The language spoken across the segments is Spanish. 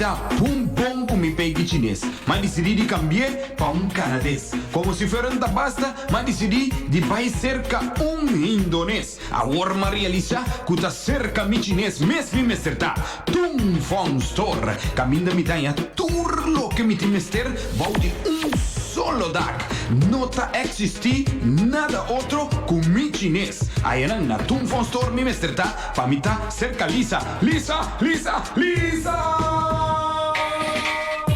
tá pum bom com me pegue chinês. Mas decidi de cambiar para canadês. Como se fosse da basta, mas decidi de vai cerca indonês. A warma realiza que tá cerca mi chinês, mesmo me acertar. Tum fon store, caminho me tanha turlo que me timester, vou de solo dag. Nota existir nada outro com mi chinês. Aí na tum fon store me mesterta, pa mi tá cerca lisa. Lisa, lisa, lisa.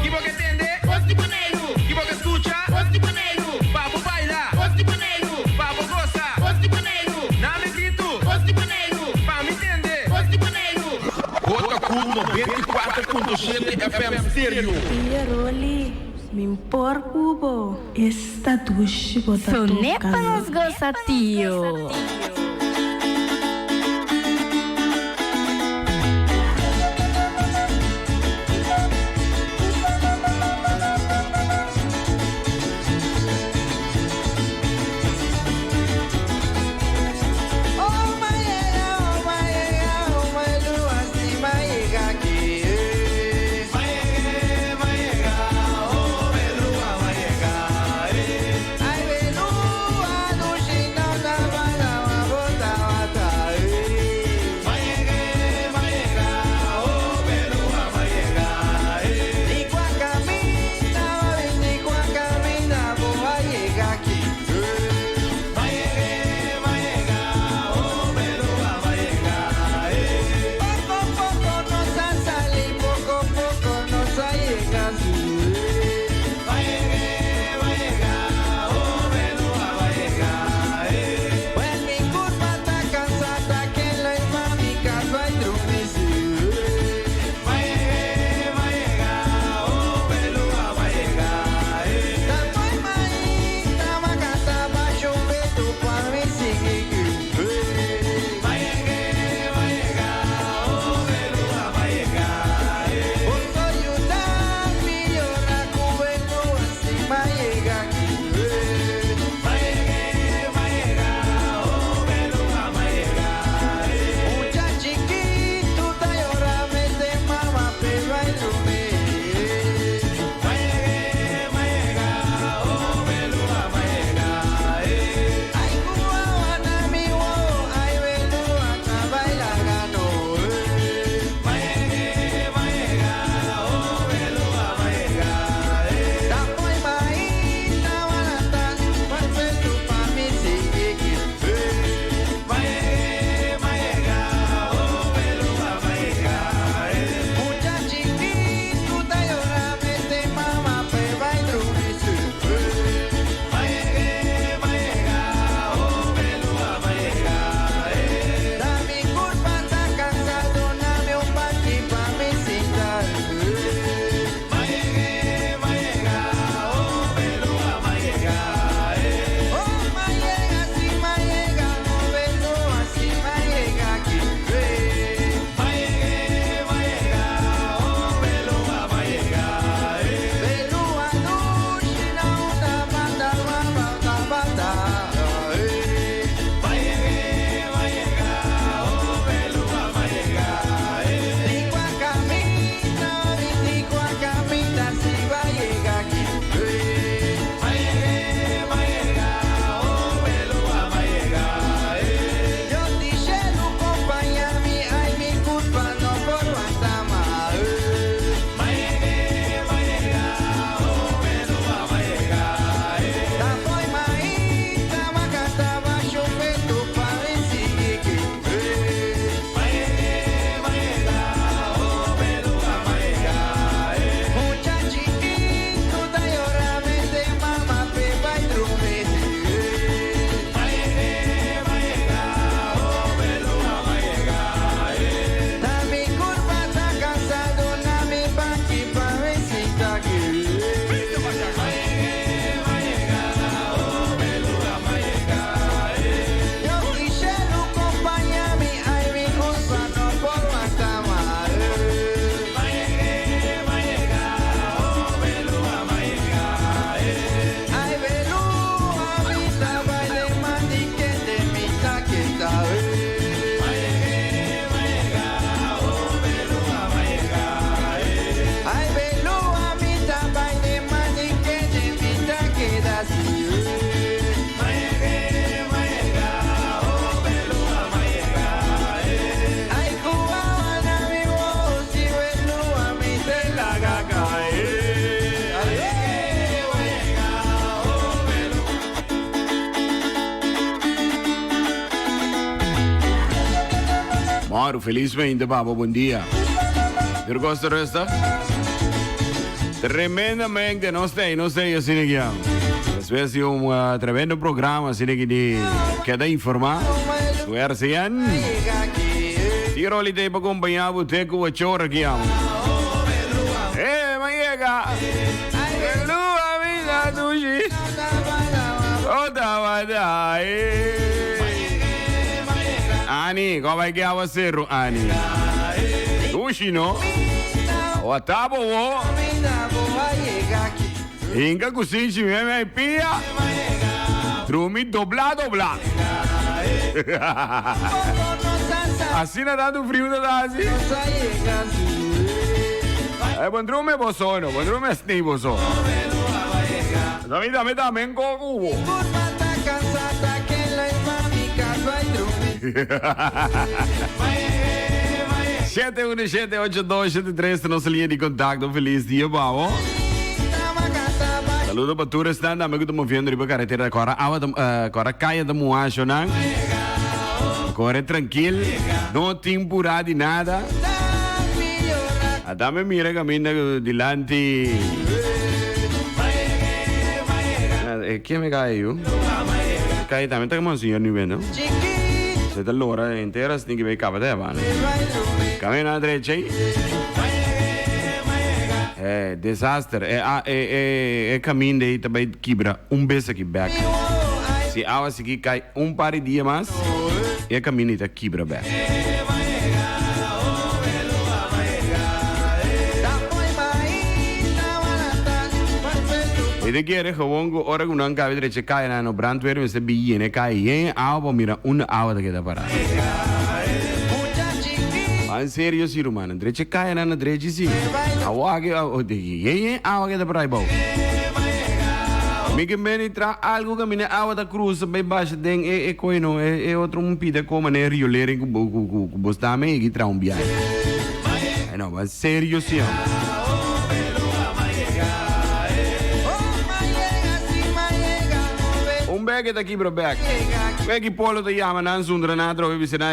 Que boca entende? Gosto de boneiro. Que boca escucha? Gosto de boneiro. Papo baila. Gosto de boneiro. Papo gosta. Gosto de boneiro. Não me grito. Gosto de boneiro. Pa me entender. Gosto de boneiro. Bota cool 94.7 FM Stereo. Pieroli, me impor cubo. Esta duche bota Sonepa nos gosta, tio. Mauro, felizmente, Papa, bom dia. Eu gosto desta? Tremendamente, não sei assim aqui. Às vezes tremendo programa, assim que quer informar. Tu é assim? Tiro ali para acompanhar o teco a chora aqui. Maiega! Lua, vida, duji! Oda, vada, Ani, como é que é você, Ani? Dushi, não? O tabo, Inga cozinha mesmo é pia. Trumi doblar. Assim não dá do frio da dasi. Bom drume bosono, bom drume sni bosono. Dame também coco. 7178273, nossa linha de contato. Feliz dia, Babo. Saludo para todos os estudantes, amigo, estamos vendo a carretera agora caia da Moacho, não? Agora é tranquilo, não tem empurrado de nada. Até me mira caminho delante. Quem me caiu? Cai também, tá como assim, eu não vendo. Você tá l'ora inteira, você tem que ver capa da mano. Caminho na direita aí. Desastre. Caminho daí também quebra vez aqui back. Se a água aqui cai par de dias mais, caminho daí quebra back. E daqui é gewoon ora que não cabe direito cai na no brandweer, mas é bem né cai água mira água daqui da parada. Mas sério sim, mano, direito cai na direito sim. Água que da praia bom. Me que bem entrar algo que mina água da cruz bem baixa tem coino outro pida como né riolere que bostame que tra viagem. Não, mas sério sim. Bag daqui para back. Bag polo da yama nan sundra na trovi bisina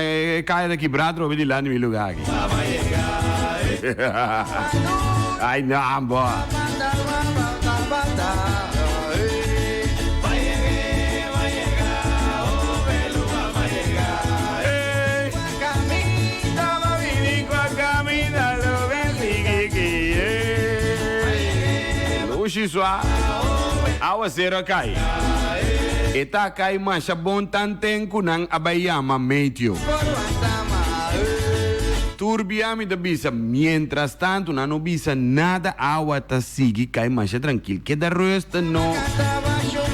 cai daqui para trovi di lá no meu lugar aqui. Ai não, boa. Luxi sua. Awa zero cai. Eta kay masya bontanten kunang abayama metio. Turbiami da bisa. Mientras tanto, não bisa nada agua ta sigi kay masya tranquilo. Que da resta no.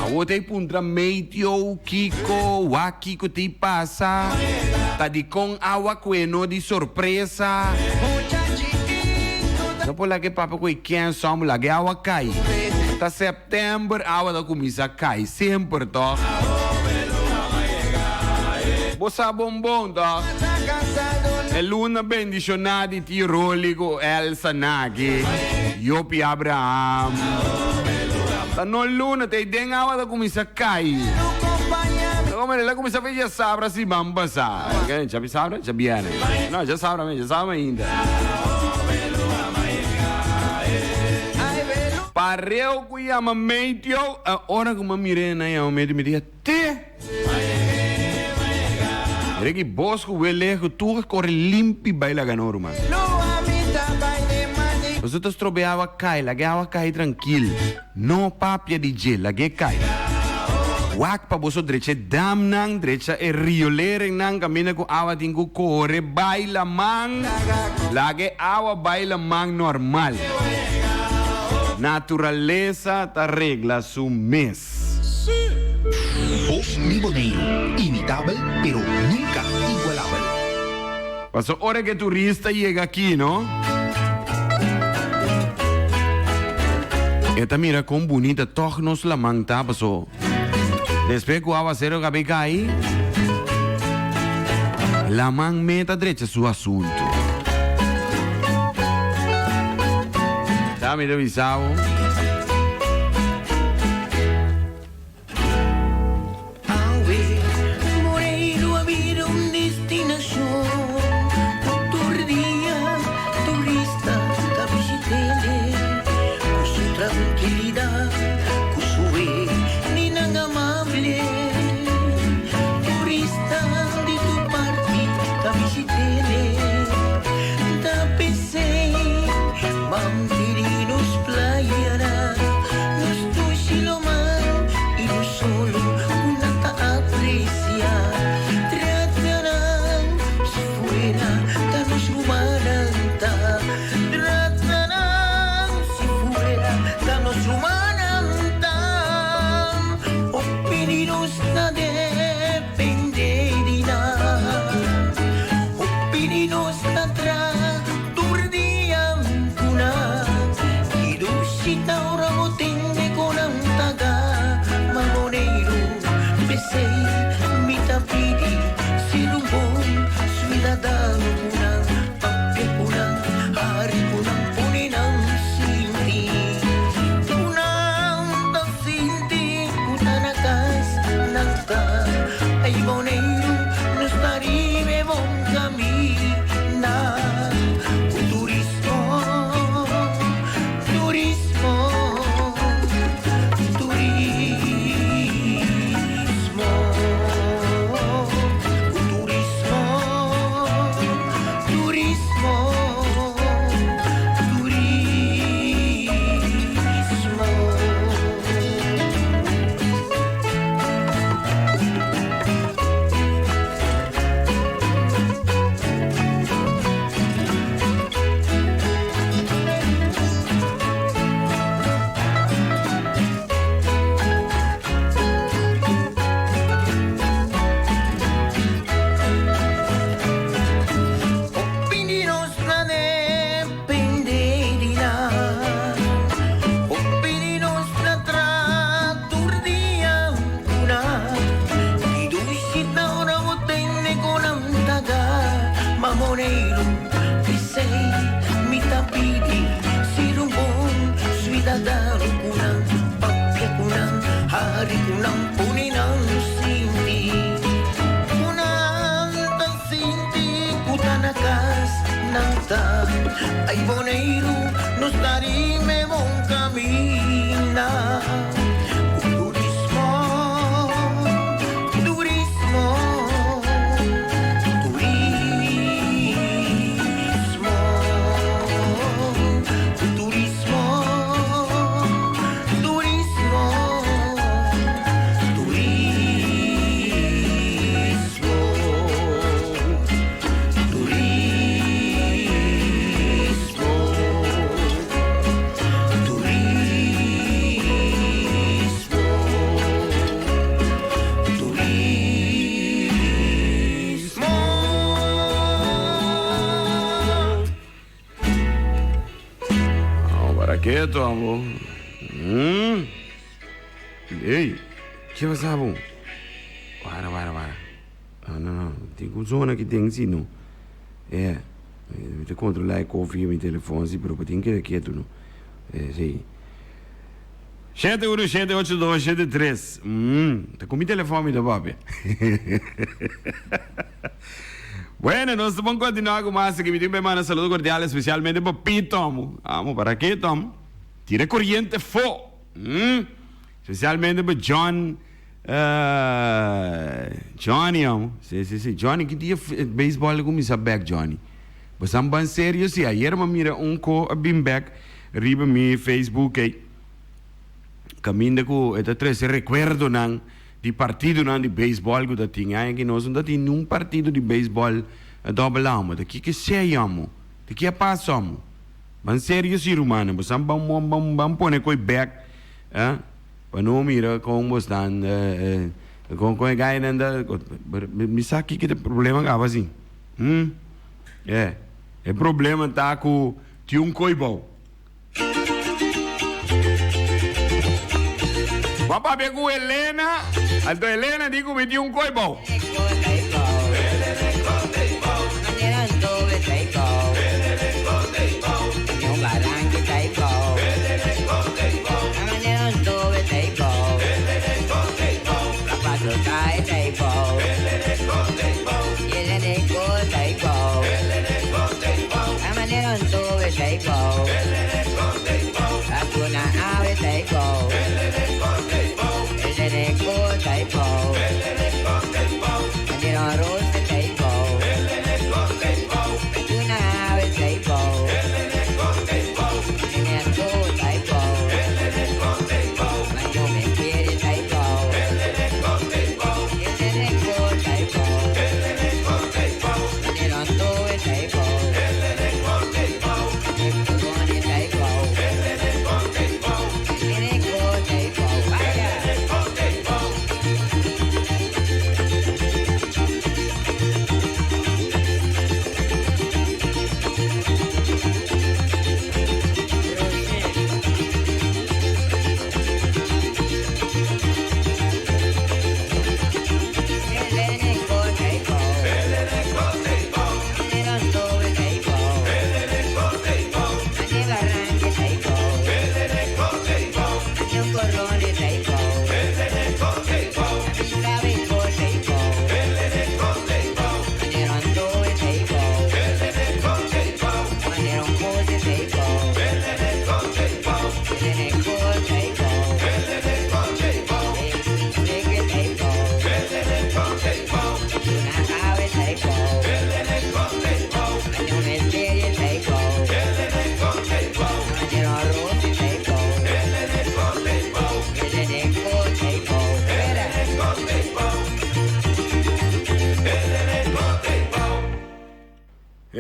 Awo te puntra metio, kiko, wakiko te pasa. Ta di con agua queno di sorpresa. Dopo la que papa koi quem somos la que agua cai. Tá setembro, a água da comida cai sempre, tá? Bossa bombom, tá? É luna bendicionada de Tirolico, Elsa Nagi, Yopi Abraham. Tá no luna, tem den água da comida cai. Como ela começa a ver, já sabe se vamos passar. Já sabe? Já viene. Não, já sabe ainda. Pareu que ia meio, a hora que uma mirena ia meio me diz te. Era que bosco velho tu corre limpo baila ganor mano. Os outros trobeava cai, la água cai tranquilo. Não papia de gel, la que cai. Wak pa boso direita dam nang direita riolere nang camina com água tingo corre baila mang. La que água baila mang normal. Naturaleza te arregla su mes. Voz Liboneiro, imitable, pero nunca igualable. Pasó hora que turista llega aquí, ¿no? Esta mira con bonita, toch nos la manta pasó. Después que va a hacer el que ahí, la man meta derecha su asunto. Dame de visao. Moreiro a vida destinación. Boneiro nos daría buen camino. Turismo, turismo, turismo, turismo, turismo, Boneiro, que sei, mi tapidi, sirumbong, cidadano kunang, papya kunang, hari kunang, puninang sinti. Kunang tan sinti, kutanakas, nanta. Ay Boneiro, nos darime bom camina. Turismo, turismo. Quieto, amor. Ei, que você sabe? Para. Não. Tem que usar que tem sim, não. De controlar a confia no telefone, sim, mas tem que ir quieto, não. Sim. 7178273. Tá com meu telefone, da papi. Bueno, nós vamos continuar com mais aqui. Me manda saludo cordial, especialmente para Pito, amo. ¿Para quê, Tom? Tira corriente fo. Especialmente para Johnny, amo. Sim. Johnny, que dia beisebol começa back, Johnny. Mas é bem sério, sim. Ayer me mira co a bim back, riba mi Facebook, caminho com esta três recuerdo não. De partido não de beisebol que tinha que nós não tínhamos partido de beisebol dobramos daqui que seiamos daqui a passamos mas sério ser humano mas vamos pôr coi back para não mirar como estão com a gai ainda me sabe que tem problema acaba assim é problema tá com tinha coibão. Vamos ver com Helena. A tua Helena digo me dio coibão.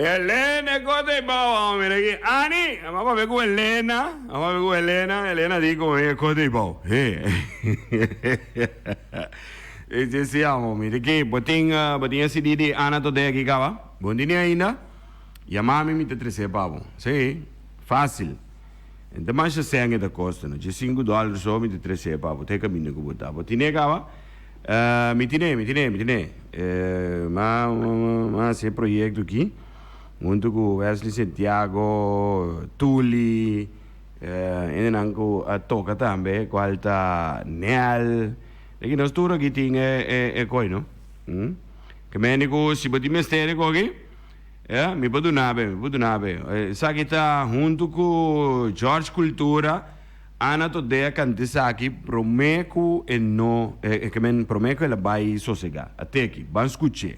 Helena, kote bao, mira aquí. Ani, vamos a ver con Helena. Vamos a ver con Helena. Helena dico, kote bao. E siamo, mira aquí. Botinha CD di Ana Tode aqui, cava. Bom dia ainda. Chamami mi te trece pavo. Sim, fácil. Então, mais de 100 da costa, né? De $5 só mi te trece pavo. Tem caminho que botar. Botinha, cava. Mi tine. Mas esse projeto aqui. Junto com Wesley Santiago, Tuli, e anche a Toca também, qualta Nel. E nós tudo aqui tem coi, não? Que médico se pode mestre aqui, me pode nabe. Sabe que tá junto com George Cultura, Ana Todea canta aqui, prometo e não, que men prometo ela vai sossegar. Até aqui, vamos escutar.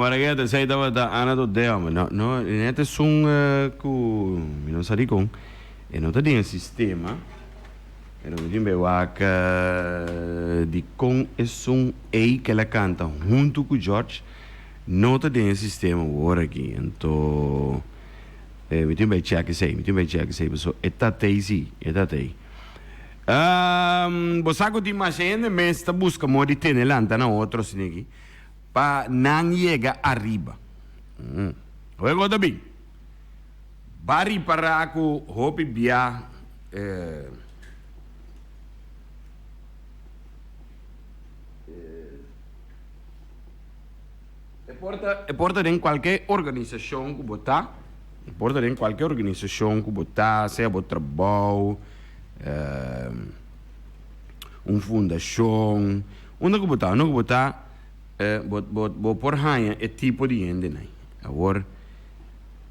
Ragazzi, sei davanti a Ana Todea, ma no, niente sono con, non sa di con, e non ti sistema, e non ti di con e son ei che la canta junto con George, non ti sistema ora aqui, então, mi ti check sei, so e tatei sì, e tatei. Bosaco di macene, me sta busca modi tene lanta na outro sinegi. Pa non llega arriba. Oigo da bem. Bari paraco hopi bia e porta em qualquer organização que botar. Porta em qualquer organização que botar, seja o trabalho, fundação, onde que botar, por ranha é tipo de gente, né? Agora,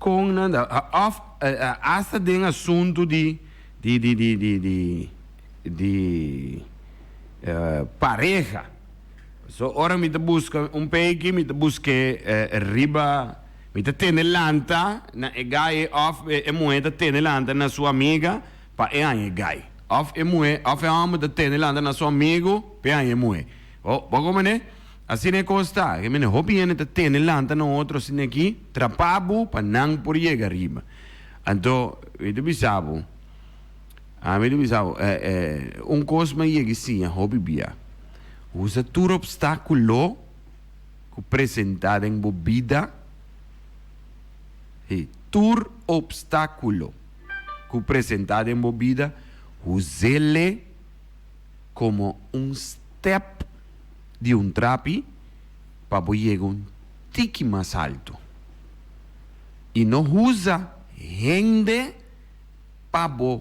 com nada hasta den assunto de pareja. So ora me te busca pegue, me te busque riba, me te tenelanta na e guy of e moeda tenelanta na sua amiga pa e an e guy. Of e moe, of e amo te tenelanta na sua amigo pe an e moe. Poco mane? Assim ne costa, que mene hobby ene te tenelanta na outro sin aqui, trapabu pa nang por llegar riba. Anto, me te bisabo. Me te bisabo, cosma llegue sim, hobby bia. Usa tur obstáculo que apresentado em bebida. Tur obstáculo que apresentado em bebida. Use-le como step de trapi para chegar tique mais alto. E não usa rende para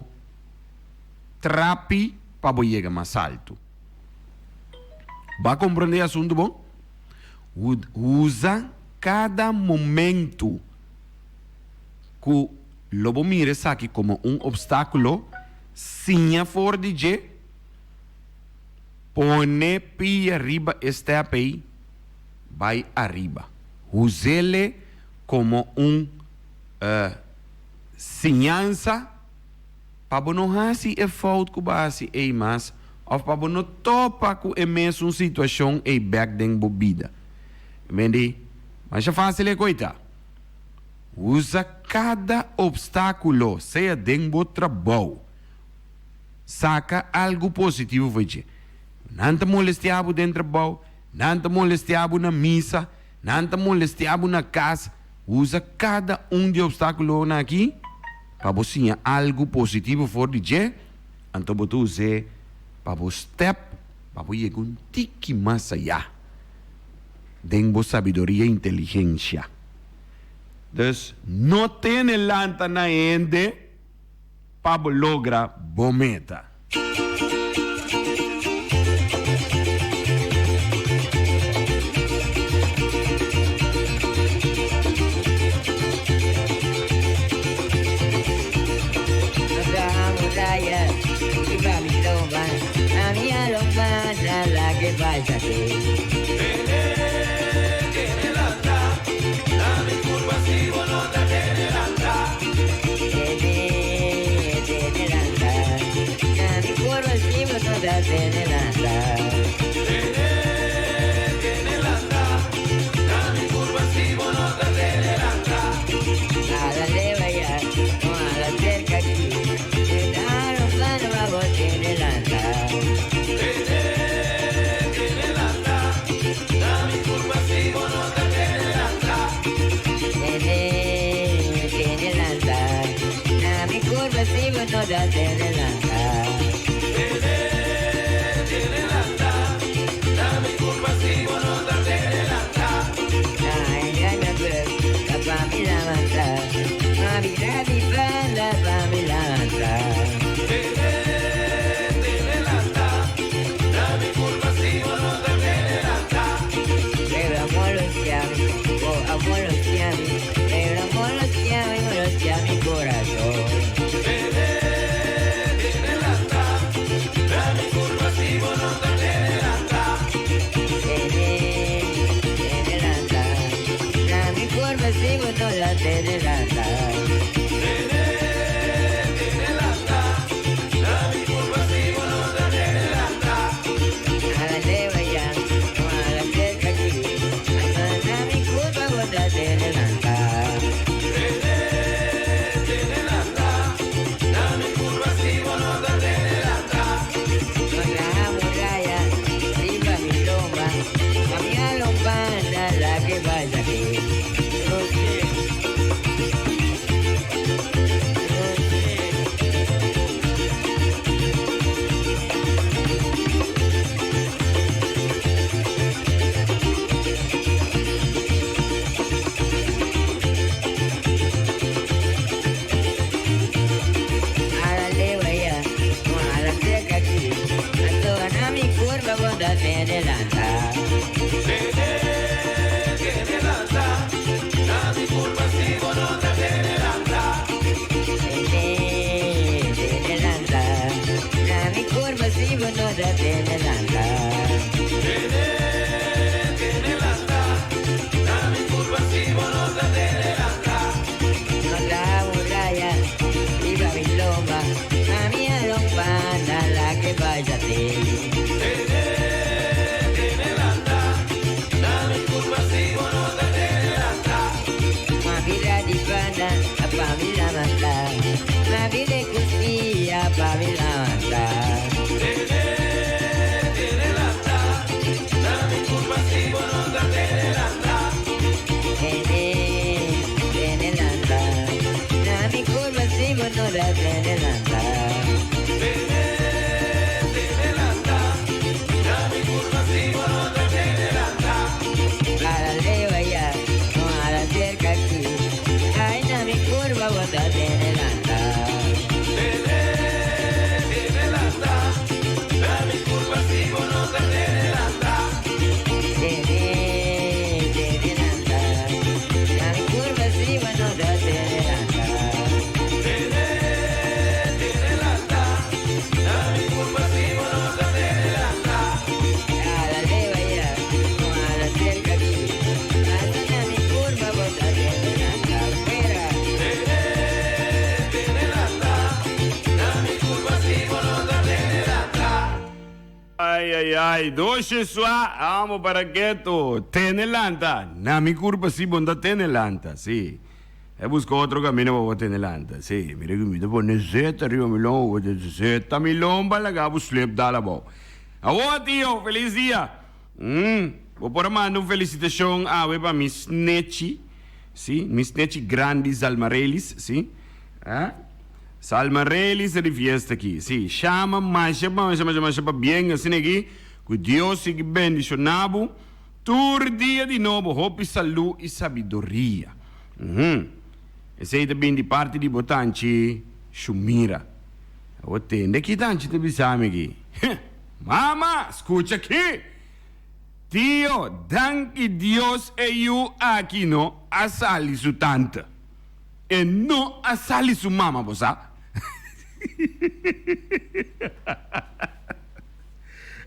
trapi para chegar mais alto. Vai compreender o assunto bom? Usa cada momento que o lobo mira aqui como obstáculo, sinha for de pone pi arriba step aí, vai arriba. Use-le como sinhança para não fazer efeito que base é mais of para não topa com a mesma situação e back den bebida. Mendi, mas é fácil é coita. Usa cada obstáculo, seja dentro do trabalho. Saca algo positivo, vai dizer. Não te molestiabo dentro do trabalho, não te molestiabo na missa, não te molestiabo na casa. Usa cada de obstáculos aqui para você algo positivo for dizer. Então você usa para você step, para você ir um tique mais allá. Dengo sabedoria e inteligência. Então, não tem lanta na ende para lograr boa meta. Ai. Doce sua, amo para que tu. Tenelanta. Na mi curva si bonda tenelanta, sì. E busco otro camino para tenelanta, sì. Mira que mi te pone zeta arriba mi lomba, zeta mi lomba, la gabo slip dala bo. Awo, tio, feliz dia. Vou por mando uma felicitação para Miss Nechi, sim, Miss Nechi Grandi Salmarelis, sim. Salmarelis de fiesta aqui, sim. Chama, mas bem assim aqui, que Deus se bendicionado, todo dia de novo, hope, saúde e sabedoria. Esse aí também de parte de Botanchi, Shumira. Eu tenho que tanto te bisame aqui. Mama, escuta aqui. Tio, danke Dios e eu aqui no asali su tanta. E não asali su mama, você?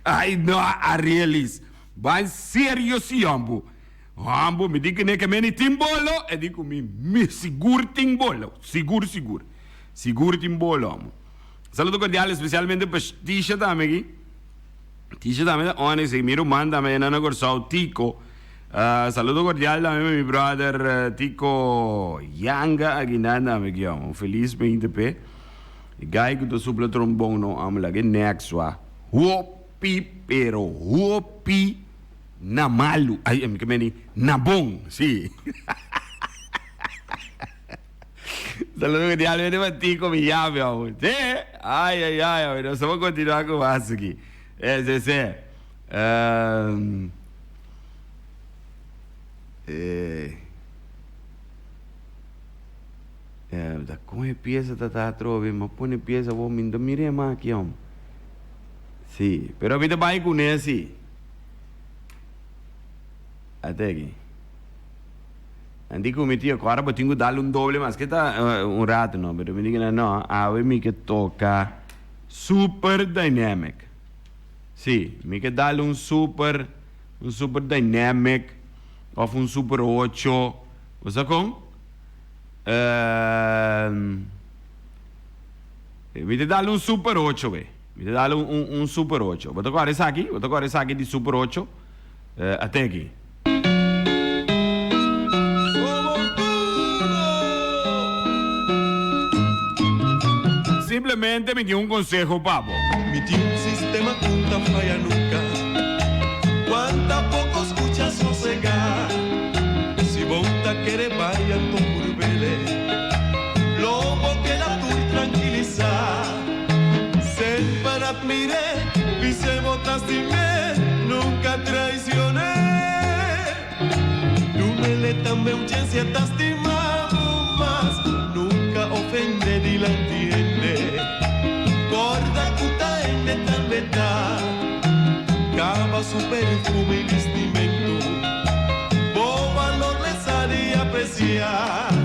Ai, não, Arielis. Vai sério se ambo. Ambo, me diga que me timbolo e digo me seguro timbolo. Seguro. Seguro timbolo, amo. Saludo cordiale especialmente para Tisha dame aqui. Tisha dame ones e miro manda me nana gorsau Tico. Saludo cordiale dame mi brother Tico Yanga aginanda me chiamo. Feliz 20p. E guy que to supla trombono am la che next wa. Huopi pero huopi na malu. Ay, que me na bon, sì. Saludo cordiale de Tico mi llave aún. Sí. Ay, pero vamos a continuar con más aquí. Ese. Da come pieza ta trovi, ma pone pieza vos mi mire ma aqui om. Sì, però vite vai con esi. Até aqui. Andico mi tio, agora eu tenho que dar doble, mas que tá rato não, mas me diga não, me que toca super dynamic. Sì, mi che dare un super dynamic of super 8. Cosa con? Mi dare un super 8, beh. Mi dare un super 8. Vou tocar esse aqui di super 8. Até aqui. Simplemente me dio un consejo, papo. Mi tío un sistema nunca falla nunca. Cuanta poco escucha sosegar. Si volta quiere vaya con curvele. Lobo que la tu tranquilizar. Sempre admiré, vice votaste nunca traicioné. Numele también urgencia te estimamos más. Nunca ofende ni la entiende. Gorda puta en esta verdad. Cava su perfume y vestimento. Vos valor les haría apreciar.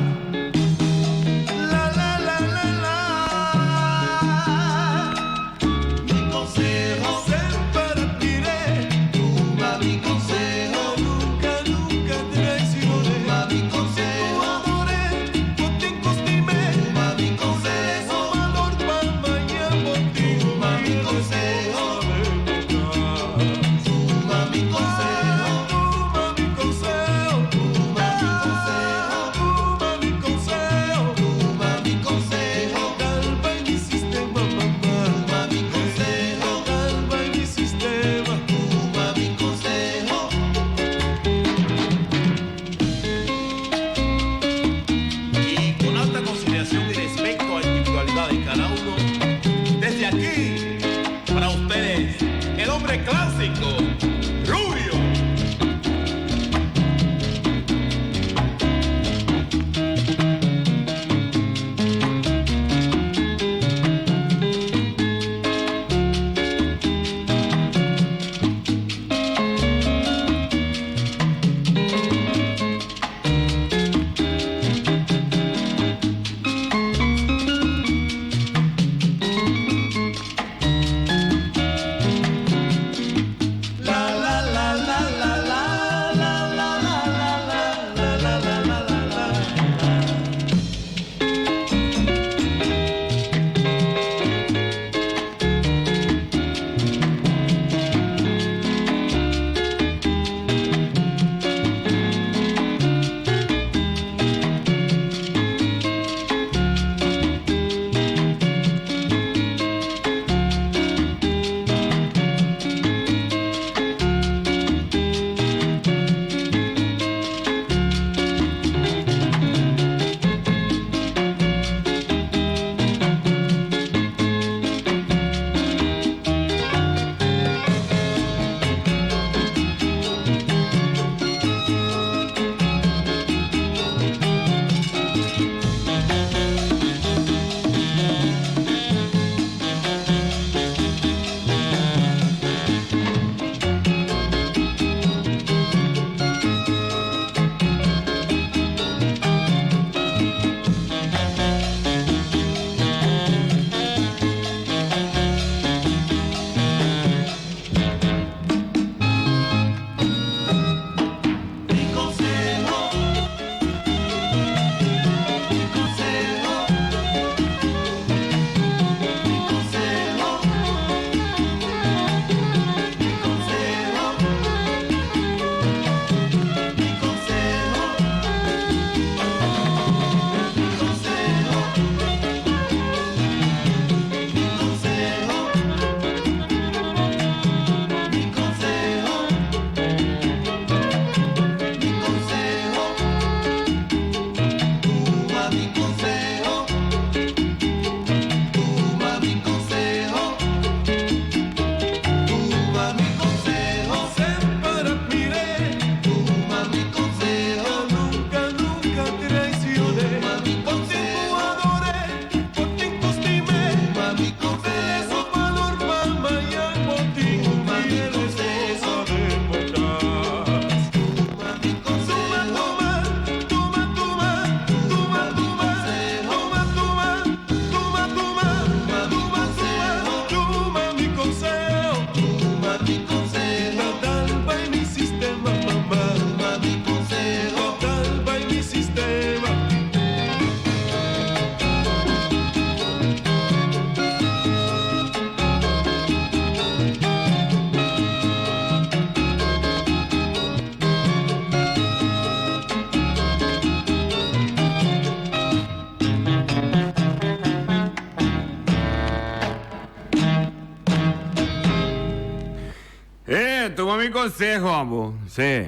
consejo, amo. Sí.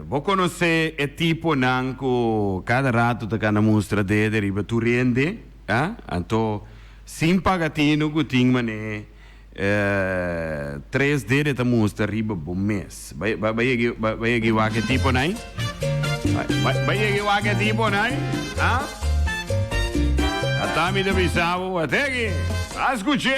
Vos conocés el tipo nanco cada rato te cana mostra de riba tu rende, anto sin pagatino guting mane 3 dere te mostra riba bom mes. Vai que tipo nai? Vai que tipo nai? Atami de bisavo, até que escuche.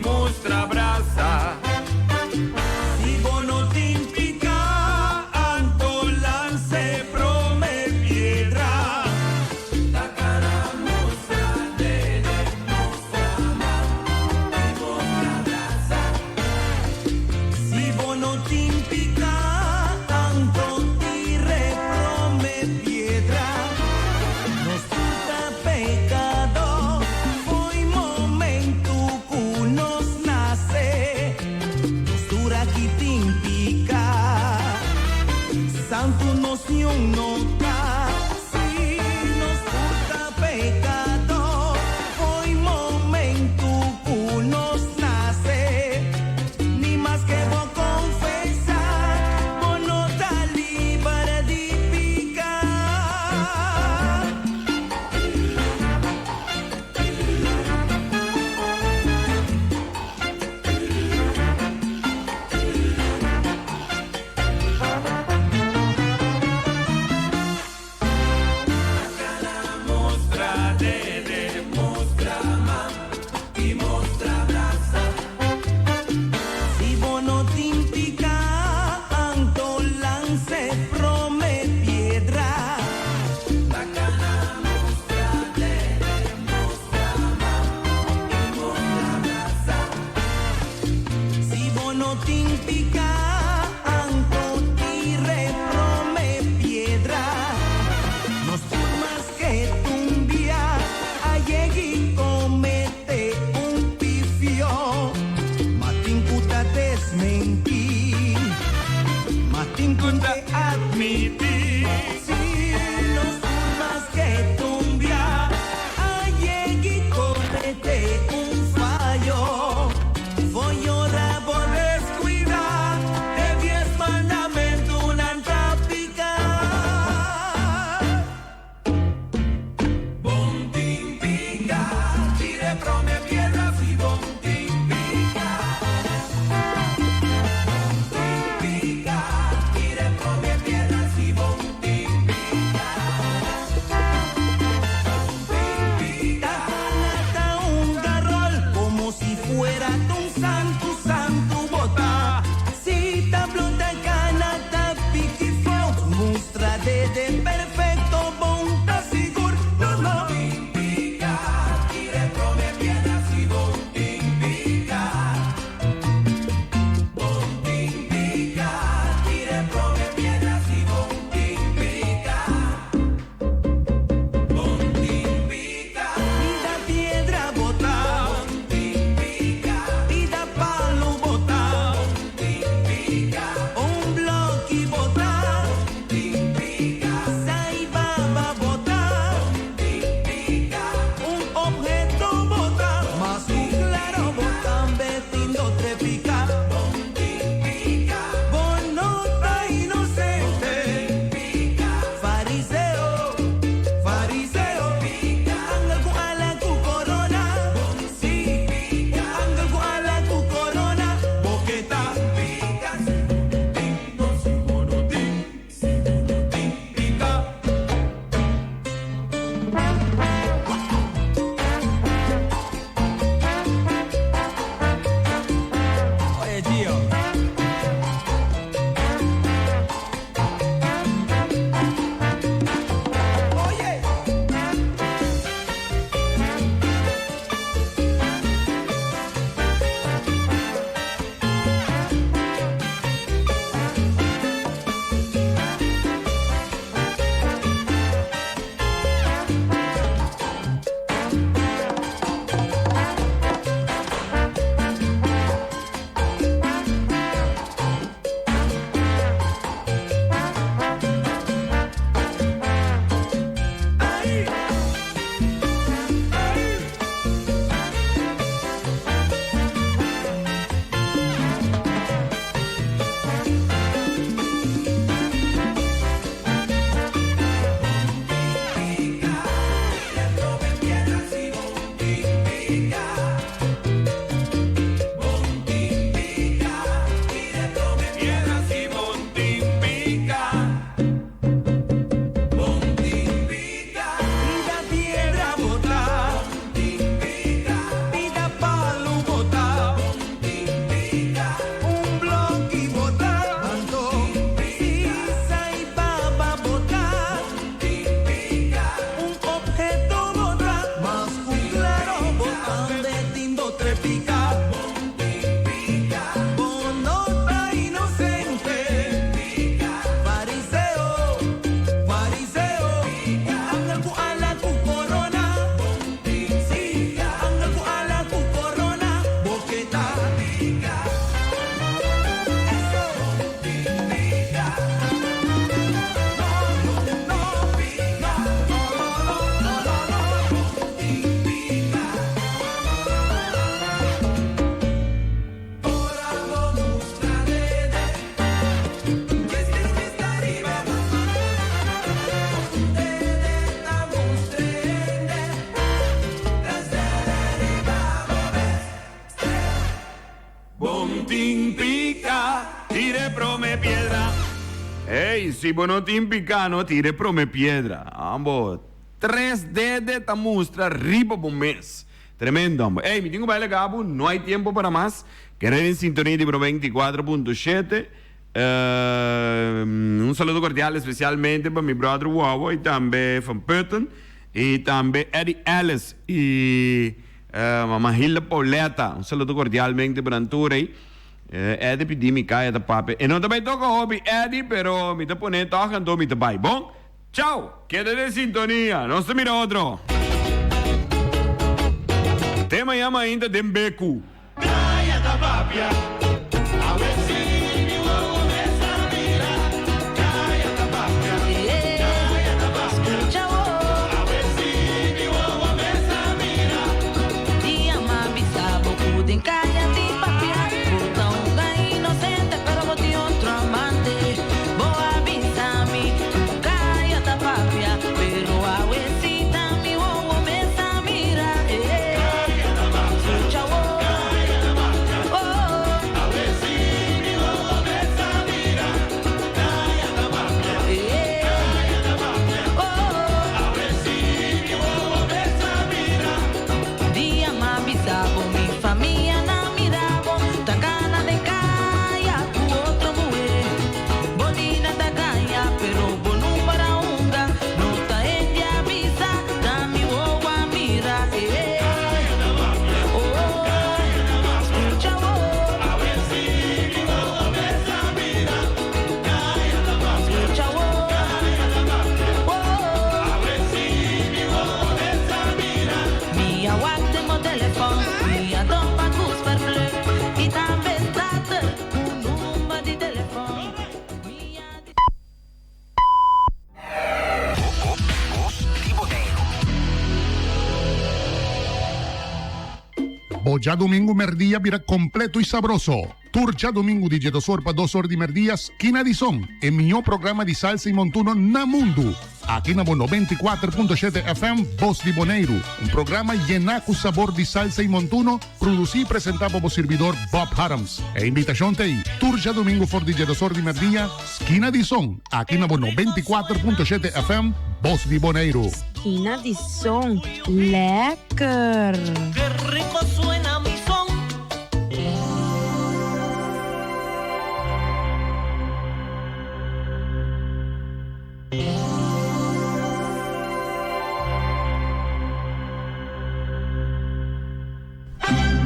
Mostra brasa. Si vos no te implica, Anto lance prome piedra. La cara mostra de mostra man y mostra brasa. Si vos no te implica, Anto tire prome piedra. Nos quita pecado, hoy momento nos nace, dura que te implica, santo noción nota, si nos furta pecado, hoy momento que nos nace, ni más que vos confesar, vos no está libre de picar. Si vos no te implica, Anto lance prome piedra. Bacana mostra de mostra man y mostra brasa. Si vos no te implica, Anto tire prome piedra. No soy más que tumbia, allí comete un pifio. Matin puta desmentir, Matin puta admitir. Si no soy más que tumbia, allí comete un fallo. Voy llorar por descuidar de 10 mandamentos una antrápica. Bom tim pica, tire prome piedra si bom tim pica. Bom tim pica, tire prome piedra si bom tim pica. Ey, si vos no te impicano, tire prome piedra. Ambo, 3D de tamustra, ripo por mes. Tremendo, ambo. Ey, mi tengo baile cabo, no hay tiempo para más. Querer en sintonía de Pro 24.7. Un saludo cordial especialmente para mi brother Wawa y también Van Putten. Y también Eddie Ellis y mamá Hilda Pauleta. Un saludo cordialmente para Anturey. Eddie pedi mi caia da papi. E non também toca hobby Eddie, pero mi te pone tocando mi te bai. Bom? Ciao, quédate en sintonía. No se mira otro. Tema llama ainda Dembeku. Caia da Papia, a vecini uomo messa mira. Caia da Papia, Caia da Papia, a vecini uomo messa mira. Dia mabisabo puden caia di papia. Botão da inocente, pero boti outro amante. Boa avisami, caia da papia. Pero a vecita mi uomo messa mira. Caia da Papia, Ciao. Caia da Papia, a vecini uomo messa mira. Caia da Papia, Caia da Papia, a vecini uomo messa mira. Dia mabisabo mi família na miravo. Tacana de caia, o outro bué. Bonina da caia, pero bonum para unga. Nota em de avisa, da mi uoa mira. Escucha A vecini uomo messa mira. Caia da Papia, escucha a vecini uomo messa mira. Mia wakte mo telefon, mia dompa kus per bleu. I també state, un nummer di telefon. Mia di... Voz Tiboneiro. Boja domingo merdia vira completo e sabroso. Turja domingo di Jedosor para 2 horas de merdia, esquina de som. É melhor programa de salsa e montuno na mundo. Aqui na 94.7 FM, Voz de Boneiro. Programa llena com sabor de salsa e montuno, produzido e apresentado por servidor Bob Harams. E invitação tem Turja domingo for de Jedosor de merdia, esquina de som. Aqui na 94.7 FM, Voz de Boneiro. Esquina de som. Lekker. Qué rico suena mi son.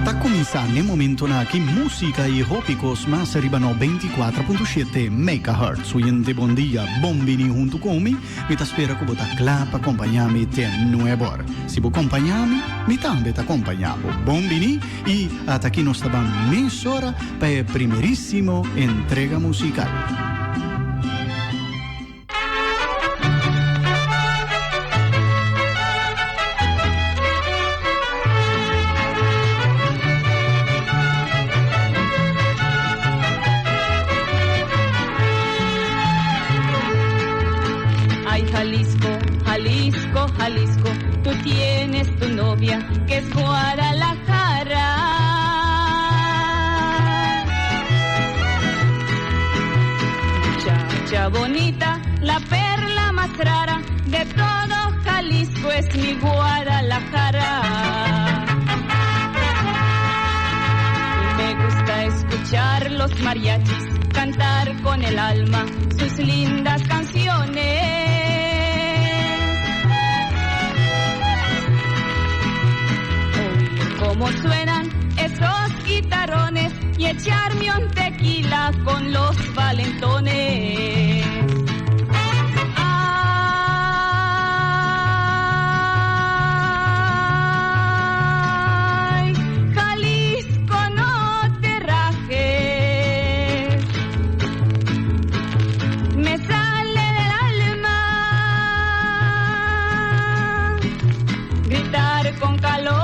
Tá começando o momento na que música e tópicos mais arriba no 24.7 MHz. Oyente, bom dia, bombini junto comigo. Me tá espera que você clapa acompanhar-me até 9 horas. Se você acompanhar-me, me também tá acompanhando. Bombini e até aqui nós estamos meia hora para a primeiríssima entrega musical. Ay, Jalisco, Jalisco, Jalisco, tú tienes tu novia que es Guadalajara. Muchacha bonita, la perla más rara de todo Jalisco es mi Guadalajara. Y me gusta escuchar los mariachis cantar con el alma sus lindas canciones. Oír cómo suenan esos guitarrones y echarme un tequila con los valentones. Ay, Jalisco, no te rajes. Me sale del alma gritar con calor,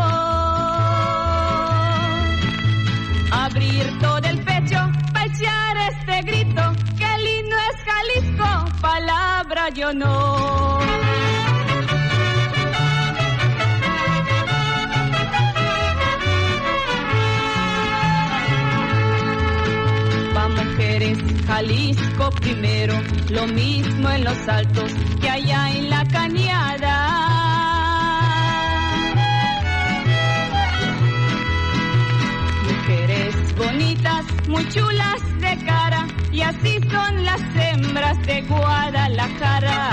abrir todo el pecho para echar este grito. Qué lindo es Jalisco, palabra yo no. Pa' mujeres Jalisco Jalisco primero, lo mismo en los altos que allá en la cañada. Mujeres bonitas, muy chulas de cara, y así son las hembras de Guadalajara.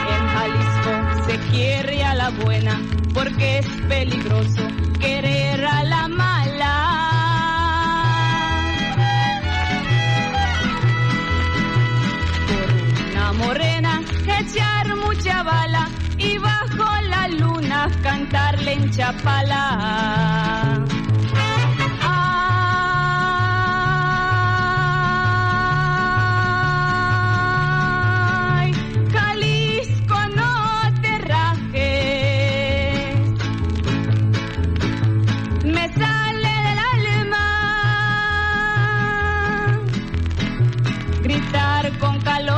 En Jalisco se quiere a la buena, porque es peligroso querer a la mala. Por una morena echar mucha bala y bajo la luna cantarle en Chapala. Ay, Jalisco, no te rajes, me sale del alma gritar con calor,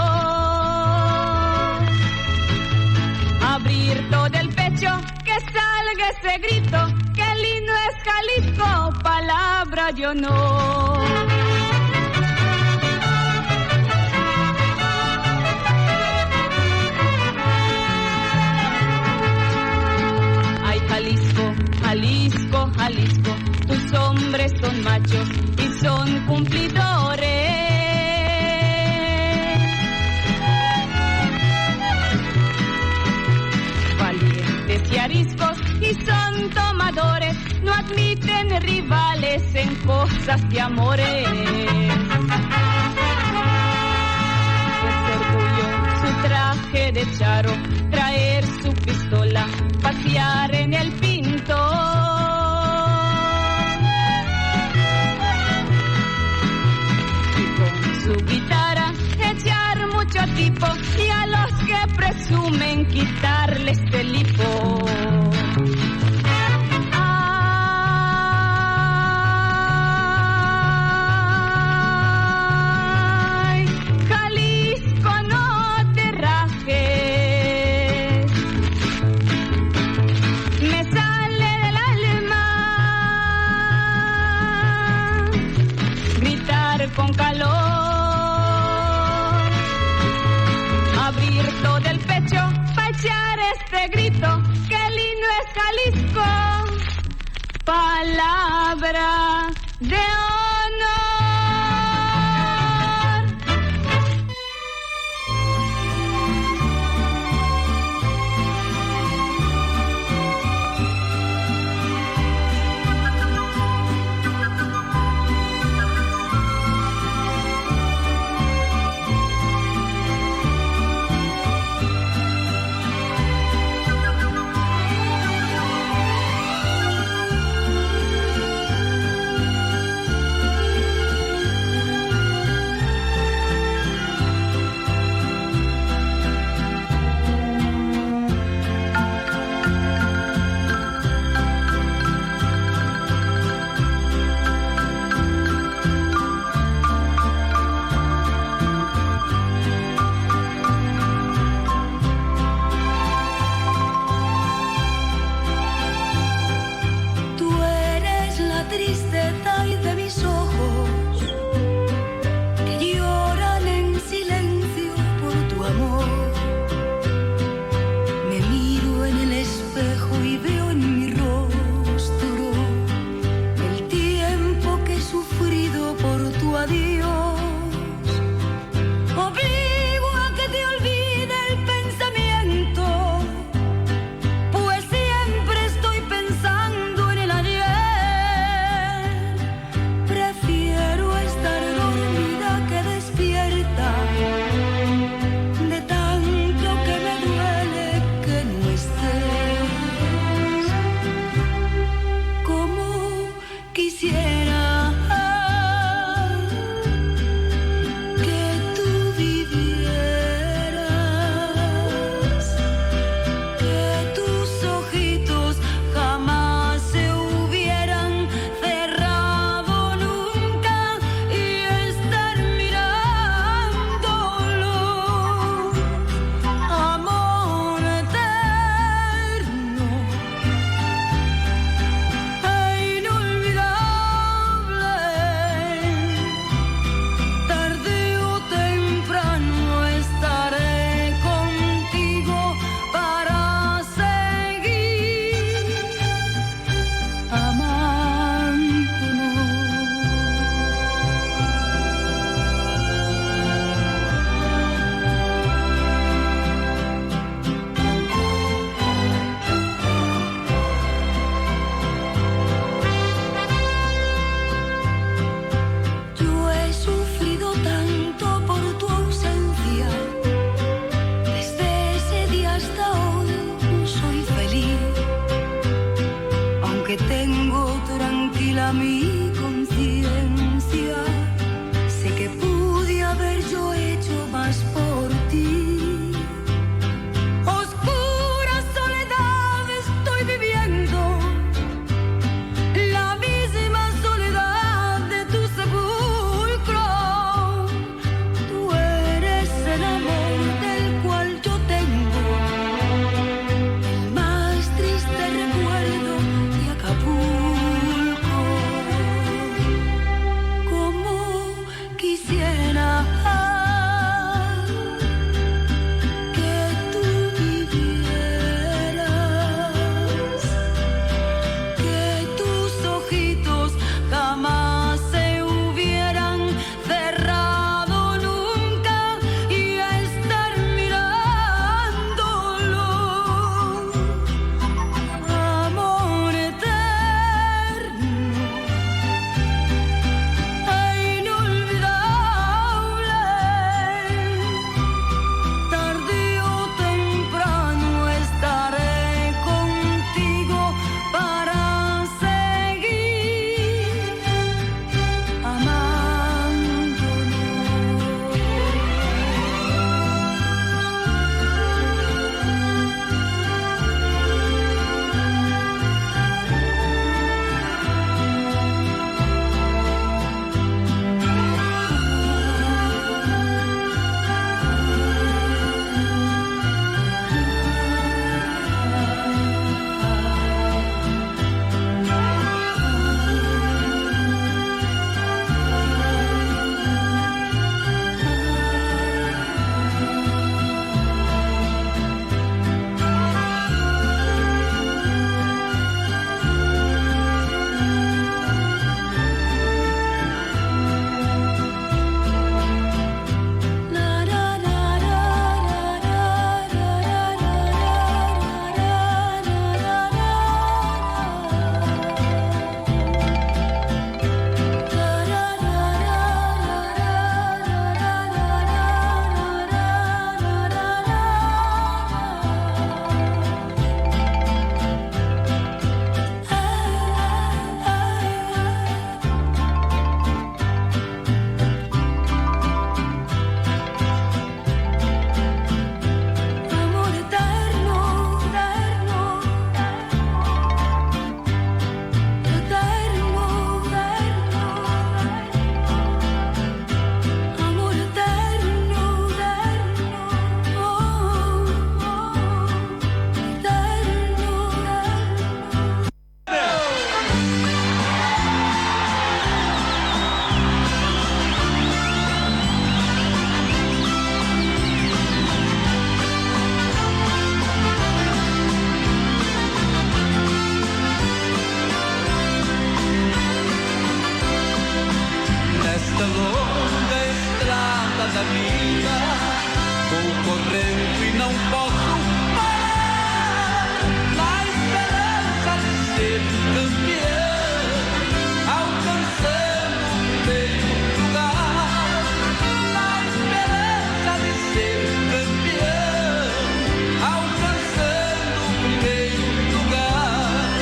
abrir todo el pecho, que salga ese grito, que lindo es Jalisco, palabra yo no. Ay, Jalisco, Jalisco, Jalisco, tus hombres son machos y son cumplidores. Valientes y ariscos y son tomadores, no admiten rivales en cosas de amores. Es orgullo su traje de charro, traer su pistola, pasear en el Pinto. Y con su guitarra echar mucho tipo, y a los que presumen quitarles el hipo. Ay, Jalisco, no te rajes, me sale del alma gritar con calor, abrir todo el pecho pa' echar este grito, que lindo es Jalisco, palabra de honor. toda a vida. Vou correndo e não posso parar, na esperança de ser campeão, alcançando o primeiro lugar. Na esperança de ser campeão, alcançando o primeiro lugar.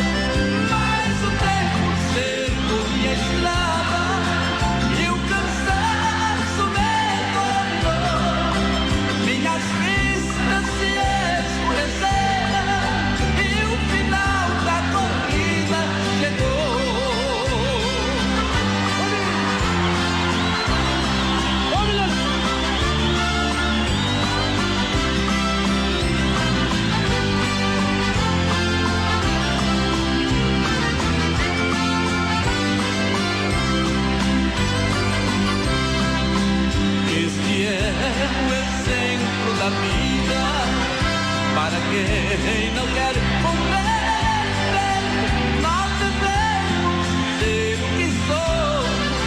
Mas o tempo cercou minha estrada e o cansaço me dominou. Minhas vistas se escureceram e o final da corrida chegou. Este é o exemplo da vida para quem não quer compreender. Nós devemos ser o que somos,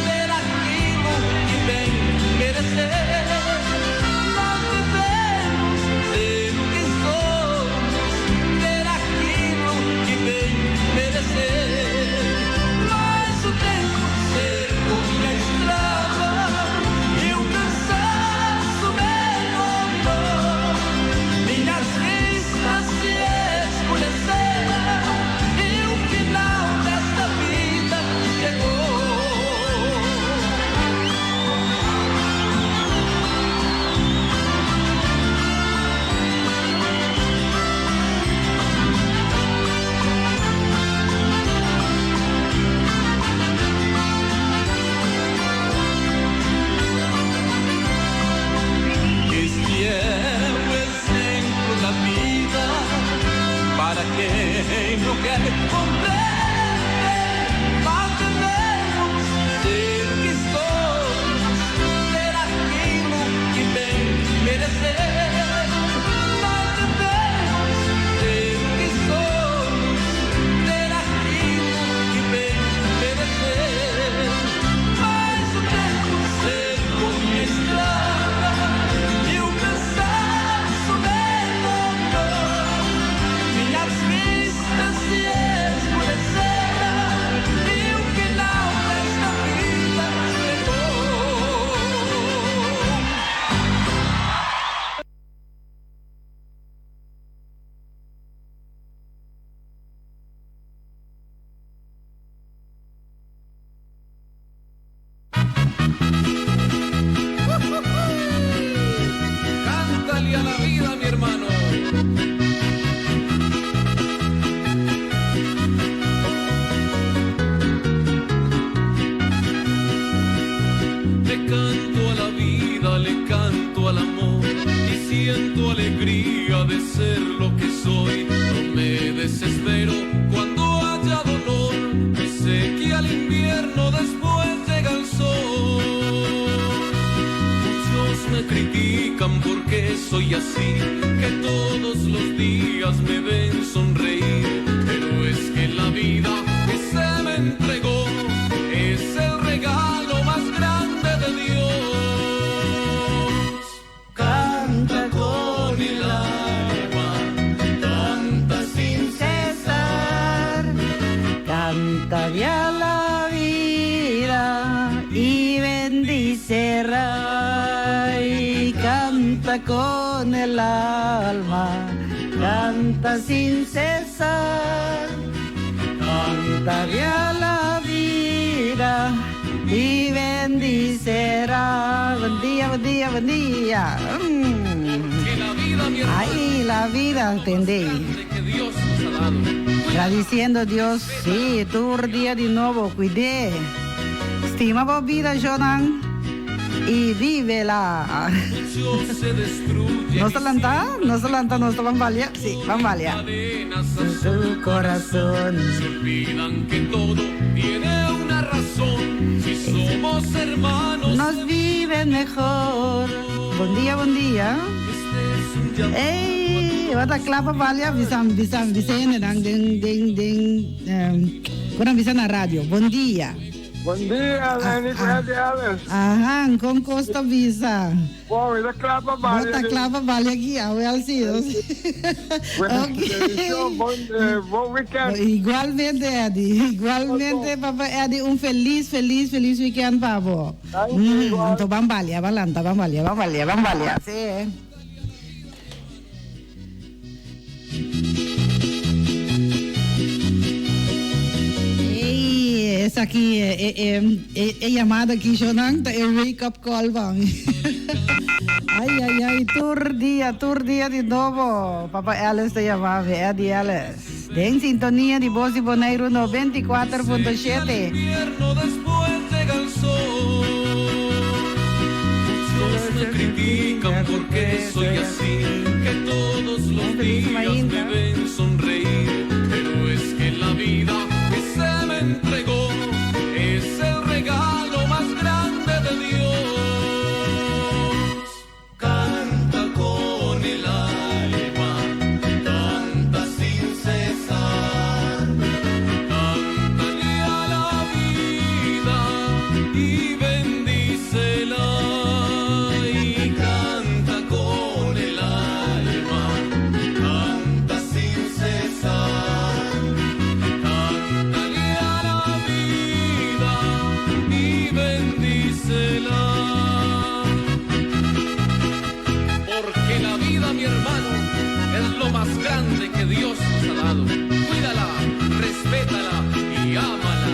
ter aquilo que bem merecer. Nós devemos ser o que somos, ter aquilo que bem merecer. Mas o tempo cercou minha estrada e o cansaço me dominou. Minhas vistas se escureceram e o final desta vida chegou. Este é o exemplo da vida para quem não quer compreender. Nós devemos ser o que somos, ter aquilo que bem merecer. Nós devemos ser o que somos, ter aquilo que bem merecer. Mas o tempo cercou minha estrada e o cansaço me dominou. Minhas vistas se escureceram e o final desta vida chegou. Cántale a la vida, mi hermano. Le canto a la vida, le canto al amor y siento alegría de ser lo que soy. No me desespero cuando haya dolor y sé que al invierno después llega el sol. Muchos me critican porque soy así, que todos los días me ven sonreír, pero es que la vida que se me entregó es el regalo más grande de Dios. Canta con el alma, canta sin cesar, Cántale a la vida y bendícela. Y canta con el alma, canta sin cesar. Cántale a la vida y bendícela. Buen día, buen día, buen día. que la vida, mi hermano, Ay, la vida, entendí. que Dios nos ha dado. Agradeciendo a Dios, sí, tu día de nuevo, cuidé. Estima la vida, Jonan, y vívela. Mucho se destruye. ¿No se lanta? ¿No se lanta? ¿No se van valia? Sí, van valia. Cadenas a Su corazón. se olvidan que todo tiene una razón. Si somos hermanos, Nos viven mejor. Buen día, buen día. este es un llamado. Hey, wat a klapa valia, bisam ding, kurang bisa na radio. Buen día. Bom dia, Dani Alex. Ajá, con Costa Visa. Bom, da Clapa Vale. Bota Clapa Vale aqui, Alcido. Bom weekend. Igualmente, Eddie. Igualmente, papá Eddie, un feliz weekend, papo. Então, bambalia, sí. Essa aqui é chamada aqui, Jonan, é wake-up call, bang. Ai, tur dia de novo. Papa Alice te chamava, Eddie Alice. En sintonía de Voz de Bonaire 94.7. Después llega el sol. Muchos me critican porque soy así, que todos los días deben sonreír. Pero es que la vida que se me entregó es el regalo más grande de Dios. Canta con el alma, canta sin cesar. Cántale a la vida y bendícela. Y canta con el alma, canta sin cesar. Cántale a la vida y bendícela. Porque la vida, mi hermano, es lo más grande que Dios nos ha dado. Cuídala, respétala y ámala.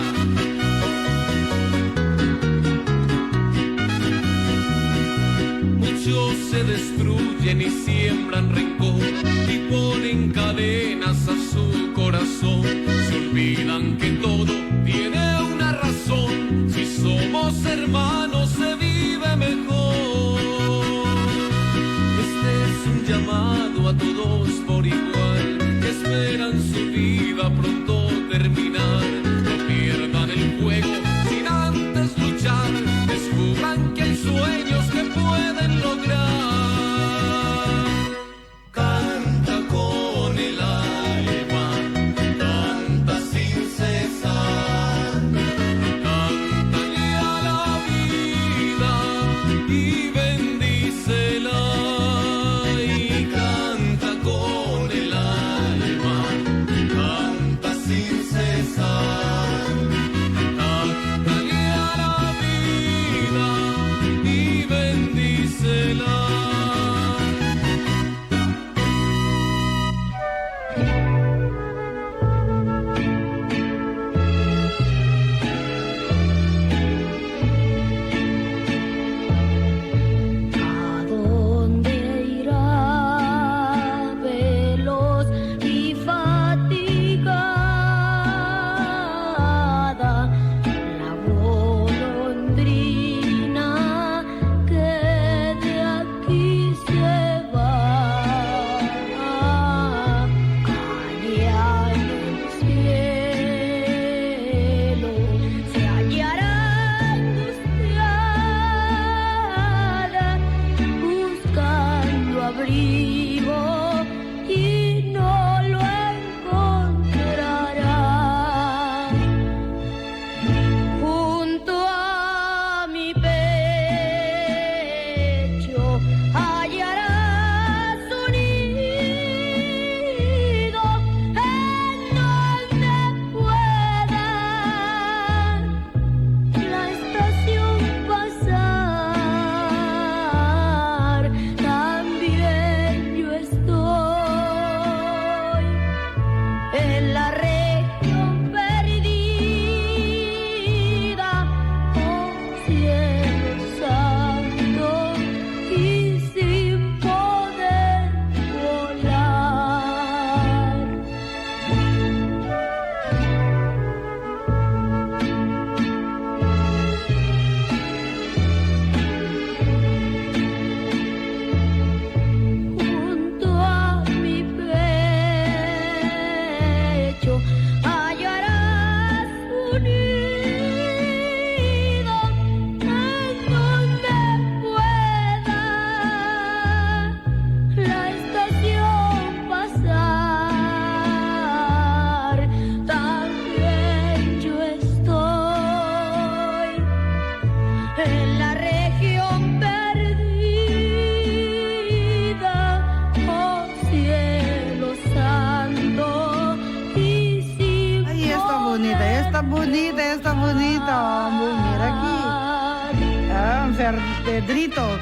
Muchos se destruyen y siembran rencor y ponen cadenas a su corazón. Se olvidan que todo tiene una razón. Si somos hermanos se vive mejor. Este es un llamado a todos por igual, que esperan su vida pronto terminar. No pierdan el juego sin antes luchar. Descubran que hay sueños que pueden lograr. Canta con el alma, canta sin cesar. Cántale a la vida y bendícela. Y canta con el alma, canta sin cesar. Cántale a la vida y bendícela. ¿A dónde irá veloz y fatigada la golondrina que de aquí se va? Allá en el cielo se hallará angustiada, buscando abrigo y no lo encontrará. Junto a mi pecho hallarás un nido en donde puedan la estación pasar. También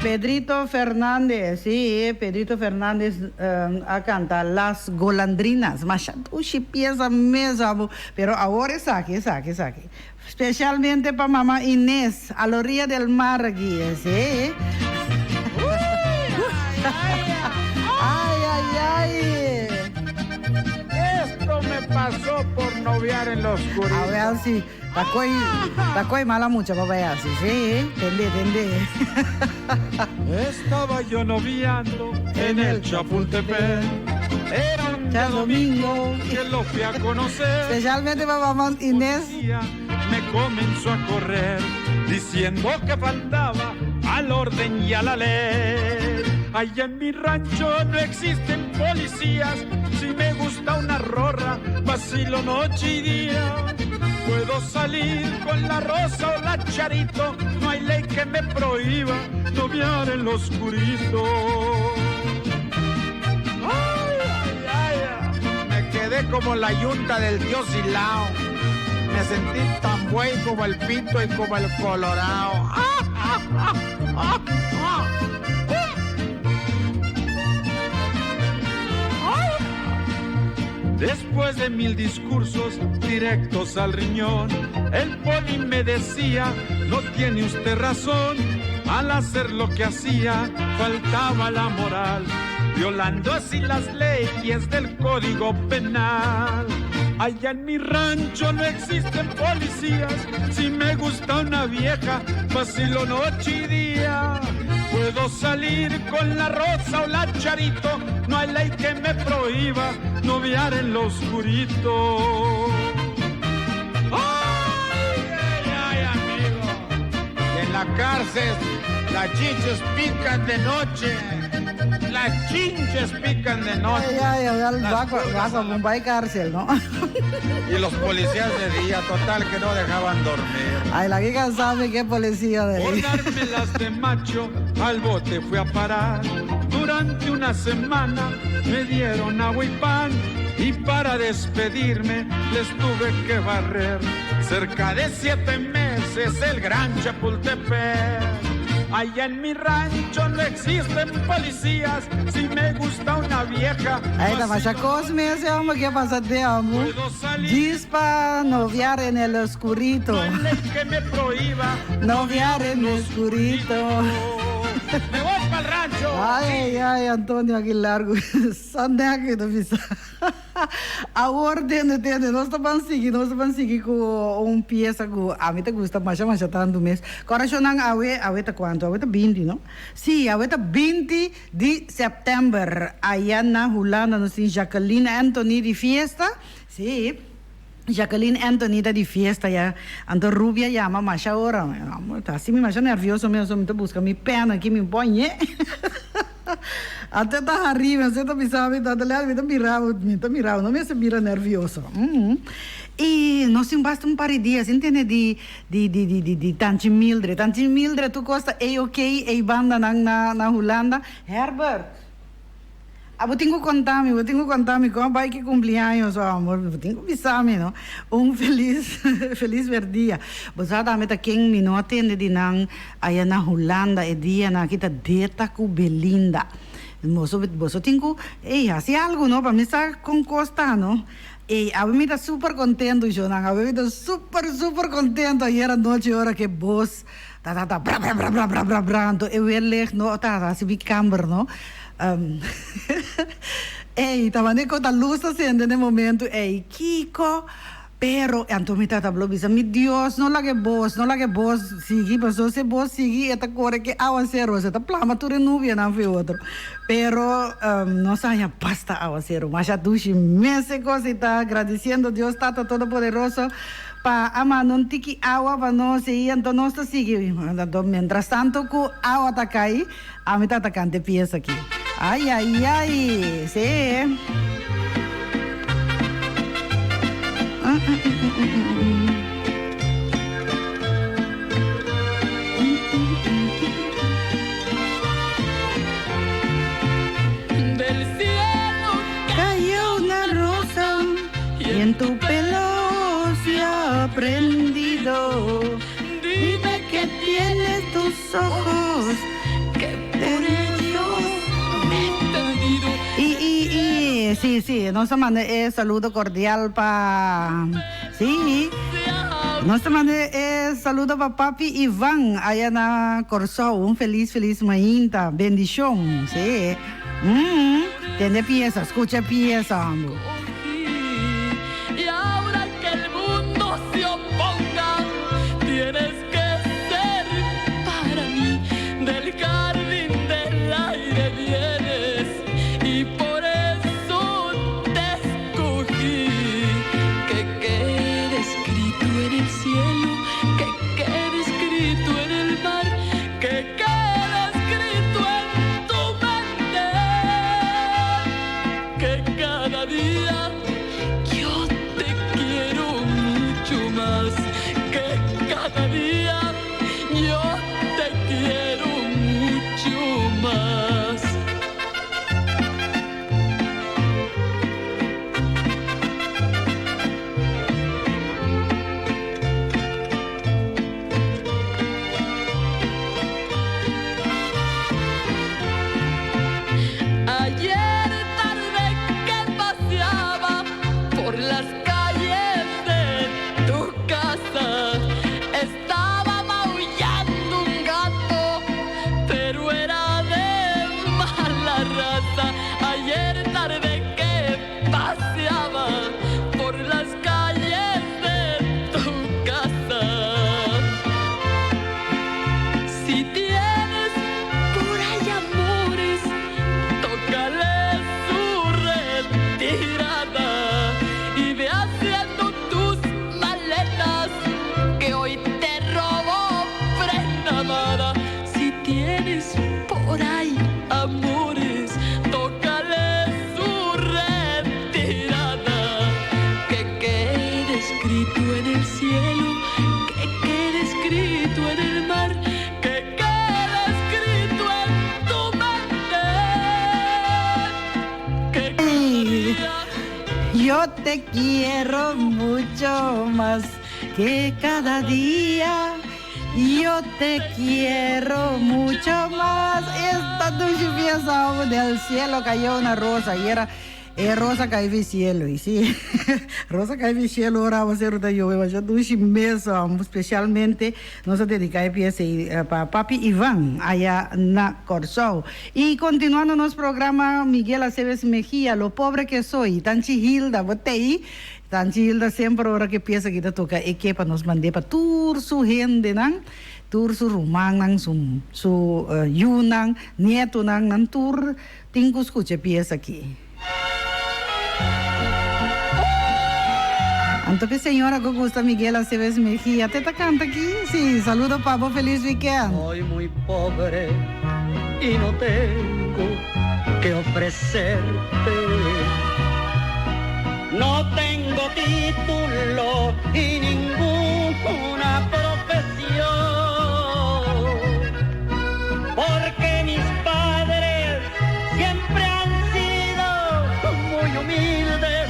Pedrito Fernández, sí, Pedrito Fernández a cantar Las Golondrinas, mas ushi pieza mesmo, pero ahora saque. Especialmente para mamá Inés, a la orilla del mar aquí, sí. Ay. Esto me pasó por noviar en la oscuridad. A ver si, tacoy mala mucha, papá, así, sí, tende. Estaba yo noviando en el Chapultepec. Era un día domingo que lo fui a conocer. Especialmente para mamá Inés. Me comenzó a correr diciendo que faltaba al orden y a la ley. Allá en mi rancho no existen policías. Si me gusta una rorra, vacilo noche y día. Puedo salir con la Rosa o la Charito. No hay ley que me prohíba noviar en lo oscurito. Me quedé como la yunta del dios Silao. Me sentí tan güey como el Pinto y como el Colorado. Después de 1000 discursos directos al riñón, el poli me decía, no tiene usted razón. Al hacer lo que hacía, faltaba la moral, violando así las leyes del Código Penal. Allá en mi rancho no existen policías. Si me gusta una vieja, vacilo noche y día. Puedo salir con la Rosa o la Charito. No hay ley que me prohíba noviar en lo oscurito. Ay, amigo. Y en la cárcel las chinches pican de noche. Las chinches pican de noche. Ay, vas a Mumbai cárcel, ¿no? Y los policías de día, total, que no dejaban dormir. Ay, la que sabe qué policía de Por ahí. dármelas de macho, al bote fui a parar. Durante una semana me dieron agua y pan. Y para despedirme les tuve que barrer cerca de 7 meses el gran Chapultepec. Allá en mi rancho no existen policías. Si me gusta una vieja. Ahí está, mas Cosme, ese hombre que pasa de amo. Dispa noviar en el oscurito. No hay ley que me prohíba Noviar en el oscurito. Me voy para el rancho. Ay, Antonio Aguilar. Sande aqui do visa. Agora entende, nós estamos seguindo com pieza que a mim te gusta mais tanto mês. Agora já não awe tá quanto? Awe tá 20, não? Sim, awe tá 20 de setembro. Aí na Holanda, no sim Jacqueline Anthony de fiesta. Sim. Jacqueline Anthony da di fiesta ya, ando rubia ya mama ahora, tá assim me imagina nervioso mesmo, me busca mi pena aqui me põe. Até tá arriba, você tá pensando, tá lá, me tá mirando, não me se mira nervioso. E nós temos bastante um par de dias, entende, de Tante Mildred, tu gosta, ok, banda na Holanda, Herbert. Eu tenho que contar-me como vai que cumpleaños, amor. Eu tenho que avisar-me, não? Feliz dia. Você também tá quem me não atende de não aí na Holanda e dia na kita deta com Belinda. Você tem que, assim algo, não? Para mim está com costa, não? E a mim tá super contento, Jonan. A mim tá super contento ayer à noite, hora que vos bra. Então eu leg no tá assim big camber, não? Estava nem com a luz acende no momento, Kiko, pero Antônio tata blobisa, meu Deus, não lá que vos sigue, mas se vos sigue, esta corre que aguacero, esta plama tu renuvia não foi outro, pero não saia basta aguacero, mas já duche meses cosita, agradecendo a Deus Tata Todo-Poderoso, para amar não tiki água para nós e então nós está seguindo, mientras tanto que água está cai, a mim tá cante pieza aqui. Ay, sí. Del cielo Cayó una rosa y en tu pelo se ha prendido. Dime que tienes tus ojos sí, nos manda saludo cordial para... Sí, nos manda saludo para papi Iván, allá en Corsó, un feliz mañana, bendición, sí. Tiene pieza, escucha pieza. Y ahora que el mundo se oponga, tienes que ser para mí del jardín del aire vienes y por eso te escogí. Que quede escrito en el cielo, que quede escrito en el mar, que quede escrito en tu mente, que cada día yo te quiero mucho más, que cada día yo te quiero mucho más. Ayer tarde que paseaba por las calles de tu casa, estaba maullando un gato, pero era de mala raza. Ayer tarde que paseaba por las calles de tu casa. Si tienes por ahí amores, tócale su retirada y ve haciendo tus maletas, que hoy te robo prenda amada. Si tienes por ahí amores, tócale su retirada, que quede escrito en el cielo, que quede escrito en el mar, que quede escrito en tu mente, que Yo te quiero mucho más que cada día. Yo te quiero mucho más. Esta noche piensa del cielo cayó una rosa y era rosa caiu do cielo, e sim, rosa caiu do cielo, ora você ruta eu, mas já duas meses, especialmente nós dedicamos a peça para papi Iván, allá na Corsó. E continuando nosso programa, Miguel Aceves Mejía, lo pobre que soy, Tanchi Hilda, botei, Tanchi Hilda sempre ora que peça que toca e que para nos mandar para tur su gente, não? Tur su rumang nang su yunang, nieto nang tur, tengo escucha pieza aqui. Entonces, señora, ¿cómo gusta Miguel Aceves Mejía? ¿Te canta aquí? Sí, saludo, Pablo, feliz weekend. Soy muy pobre y no tengo que ofrecerte. No tengo título y ninguna profesión, porque mis padres siempre han sido muy humildes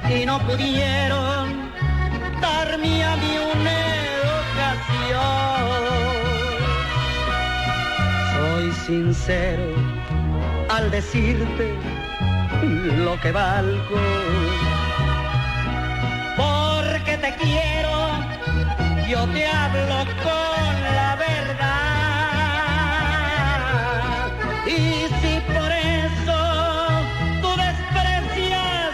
y no pudieron darme a mí una educación. Soy sincero al decirte lo que valgo, porque te quiero, yo te hablo con la verdad. Y si por eso tú desprecias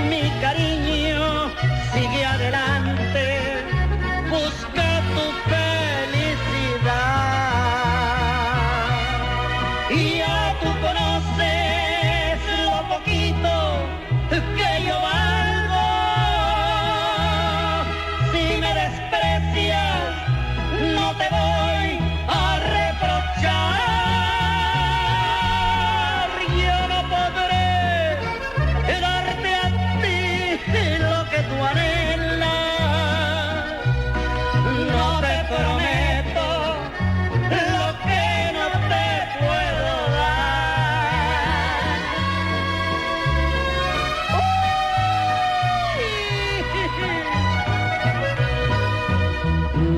mi cariño, sigue adelante, busca tu felicidad. Y ya tú conoces lo poquito que yo valgo. Si me desprecias, no te voy a reprochar. Yo no podré darte a ti lo que tú anhelas. No te prometo lo que no te puedo dar.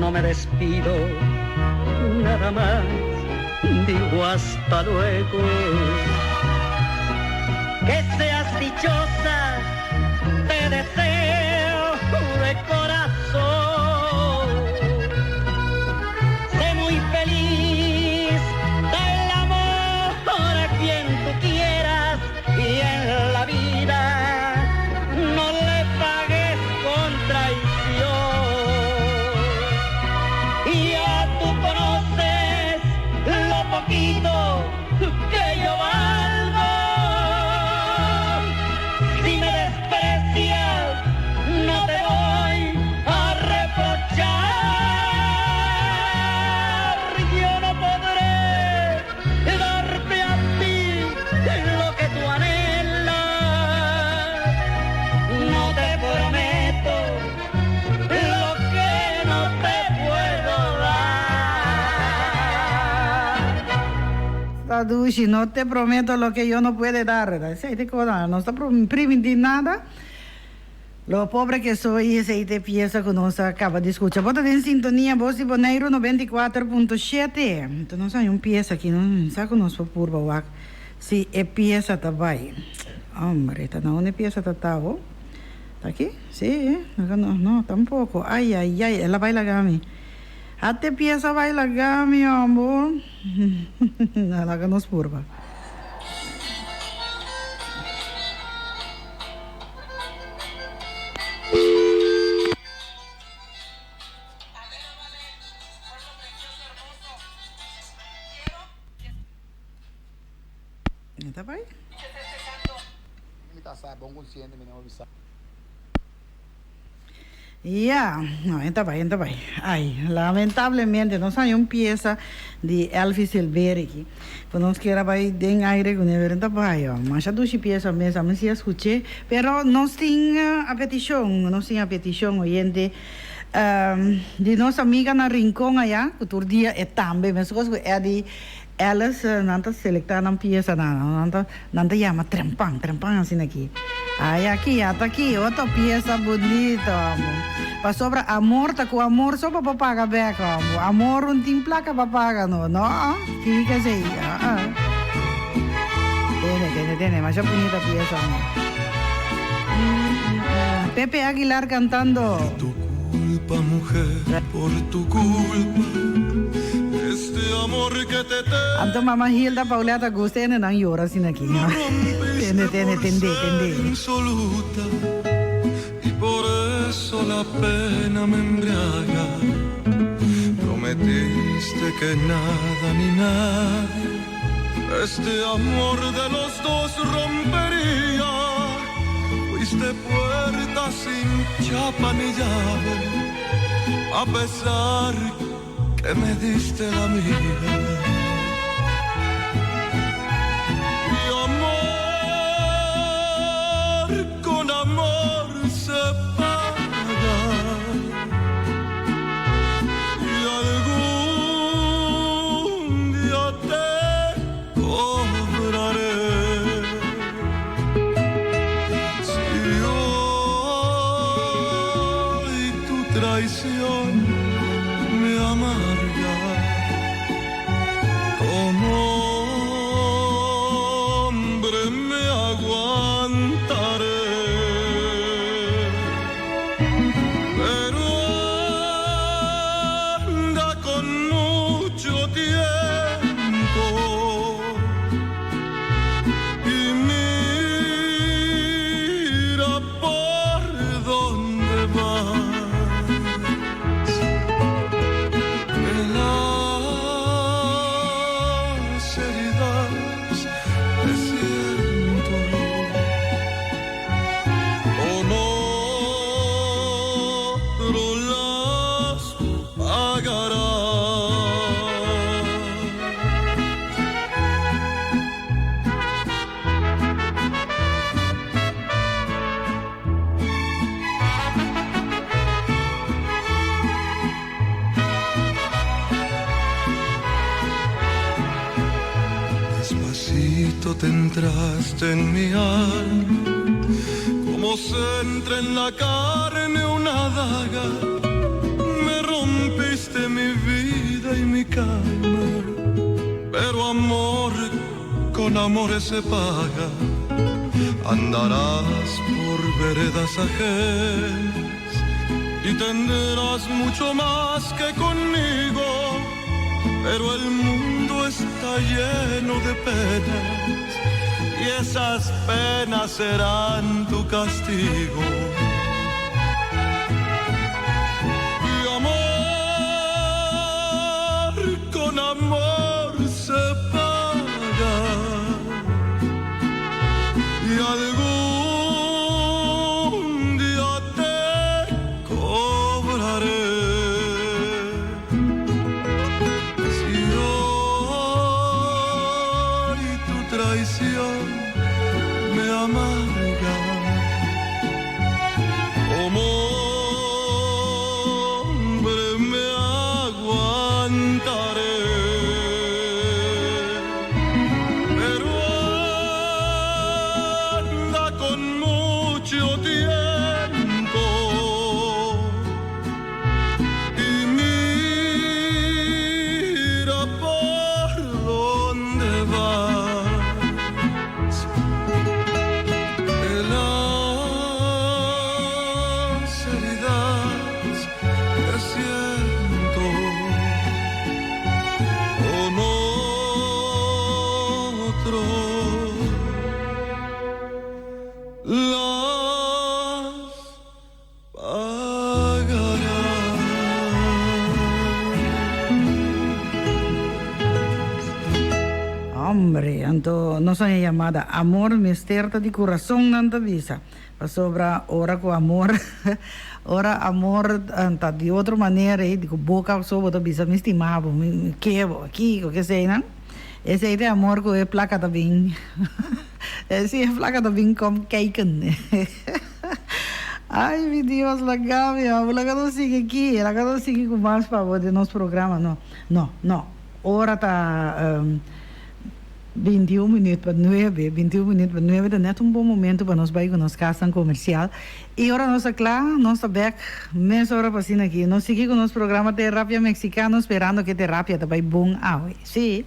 No me despido, nada más digo hasta luego. Que seas dichoso dichosa, te deseo de corazón. Sé muy feliz, dale amor a quien tú quieras y en la vida no le pagues con traición. Y ya tú conoces lo poquito que yo valgo. Si me desprecias, no te voy a reprochar. Yo no podré darte a ti lo que tú anhelas. No te prometo lo que no te puedo dar. Tadushi, no te prometo lo que yo no puedo dar. No está prometiendo nada. Lo pobre que soy, esa pieza que nos acaba de escuchar. Bota en sintonía, Voz de Bonaire 94.7. Entonces hay un pieza aquí, no saco nos por purba. Sí, es pieza también. Hombre, esta no es pieza tatavo. ¿Está aquí? Sí, no, tampoco. Ay, ela baila gami. Hasta pieza baila gami, amor. La que nos purba. ¿Está ahí? Ya, no, está ahí. Ay, lamentablemente no hay una pieza de Elvis Silveri. Pues nos quiera ir en aire con el verenta para yo. Mas ya dos piezas mesmo, mas se escuché, pero no sin a petición oyente de nossa amiga na Rincón allá, que todo dia é também, mas coisa é de elas nanta selectar na pieza nanta chama trempang assim aqui. Aí aqui, até aqui, outra pieza bonita, amor. Para sobra amor, tá com amor só para pagar beca, amor. Amor não tem placa para pagar, não. Fica assim. Tiene, mas é bonita pieza, amor. Pepe Aguilar cantando. Culpa, mujer, por tu culpa, este amor que te tengo. Anto mamá Hilda Pauleta gusta en ang llora sin aquí. Tende. Insoluta, y por eso la pena me embriaga. Prometiste que nada ni nadie este amor de los dos rompería. Fuiste puerta sin chapa ni llave, a pesar que me diste la mía. Y amor con amor se paga, y algún día te cobraré. Traición me amarga, como hombre me aguantaré, pero anda con mucho tiempo y mira por dónde va. Te entraste en mi alma, como se entra en la carne una daga. Me rompiste mi vida y mi calma, pero amor con amor se paga. Andarás por veredas ajenas y tendrás mucho más que conmigo, pero el mundo está lleno de penas y esas penas serán tu castigo. Y amor con amor se paga, y algún día te cobraré. Si hoy tu traición me amarga, como hombre me aguantaré. Pero anda con mucho tiempo y mira por dónde vas. Que las heridas que siento con otro las Hombre, anto no soy llamada amor misterta di corazón nanta visa. Pa sobra ora con amor, ora amor anta de outra maneira, digo boca sobre da visa me estimava, me quebo aqui, o que sei, não? Esse aí é amor com é placa da vinho. Esse é placa da vinho com kijken. Ai, meu Deus, legal, meu. Ela não sigue aqui, ela não sigue com mais favor de nosso programa, não. Ora tá 21 minutos para 9, 21 minutos para 9, é net bom momento para nós ir com nossa casa comercial. E agora nós lá, nós back, meia hora passando aqui. Nós seguimos com nosso programa Terapia Mexicano, esperando que a terapia tá bom hoje. Sim,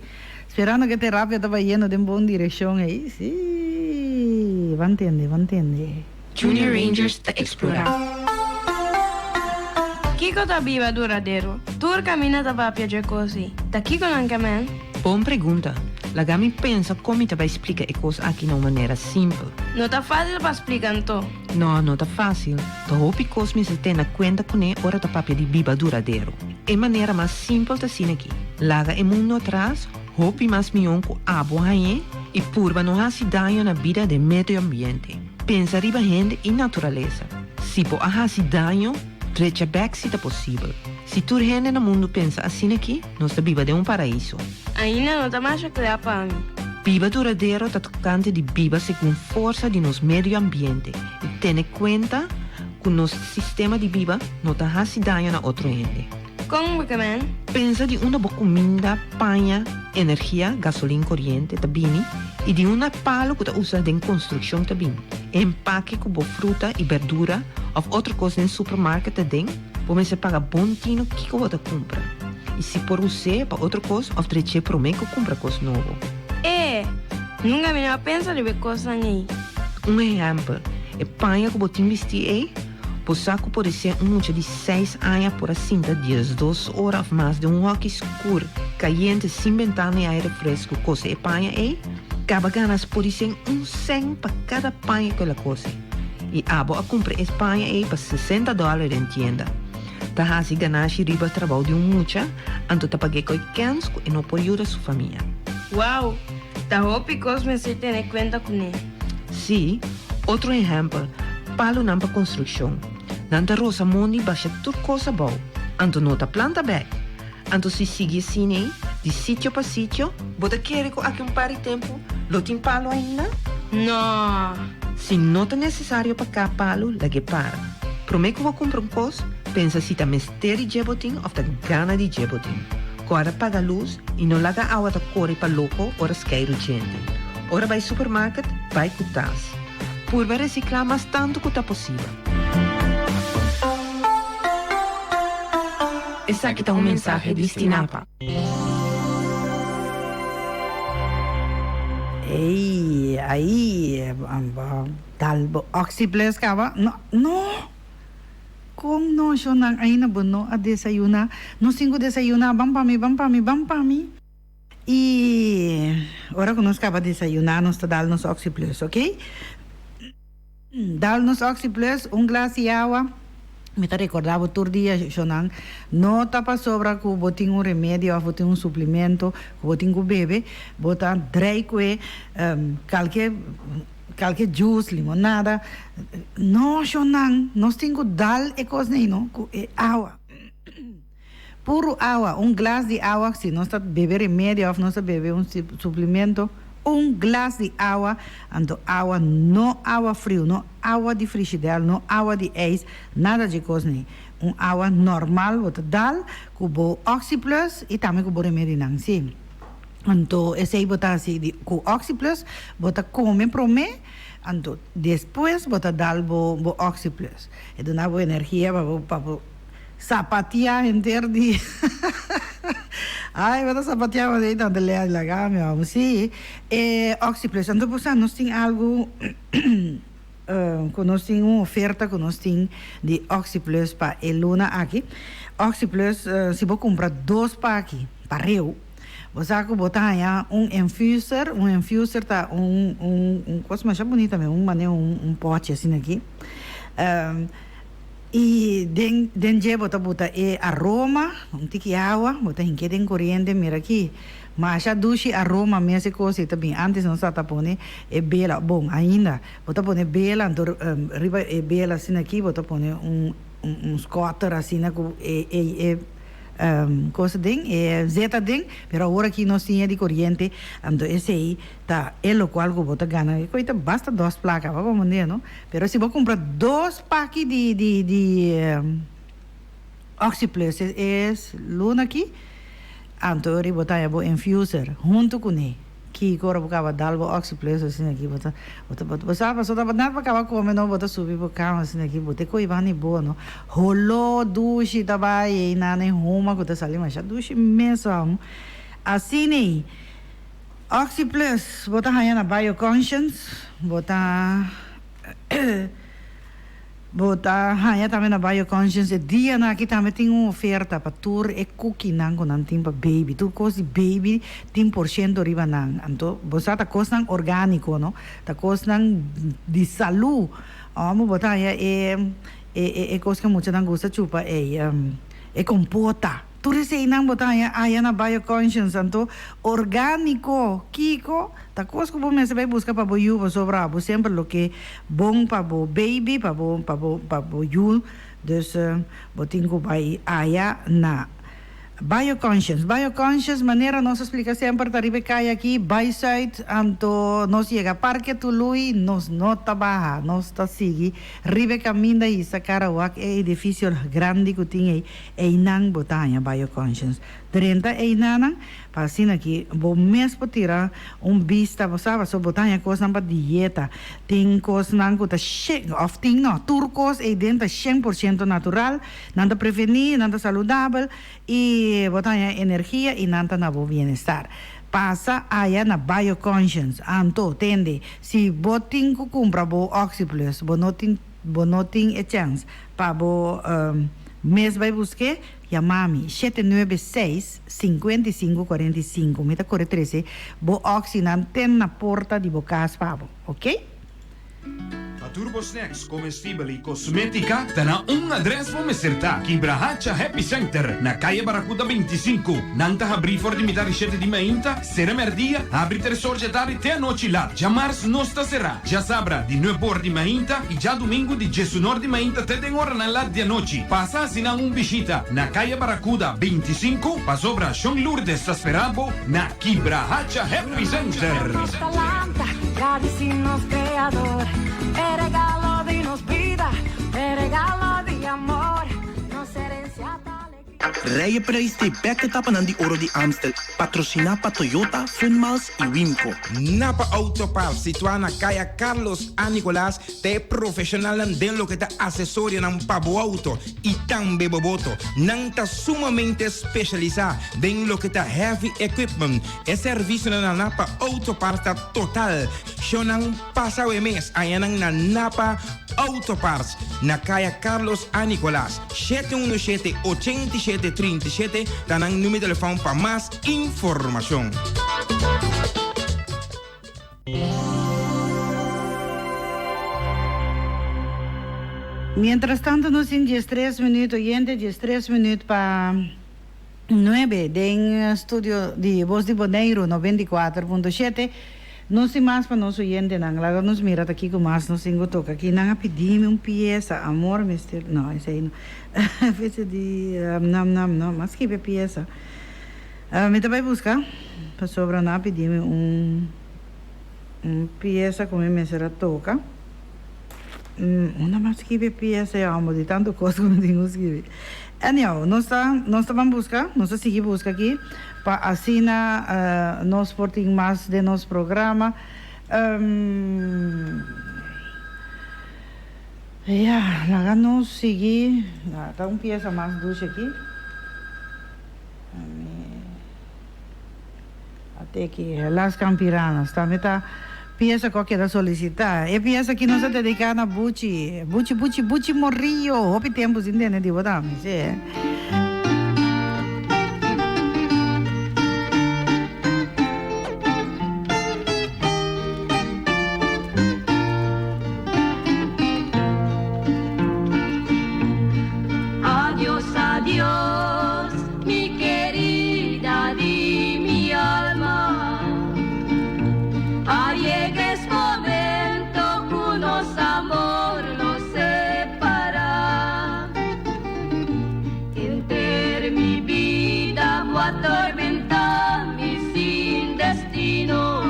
esperando que a terapia tá indo de boa direção aí. Sim, vai entender. Junior Rangers te explorar. Kiko tá viva duradeiro. Tur cammina da papia de così. Da Kiko anche man? Buona pergunta. La Gami pensa come ti vai spiegare le cose aqui de uma maneira simples. Non tá fácil para explicar to. No, non è facile. Da hopi cose mi si tiene conta con e ora da papia di biba duradeiro. E maneira mais simples da sine aqui. Laga e mundo atrás, hopi mais milhão com abo haie e purba não há se danho na vida do meio ambiente. Pensa riba gente e natureza. Se po há se danho, trecha back se tá possível. Se tu gente no mundo pensa assim aqui, nós tá viva de um paraíso. Ainda não tá mais claro para mim. Biba duradeiro tá tocante de biba segundo força de nosso meio ambiente e tendo conta que nosso sistema de biba não tá fazendo danho na outro gente. Como que man? Pensa de uma boa comida, panha, energia, gasolina corrente, tabini, e de uma palo que tá usada em construção também. Empaque com boa fruta e verdura ou outra coisa em supermercado também, você paga bom tino que você compra. E se por você para outra coisa, ou treche para mim que compra coisa nova. Nunca me pensa de ver coisa aí. Exemplo, é panha que você investir aí, o saco pode ser mucho de 6 anos por cinta dias, 2 horas mais de rock escuro, caliente, sem ventana e aire fresco, coisa e panha aí, cada ganas pode ser 1 para cada panha que ela coisa. E abo a comprar Espanha aí para $60 em tienda. Tá hasi ganache riba trabalho de mucha, anto tá paguei com cans e não pode ajudar sua família. Uau, tá hopi cos me se tem conta com ele. Sim, outro exemplo, palo não para construção. Nanta rosa mondi baixa tudo coisa boa. Anto não tá planta bem. Anto se sigue assim aí, de sítio para sítio, bota querer com aqui par de tempo, lo tem palo ainda? Não. Se não é necessário para cá palo, lage para. Promete que vou comprar coisa, pensa se tá mistério de jebotin ou tá gana de jebotin. Agora paga luz e não laga água da corre para louco ou esqueiro gente. Ora vai supermercado, vai cutas. Por reciclar mais tanto que tá possível. Esse aqui tá mensagem de Stinapa. Ei, aí dalbo oxiplex kaba no kung no siya nang ay na bono a desayuna no singo desayuna bam pami e ora que nós acaba de desayunar nós dal nos oxiplex, ok? Dal nos oxiplex glass de água. Me está recordando todo dia, Shonang, não tapa sobra que botin remédio ou botin suplemento, que botin bebe, bota drei que qualquer juice, limonada. Não, Shonang, nós temos dal e coisa não, água. Puro água, glass de água, se nós está bebe remédio ou nós está bebe suplemento, glass de água, ando água, não água frio, não água de frigideira, não água de ice, nada de coisa nem. Água normal, bota dal, cubo oxyplus e também cubo remédio não sim. Então, esse aí bota assim, com oxyplus, bota come prome, então depois bota dal bo oxyplus. E dá boa energia para sapatear inteiro de ai, vou sapatear aí tanto le lagar meu sim oxiplex então você nós tem algo que nós tem uma oferta que nós tem de oxiplex para eluna aqui oxiplex se vou comprar 2 para aqui para eu você vai botar aí infuser tá coisa mais bonita mesmo pote assim aqui e dentro bota aroma tiki água bota hinque den corriente mira aqui mas já duche aroma mesmo coisa também antes não está pondo bela bom ainda bota poner bela então riba bela assim aqui bota poner scotter assim na coisa den zeta den pero agora aqui nós tinha de corriente então esse aí tá o qual que bota gana coita basta 2 placas para comer não pero se vou comprar 2 paques de oxiplex é luna aqui então eu botar o infuser junto com ele que agora bocava dalbo oxiplex assim aqui bota sabe só tava nada para acabar comendo não bota subir para cama assim aqui bota coisa nem boa não rolou duche tava aí na nem ruma que tá saindo mas já duche mesmo assim nem oxiplex bota aí na bioconscience bota aí também na bioconscience dia na aqui também tem uma oferta para tur e cookie nang com nantim para baby tu coisa baby 10% riba nang então você tá coisa orgânico não tá coisa de saúde amo botar aí coisa que muito não gosta chupa é compota tu receita nang botar aí na bioconscience então orgânico kiko tá coisa que você vai buscar para boiu para sobrar sempre o que bom para bo baby para boiu dus botingo vai aí na bioconscious maneira nós explica sempre tá ribe cai aqui by side anto nós chega parque Tului nós nota baja nós tá sigue ribe caminho daí Sacarawak é edifício grande que tem aí nang botanha bioconscious 30 aí nang assim aqui bom mesmo tirar vista você vai só botanha coisa para dieta tem coisa nang que tá cheio of thing no turcos aí dentro 100% natural nada prevenir nada saudável e botar energia e nanta na bo bem-estar. Passa aí na bioconscience. Anto, tende, se botin ku compra bo oxiplex, bonotin a chance para bo mês vai buscar, chamame 796-5545, meta corre 13, bo oxinan ten na porta de bocas pabo, ok? Turbo Snacks, comestível e cosmética, tá na adresso vamos acertar. Kibrahacha Happy Center, na Calle Baracuda 25. Nanta abri for de mitar richete de mainta, será merdia, abre 3 horas da tarde até a noite lá. Já março não está será. Já sabra de 9 horas de mainta e já domingo de 19 de mainta até 10 horas na lá de noite. Passa assinar visita na Calle Baracuda 25, para sobra Sean Lourdes Sasperabo, na Kibrahacha Happy Center. Creador, regalo de nos vida, regalo de amor, nos herencia de alegría. Rijden prijs de bekken tappen aan die oro die Amstel. Patrocina pa Toyota, Funmals en Wimco. Napa Autoparts, situana Kaya Carlos A. Nicolás, te profesional den lo que te asesoria en pabo auto y tan beboboto. Nanta sumamente especializada den lo que te heavy equipment. Es servicio na Napa Autoparts ta total. Shonan pasa we mes ayanan na Napa Autoparts. Na Kaya Carlos A. Nicolás. 717-8737. Tanang número de teléfono para más información. Mientras tanto, nos in 13 minutos, oyente, 13 minutos para 9 del estudio de Voz de Bonaire 94.7. No sé más para nos oyente, nang nos mira aquí con más, nos singo toca aquí, nang pedime un pieza, amor, mister, no, ese ahí no. Fece de no, más que pieza. Me te voy a buscar, para sobra nada, pedime un pieza como me será toca. Una más que pieza, amo de tanto cosas como tengo que escribir. Anyhow, nos van a buscar, nos sigue busca aquí, para así nos porten más de nuestro programa. Ya, la nos sigue, está un pieza más dulce aquí. Até aquí, las campiranas, también está pieza que queda solicitar. É pieza que nós dedicamos a Bucci morrio. Hopi tempos entende de botar, mas é. Adiós, adiós, mi querida de mi alma. Llega ese momento que nos amor nos separa. Entre mi vida voy a atormentar mi sin destino.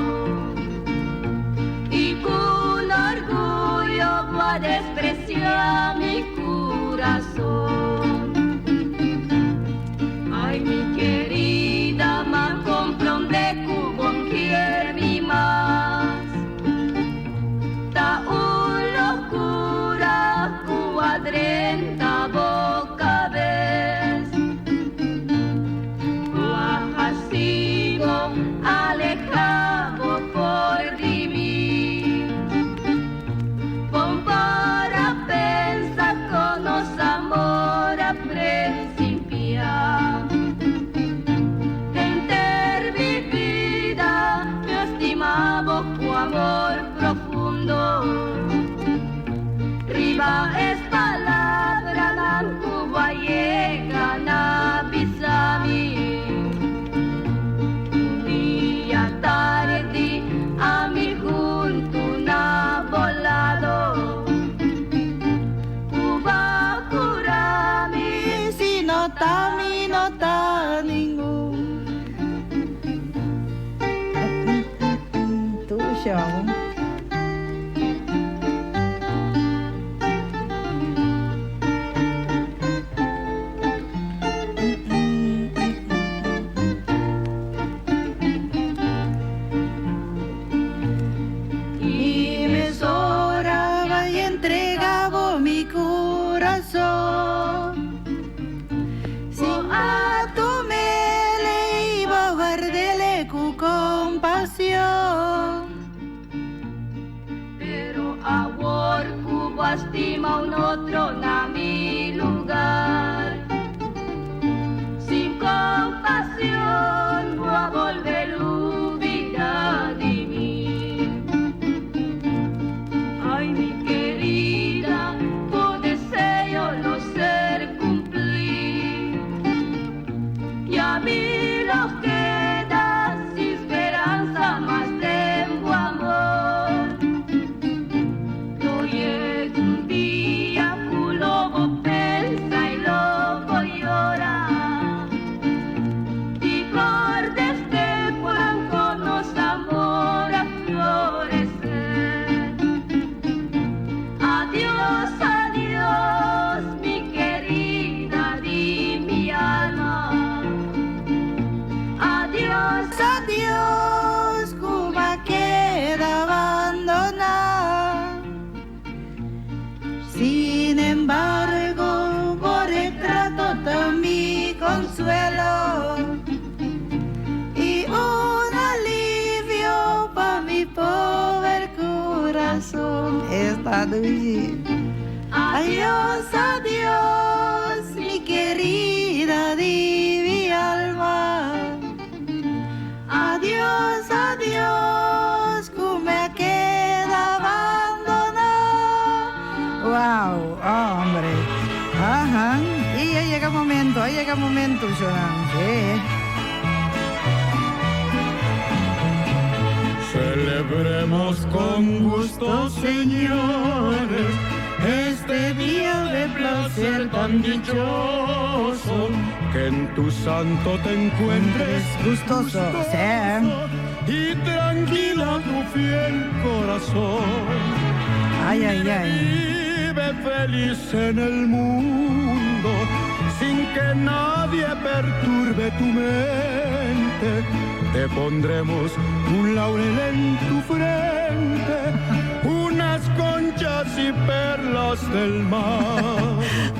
Y con orgullo voy a despreciar mi corazón. Ay, mi querida, me comprende como quiere mi más. Ta una locura cuadrenta boca ves. Sigo alejado por de mí. Pon para pensar con los amor a principiar. Enter mi vida, mi estimado con amor profundo. Riba es palabra, la Cuba llega a Bisami. Día tarde a mi junto na volado. Cuba curami, si no está ningún. Tu show. Y me sobraba y entregaba mi corazón. Si a tu me le iba a guardarle con compasión. Pero ahora Cuba estima un otro na mi lugar. Sin compasión voy a volver vida de mí. Ay, mi querida, tu deseo no ser cumplir. Y a mí nos queda sin esperanza más tengo amor. No llega un día, tu lobo pensa y lo Adiós, adiós, mi querida Divi alma. Adiós, adiós, come queda abandonado. Wow, hombre. Ajá. Y ya llega el momento, Jonan. Sí. Celebremos con gusto, señores, este día de placer tan dichoso, que en tu santo te encuentres gustoso, sí. Y tranquila tu fiel corazón. Ay, ay, ay. Vive feliz en el mundo, sin que nadie perturbe tu mente. Te pondremos un laurel en tu frente, unas conchas y perlas del mar.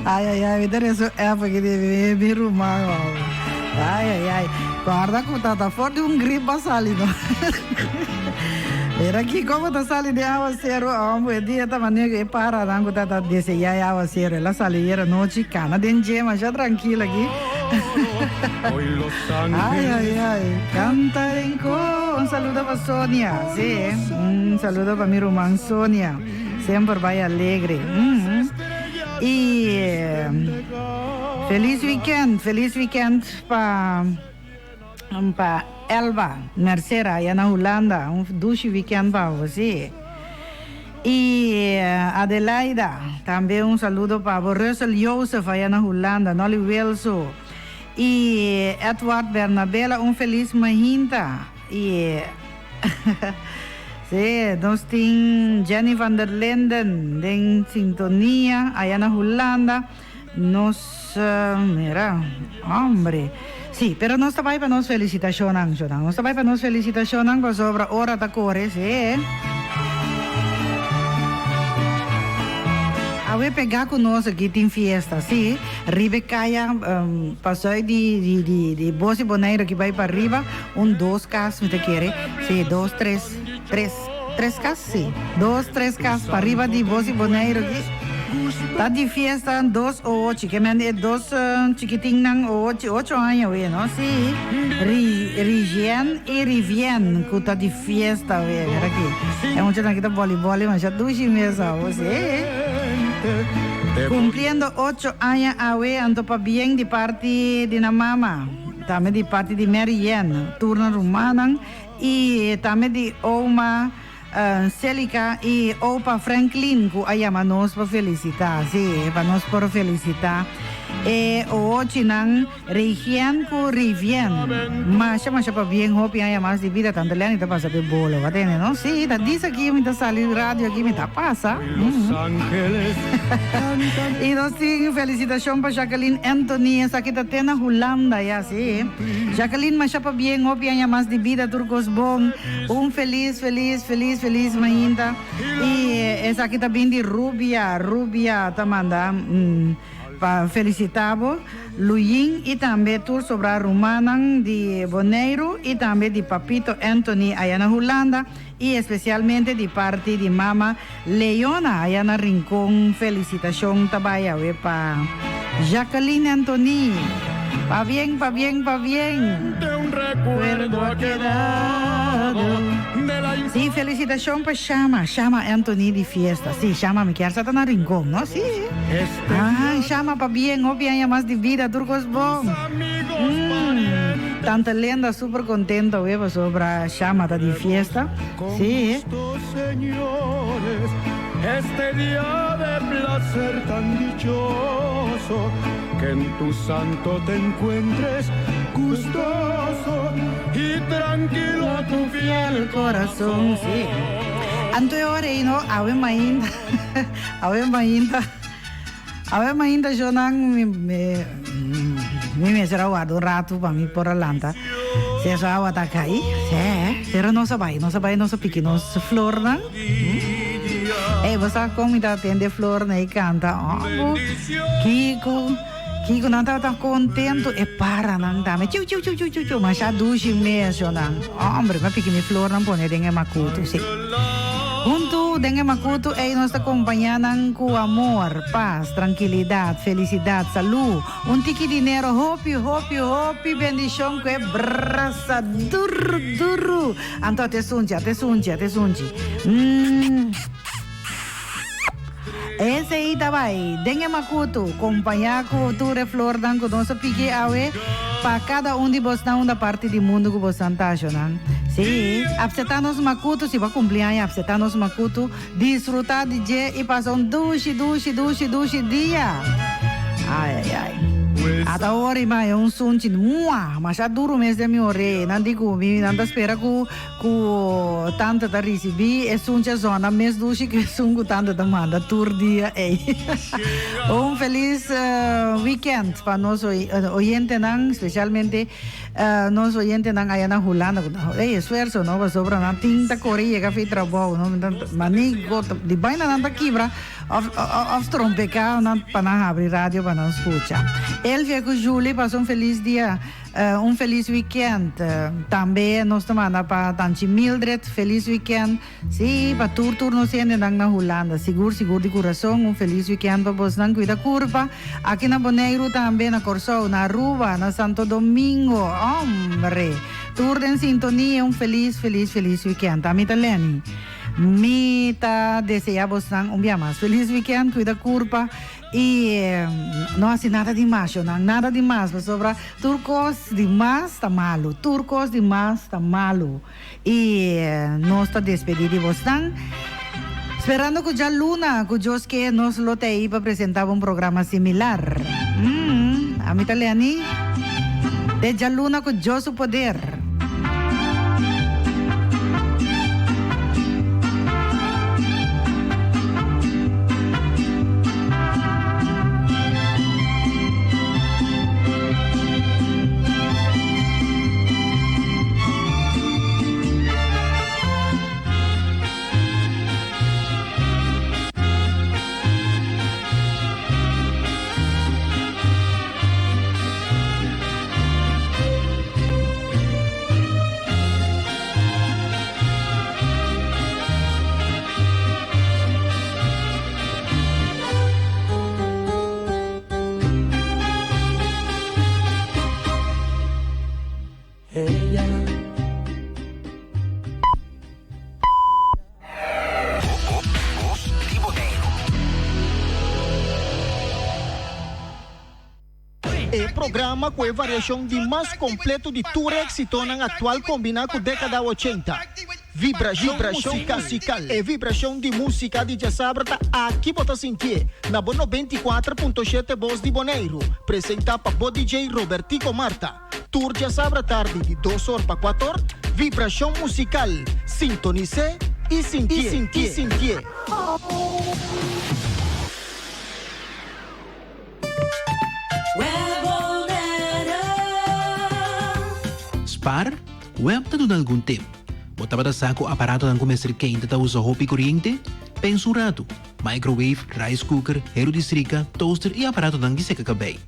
Ai, ai, ai, vedere adesso perché deve mi rumano. Ai, ai. Guarda come sta fuori un grippo salido. Era aqui como tá salindo de água zero, o dia tá maneiro e para dango tá desse ya água zero, ela saliera noite cana dentro, mas já tranquila aqui. Ai, ai, ai, canta un saludo para Sonia, sí, un saludo para mi román Sonia, siempre vaya alegre. Y feliz weekend para Elba Mercera, allá en Holanda, un dulce weekend para você. Y Adelaida, también un saludo para Russell Joseph, allá en Holanda, Nolly Wilson. Y Edward Bernabella, un feliz mahinta. Y sí, nos tiene Jenny van der Linden, en sintonía, allá en Holanda. Nos, mira, hombre. Sí, pero no está para nos felicitaciones, Jonan. No está para nos felicitaciones, pues sobre hora de correr, sí. A ver, pegar conosco aqui tem festa, sim. Ribe caia, passou de Bosi Boneiro que vai para riba, dois casas, me quer? Sim, três casas, sim. 2, 3 casas para riba de Bosi Boneiro aqui. Tá de festa 2 ou 8, que é 2 chiquitinhos, 8 anos, não? Sim. Rigien e Rivien, que tá de festa, aqui. É onde aqui tá voleibol, mas já 2 meses, você. Cumpliendo 8 años ando pa bien de parte de la mamá, también de parte de Marianne, turno rumana, y también de Oma Celica y Opa Franklin, que allá nos para felicitar, sí, para nos por felicitar. O chinan regian ku rivien masha pa bien hopi ay mas de vida tanto le anita pasa pe bolo va tener no sí ta dice aquí me ta salir radio aquí me ta pasa y nos sin felicitación para Jacqueline Anthony esa que ta tena Holanda ya sí Jacqueline masha pa bien hopi ay mas de vida turcos bon un feliz mainta y esa que ta bien de rubia ta manda para felicitamos Luyin y también tour sobre Rumanan de Boneiro y también de Papito Anthony allá en Holanda y especialmente de parte de Mama Leona allá en Rincón. Felicitación tabaya para Jacqueline Anthony. Va bien. De un recuerdo ha quedado. Sí, felicitación para Chama Anthony de fiesta. Sí, Chama me quiere estar en Rincón, ¿no? Sí. Chama para bien, obvia más de vida, turcos bon. Tanta lenda, súper contento, veo sobre Chama de fiesta. Sí. Señores, este día de placer tan dichoso, que en tu santo te encuentres gustoso y tranquilo a tu fiel corazón. Sí. Antes ahora no, ave mainda, Jonan me será guardo un rato para mí por Atlanta. Se eso agua está caí, sí, pero no se va, no se pique, no se flor, ¿no? Você como está atende flor, né? E canta, Kiko não está contento e para não tá, mas tchu, mas já 2 meses não, homem, mas pique me flor não pode nem macuto, sim. dengue makuto ay nos acompanhanan com amor, paz, tranquilidade, felicidade, saúde, tiki dinheiro, hopi, bendição que braça duro. Anto te sunji. Esse aí tá vai, dengue makuto, acompanhar com ture flor dan com nosso pique awe, para cada de vós da parte do mundo que vos santacionam. Sim, absetanos makuto, se vai cumprir absetanos makuto, disfrutar de dia e passar duche dia. Ai. Até agora, mas sunchi, mas já duro mês de meu rei, não digo, não espera que tanto da recebi, e sunchi a zona, mês duche que sungo tanto da manda, tour dia, feliz weekend para nós oyentes, especialmente nós oyentes aí na Holanda, esforço, não, sobre na tinta Coreia, que fez trabalho, não, manigo, de baina não tá quebra, of trompecar, não para abrir rádio para não escutar. Elvia com Julie passou feliz dia, feliz weekend. Também nós estamos para Tanti Mildred, feliz weekend. Sim, para tour nós ainda na Holanda. Seguro de coração, feliz weekend para vocês não cuida curva. Aqui na Bonaire também, na Corsou, na Aruba, na Santo Domingo. Hombre, tour em sintonia, feliz weekend. A mim Leni. Mita desejamos dia mais feliz weekend, cuida curva e não assim nada demais, mas sobre turcos demais está malo, e nós está despedido de vocês, esperando que já Luna, que Deus que nos lote aí para apresentar programa similar. A mim italiani, de já Luna com Deus o poder. Programa com a variação de mais completo de tour éxito na atual combinado com a década 80. Vibração musical e vibração de música de Jasabrata aqui bota sentir na Bono 24.7 Voz de Bonaire, apresenta para o DJ Robertico Marta. Tour Jasabra tarde de 2 horas para 4 horas, vibração musical, sintonize e sentir. Spar, web tá dando algum tempo. Botava da saco aparato de começar quente tá usa roupa corrente, pensurato, microwave, rice cooker, aerodisrica, toaster e aparato de seca cabelo.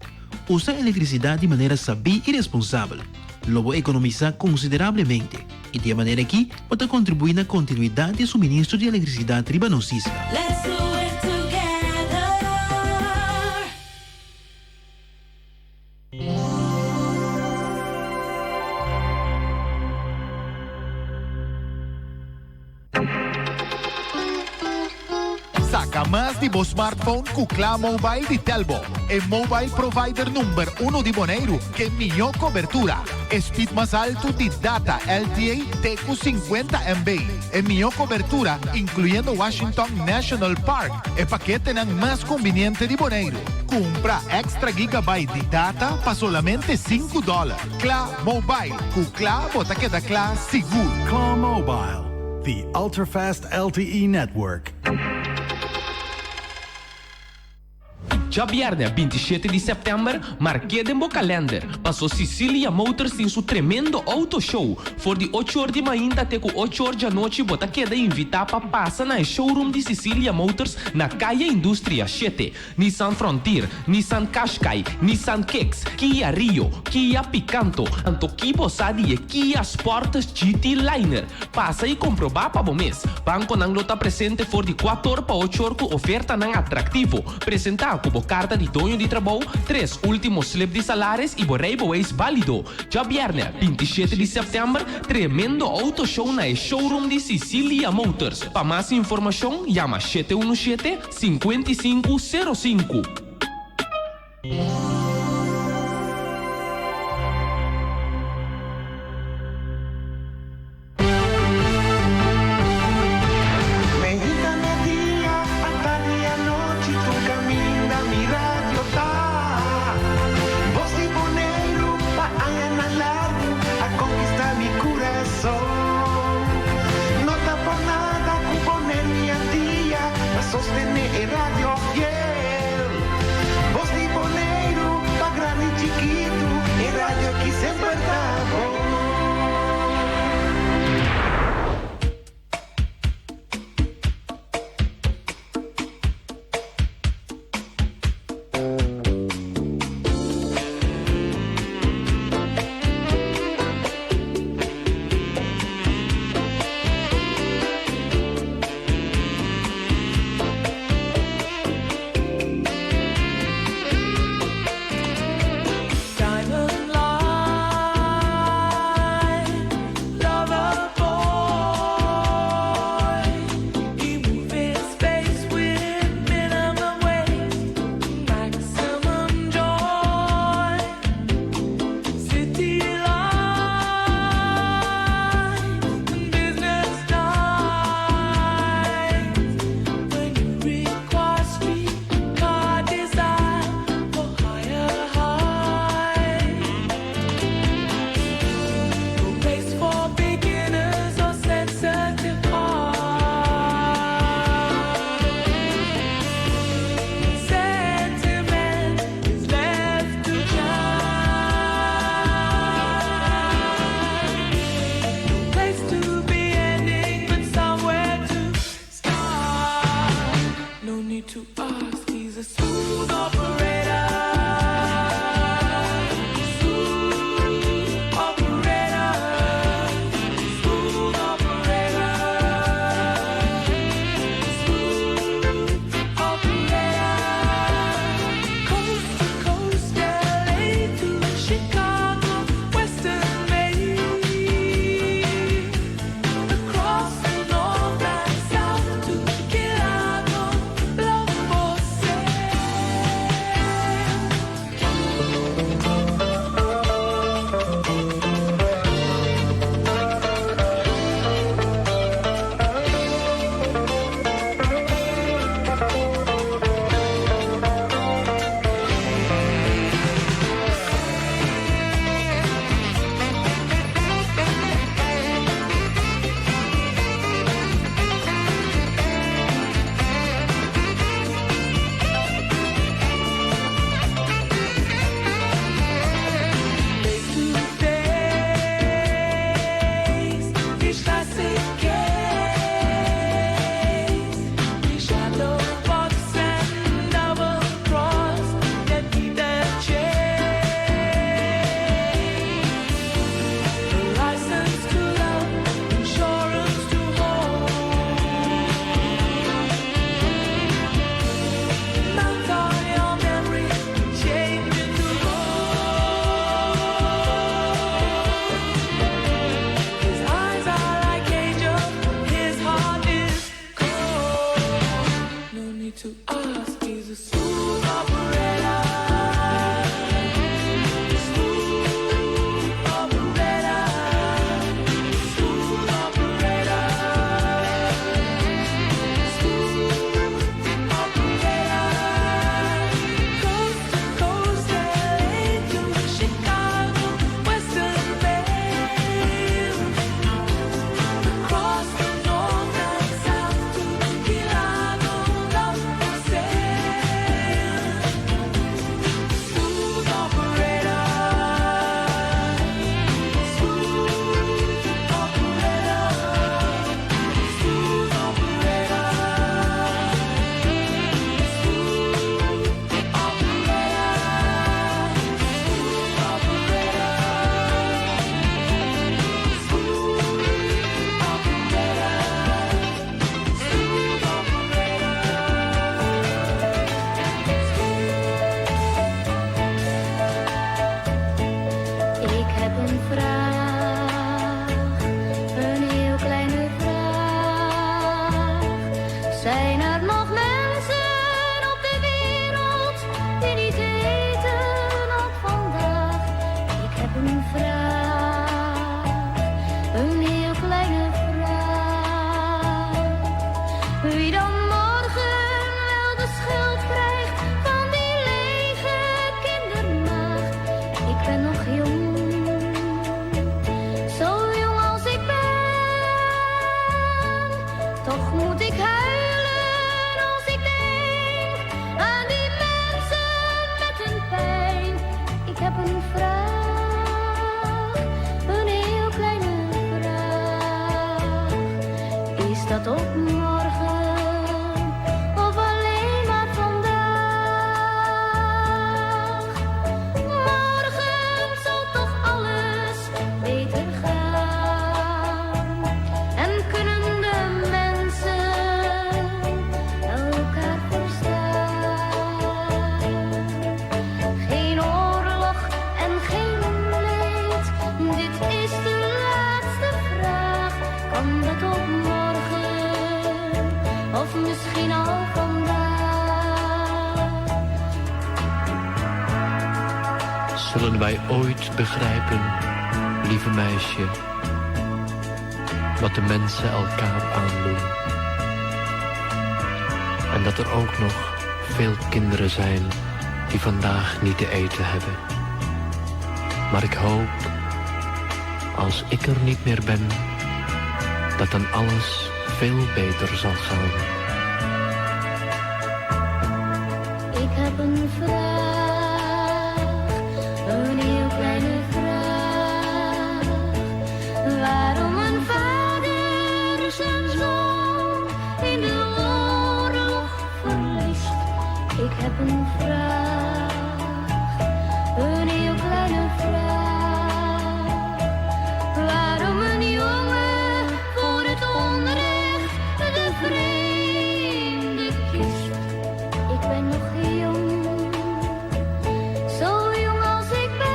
Usa eletricidade de maneira sabia e responsável. Logo economiza consideravelmente. E de maneira que pode contribuir na continuidade de suministro de eletricidade ribanosista. Saca mais de vos smartphone com Clá Mobile de Telbo, el mobile provider número 1 de Bonaire que melhor cobertura, speed mais alto de data LTE TQ 50 MB, el melhor cobertura incluyendo Washington National Park, el paquete mais conveniente de Bonaire. Compra extra gigabyte de data para solamente $5. Clá Mobile, com Clá bota que da Clá seguro. Clá Mobile, the ultra-fast LTE network. Já viernes 27 de setembro, marque de calendar. Passou Sicilia Motors em seu tremendo auto show. For de 8 horas de manhã até com 8 horas da noite, bota queda invitar para passar na showroom de Sicilia Motors na Caia Indústria 7. Nissan Frontier, Nissan Qashqai, Nissan Kicks, Kia Rio, Kia Picanto, Antoki Bossadi e Kia Sportage GT Liner. Passa e comprovar para o mês. Banco não está presente for de 4 horas para 8 horas com oferta não atrativo. Presentar como carta de dono de trabalho, 3 últimos slip de salários e borreibo ex válido. Já viernes 27 de setembro, tremendo auto show na showroom de Sicilia Motors. Para mais informação, chama 717-5505. Sostener el radio fiel. Voz de Boneiro, Zijn er nog mensen op de wereld die niet weten ook vandaag? Ik heb een vraag, een heel kleine vraag. Wie dan morgen wel de schuld krijgt van die lege kindermaag? Ik ben nog jong, zo jong als ik ben. Toch moet ik huilen als ik denk aan die mensen met hun pijn. Ik heb een vraag, een heel kleine vraag. Is dat ook morgen of alleen maar vandaag? Morgen zal toch alles beter gaan en kunnen de mensen elkaar verstaan. Geen oorlog en geen leed, dit is de laatste vraag. Kan dat ook morgen of misschien al vandaag? Zullen wij ooit begrijpen, lieve meisje, wat de mensen elkaar aandoen? En dat er ook nog veel kinderen zijn die vandaag niet te eten hebben. Maar ik hoop, als ik er niet meer ben, dat dan alles veel beter zal gaan. Ik heb een vraag, een heel kleine vraag. Waarom een vader zijn zoon in de oorlog verliest? Ik heb een vraag, een heel kleine vraag. Waarom een jongen voor het onrecht de vreemde kiest? Ik ben nog jong, zo jong als ik ben.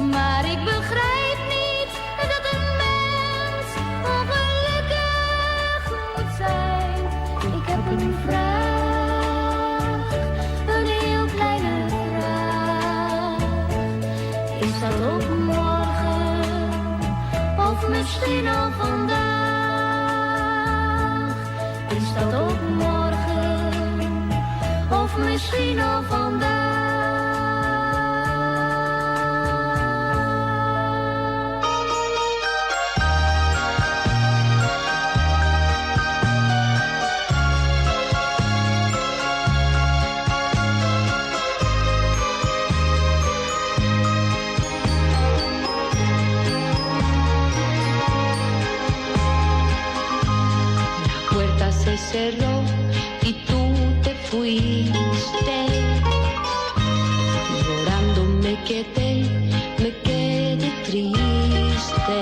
Maar ik begrijp niet dat een mens ongelukkig moet zijn. Ik heb een vraag, een heel kleine vraag. Is dat ook morgen of misschien al vandaag? Is dat ook morgen of misschien al vandaag? La puerta se cerró y tú te fuiste. Llorando me quedé triste.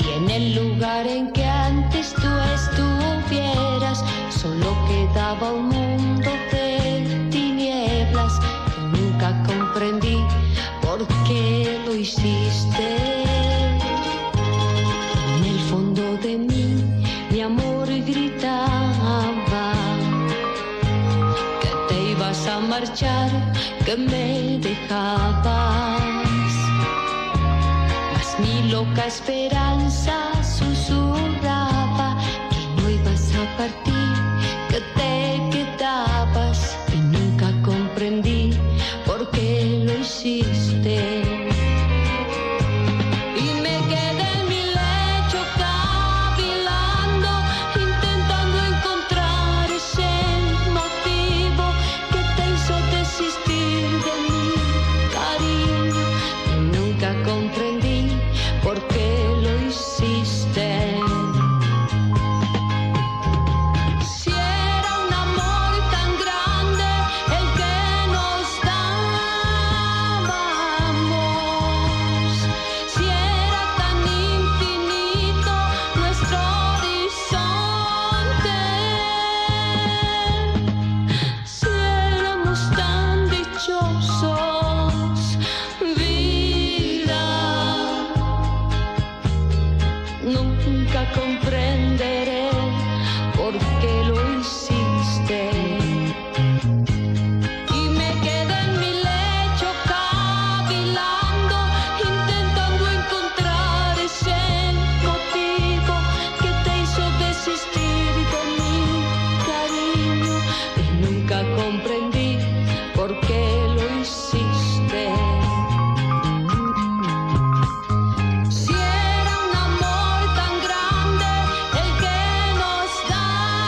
Y en el lugar en que antes tú estuvieras, solo quedaba un mundo de tinieblas. Nunca comprendí por qué lo hiciste. En el fondo de mí, mi amor gritaba que te ibas a marchar, que me dejabas. Mas mi loca esperanza susurraba que no ibas a partir, que te quedabas. Y nunca comprendí por qué lo hiciste. Y me quedé en mi lecho cavilando, intentando encontrar ese motivo que te hizo desistir de mi cariño. Y nunca comprendí por qué lo hiciste. Si era un amor tan grande el que nos dábamos, Nunca comprenderé por qué lo hiciste. Y me quedé en mi lecho cavilando, intentando encontrar ese motivo que te hizo desistir de mi cariño. Y nunca comprendí por qué lo hiciste. Si era un amor tan grande el que nos dábamos,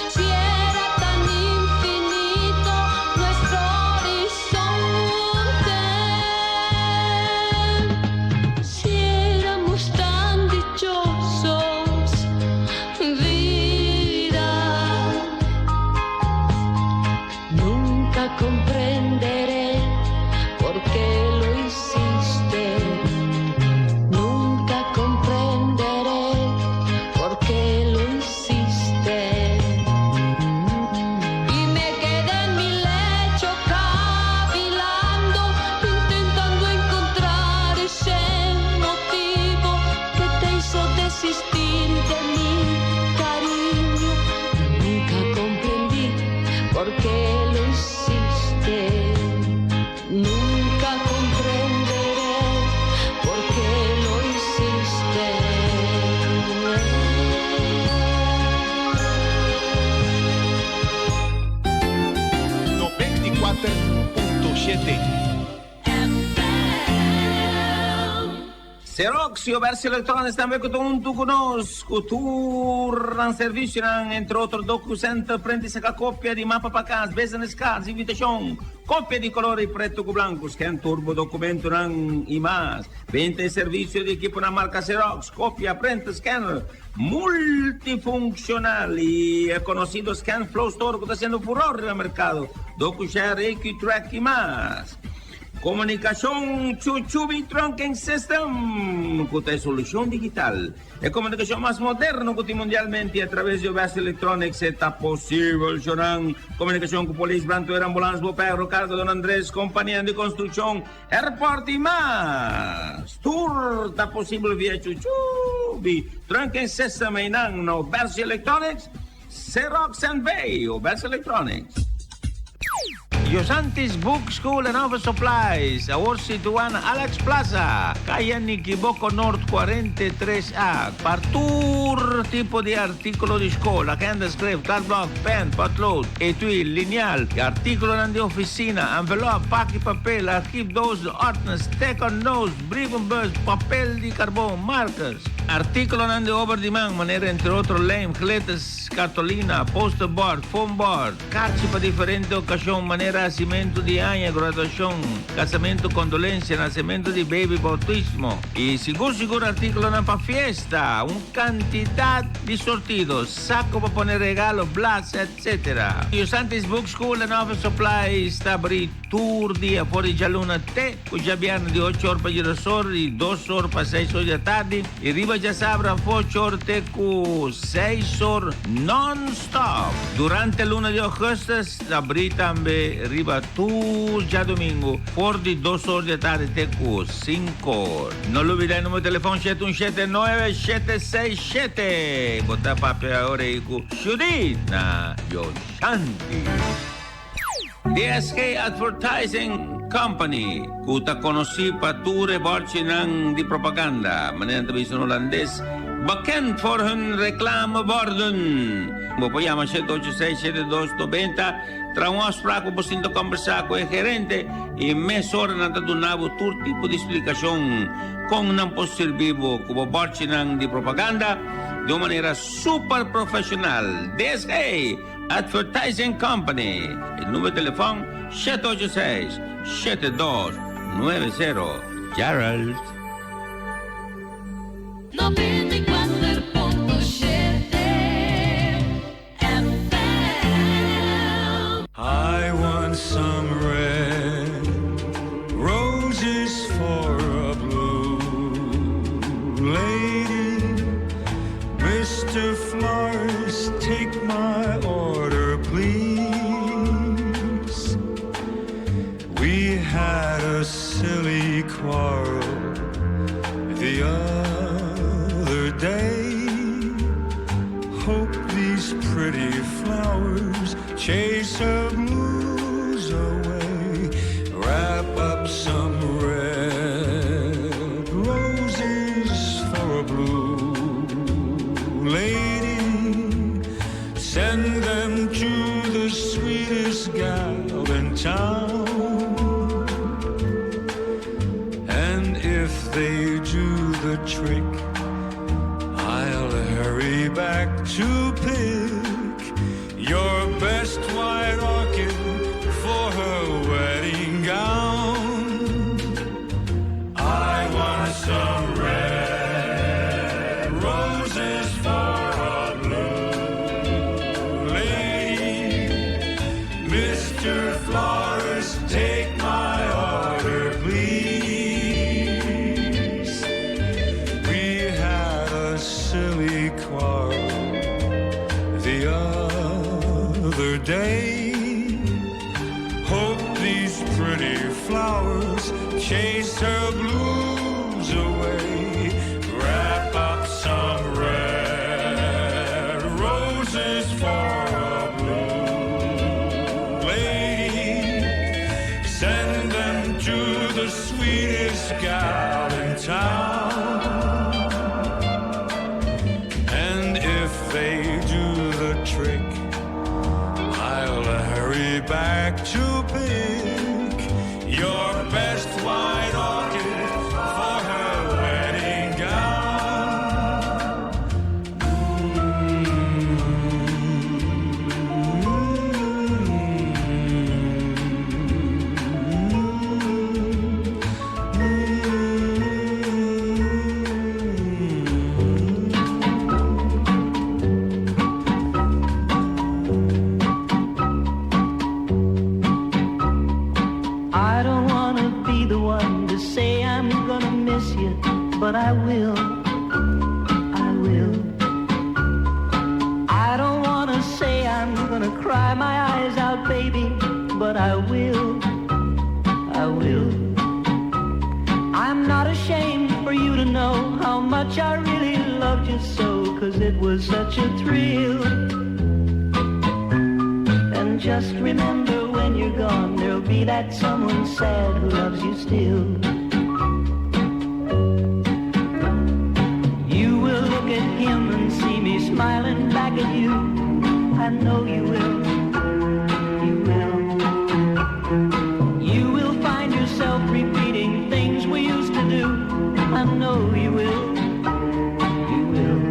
si era tan infinito nuestro horizonte, si éramos tan dichosos, vida, nunca comprenderé por qué lo hiciste. Nunca comprenderé por qué lo hiciste. Y me quedé en mi lecho cavilando, intentando encontrar ese motivo que te hizo desistir de mi cariño. Nunca comprendí por qué lo hiciste. Nunca comprenderé por qué lo hiciste. 94.7. Xerox e o Verso Electronics também contam conosco. Tour serviço, entre outros documentos, prende-se a cópia de mapa para casa, business cards, invitação, cópia de colore preto com branco, scan turbo documento e mais. Vende e serviço de equipo na marca Xerox, cópia, print, scanner, multifuncional e é conhecido Scan Flow Store, que está sendo furor no mercado. DocuShare, EQ-Track e mais. Comunicação Chuchubi Trunking System, que tem solução digital. É comunicação mais moderna que mundialmente através de Verso Electronics está possível. Choran comunicação com polícia, brantoeira, ambulância, bopeiro, carga, Don Andrés, companhia de construção, airport e mais. Tour está possível via Chuchubi Trunking System e não no Verso Electronics, Xerox and Bay, o Verso Electronics. Yosantis Book School and Office Supplies, a situada Alex Plaza, calle Niquiboco Norte 43A. Para todo tipo de artículo de escola, hand script, card block, pen, patload, etui, lineal, artículo de oficina, envelope, pack e papel, arquivo 12, ordens, take-on notes, briefing papel de carbón, marcas. Artículo de over demand, maneira entre outros lame, letras, cartolina, poster board, foam board, cartas para diferente ocasião, maneira nascimento de anha, graduação, casamento, condolência, nascimento de baby, bautismo. E seguro artículo para fiesta, quantidade de sortidos, saco para poner regalo, blas, etc. E o Santis Book School and Office Supply está abrindo tour dia fora de aluna T, cuja abbiamo de 8 horas para Girasol e 2 horas para 6 horas da tarde. E riba já sabe, 8 horas até com 6 horas non-stop. Durante a luna de agosto, abri também riba tu já domingo, por de 2 horas da tarde até com 5 horas. Não olvidem o meu telefone 717-9767. Botar papel agora aí com Judith Yoshanti. DSK Advertising Company, kuta konosi pature borchinang di propaganda, manen tabisun holandês, bekend voor hun reclameborden. Apoiamos 786-7290, tra uma afspraak op te conversar com o gerente e meia hora na donavo todo tipo de explicação com não posso servir como borchinang de propaganda de uma maneira super profissional. DSK Advertising Company. El número de teléfono 786-7290. Gerald. 94.7 FM. I want some red roses for a blue lady. Mr. Florist, take my order, please. We had a silly quarrel the other day. Hope these pretty flowers chase her blues away. Wrap up some red roses for a blue lady. Send them to the sweetest gal in town. And if they do the trick, I'll hurry back to pick your best white orchid for her wedding gown. I want some red roses for a blue lady. Mr. Florist, take my order, please. We had a silly quarrel the other day. Hope these pretty flowers chase her blues away. Wrap up some red roses for a blue lady. Send them to the sweetest gal in town. And if they do the trick, I'll hurry back to pick your best white orchid for her wedding I don't wanna be the one to say I'm gonna miss you, but I will. I will. I don't wanna say I'm gonna cry my eyes out, baby, but I will. I will. I'm not ashamed for you to know how much I really loved you so, 'cause it was such a thrill. And just remember, when you're gone, there'll be that someone sad who loves you still. You will look at him and see me smiling back at you. I know you will. You will. You will find yourself repeating things we used to do. I know you will. You will.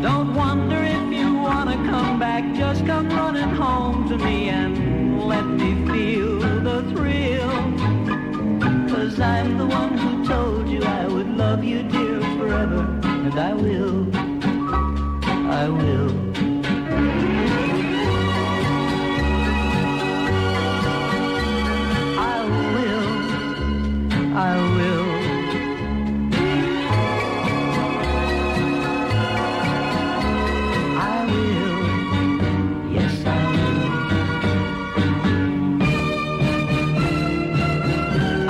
Don't wonder if you wanna come back. Just come running home to me and let me feel the thrill. 'Cause I'm the one who told you I would love you, dear, forever. And I will. I will. I will. I will. I will. Yes, I will.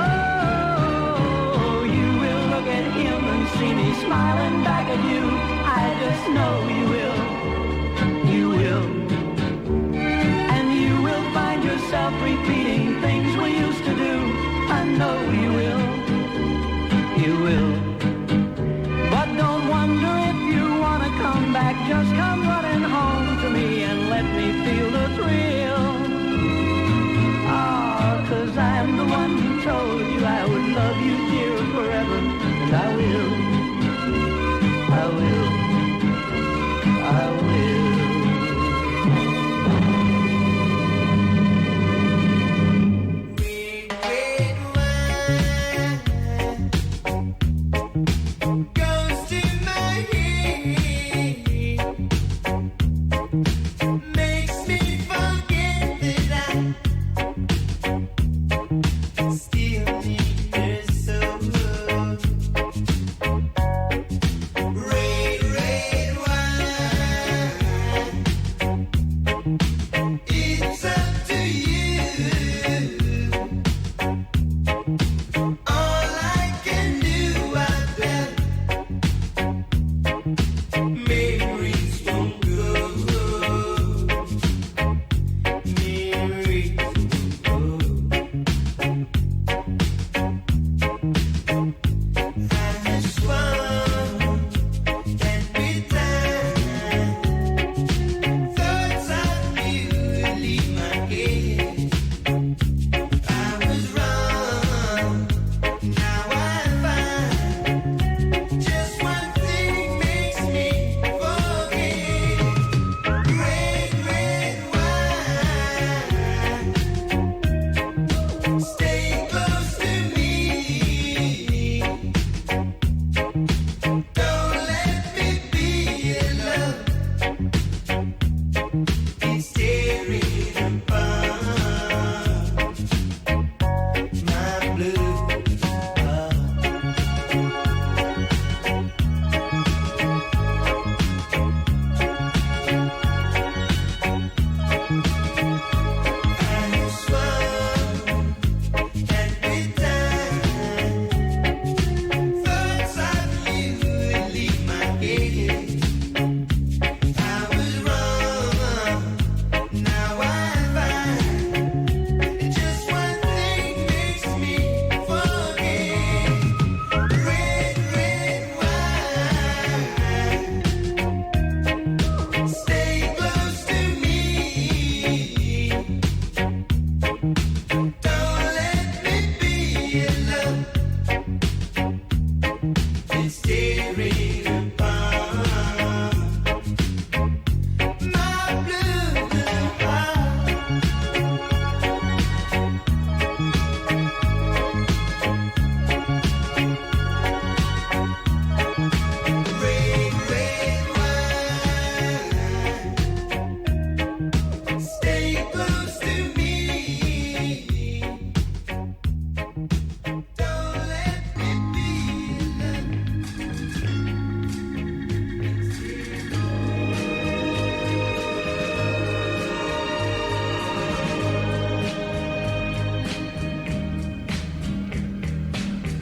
Oh, you will look at him and see me smiling back at you. I just know you will. You will. And you will find yourself repeating things we used to do. I know you will. You will. But don't wonder if you wanna come back. Just come running home to me and let me feel the thrill. Ah, 'cause I'm the one who told you I would love you, dear, forever. And I will. I will.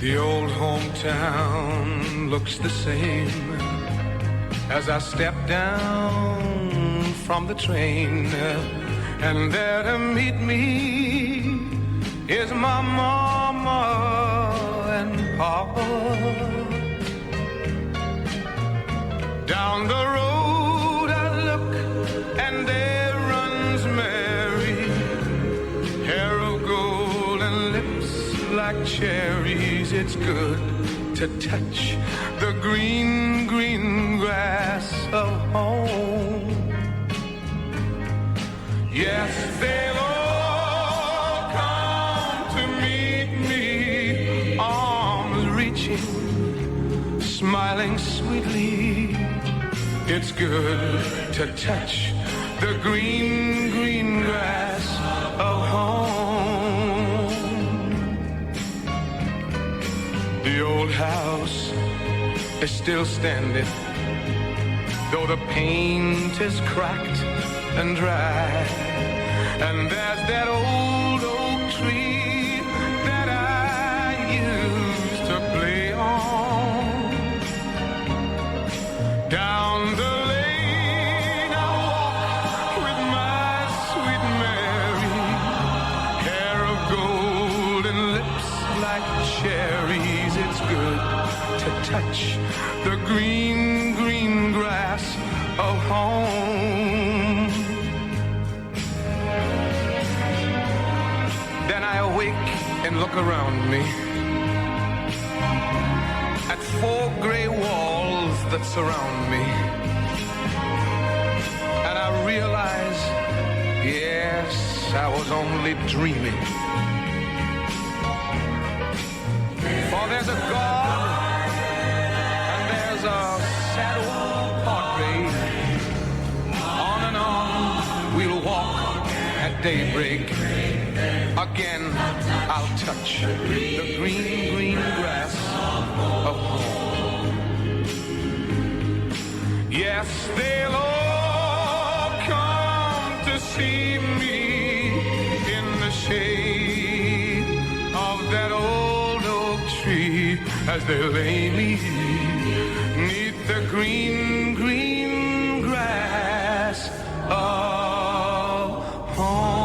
The old hometown looks the same as I step down from the train, and there to meet me is my mama and papa. Down the road I look and there runs Mary, hair of gold and lips like cherries. It's good to touch the green, green grass of home. Yes, they'll all come to meet me, arms reaching, smiling sweetly. It's good to touch the green, green grass of home. The old house is still standing, though the paint is cracked and dry. And there's that old oak tree that I used to play on. Down the lane I walk with my sweet Mary, hair of gold and lips like cherries. It's good to touch the green, green grass of home. Then I awake and look around me at 4 gray walls that surround me, and I realize, yes, I was only dreaming. For there's a God and there's a sad old portrait. On and on we'll walk at daybreak. Again I'll touch the green, green grass of home. Yes, they'll all come to see me in the shade of that old oak tree as they lay me 'neath the green, green grass of home.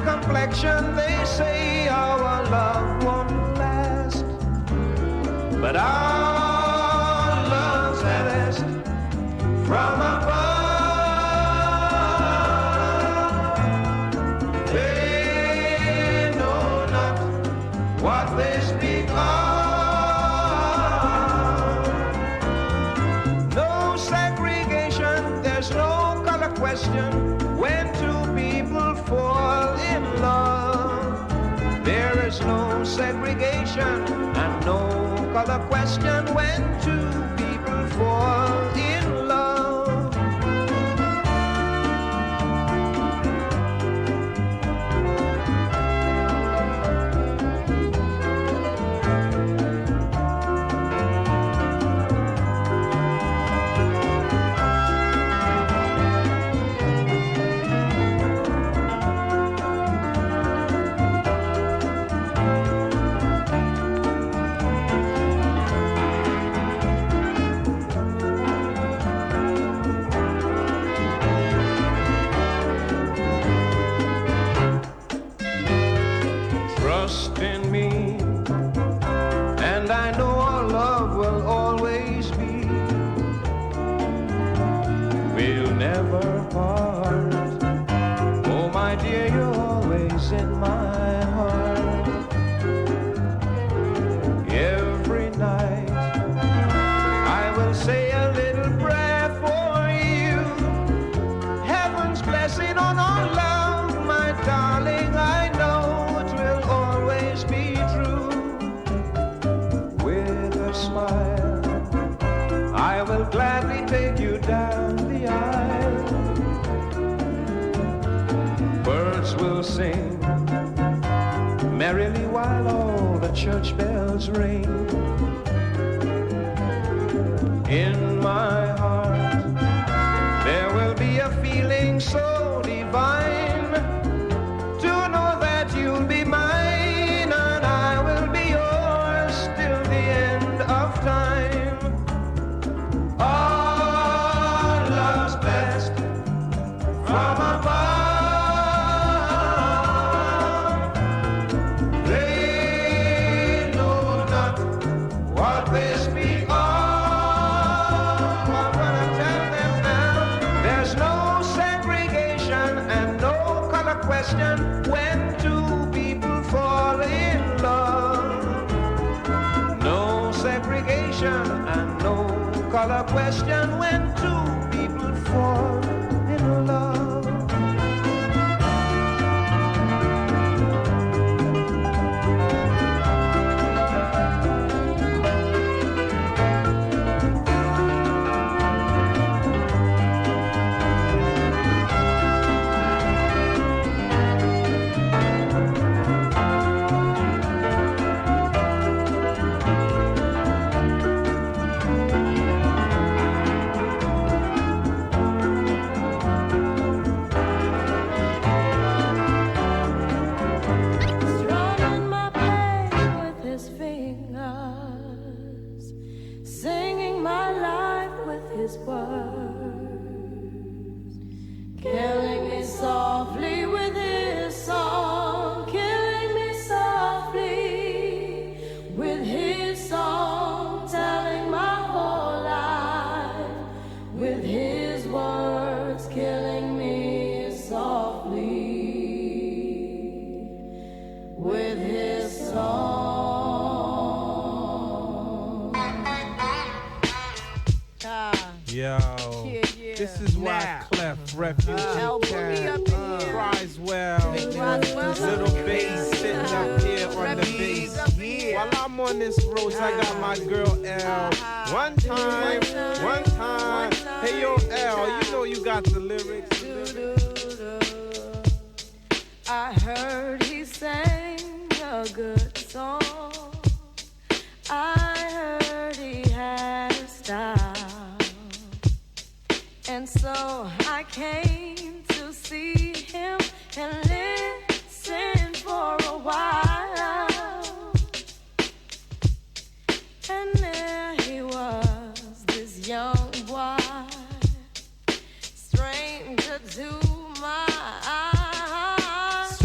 complexion, they say our love won't last. But our love's best from above. They know not what they speak of. No segregation, there's no color question when two people fall in love. There is no segregation and no color question when two people fall in love. Trust in me, and I know our love will always be. We'll never part. Oh, my dear, you're always in my heart. Every night I will say a little prayer for you. Heaven's blessing on our love, my darling. I know it will always be true. With a smile, I will gladly take you down the aisle. Birds will sing merrily while all the church bells ring. In my heart, there will be a feeling so divine to know that you'll be mine and I will be yours till the end of time. Our love's best from above. They know not what they speak of. I'm gonna tell them now. There's no segregation and no color question when two people fall in love. No segregation and no color question when two people fall in love. Strumming my pain with his fingers, singing my life with his words, killing me softly with his song, killing me softly with his song, telling my whole life with his words, killing me softly with his song. Yo, this is why Clef Refugee cries well. Little bass sitting up here on the bass. While I'm on this road, I got my girl L. One time. Hey yo L, you know you got the lyrics. I heard he sang a good song. I heard he had a style. And so I came to see him and listen for a while. And there he was, this young boy, stranger to my eyes.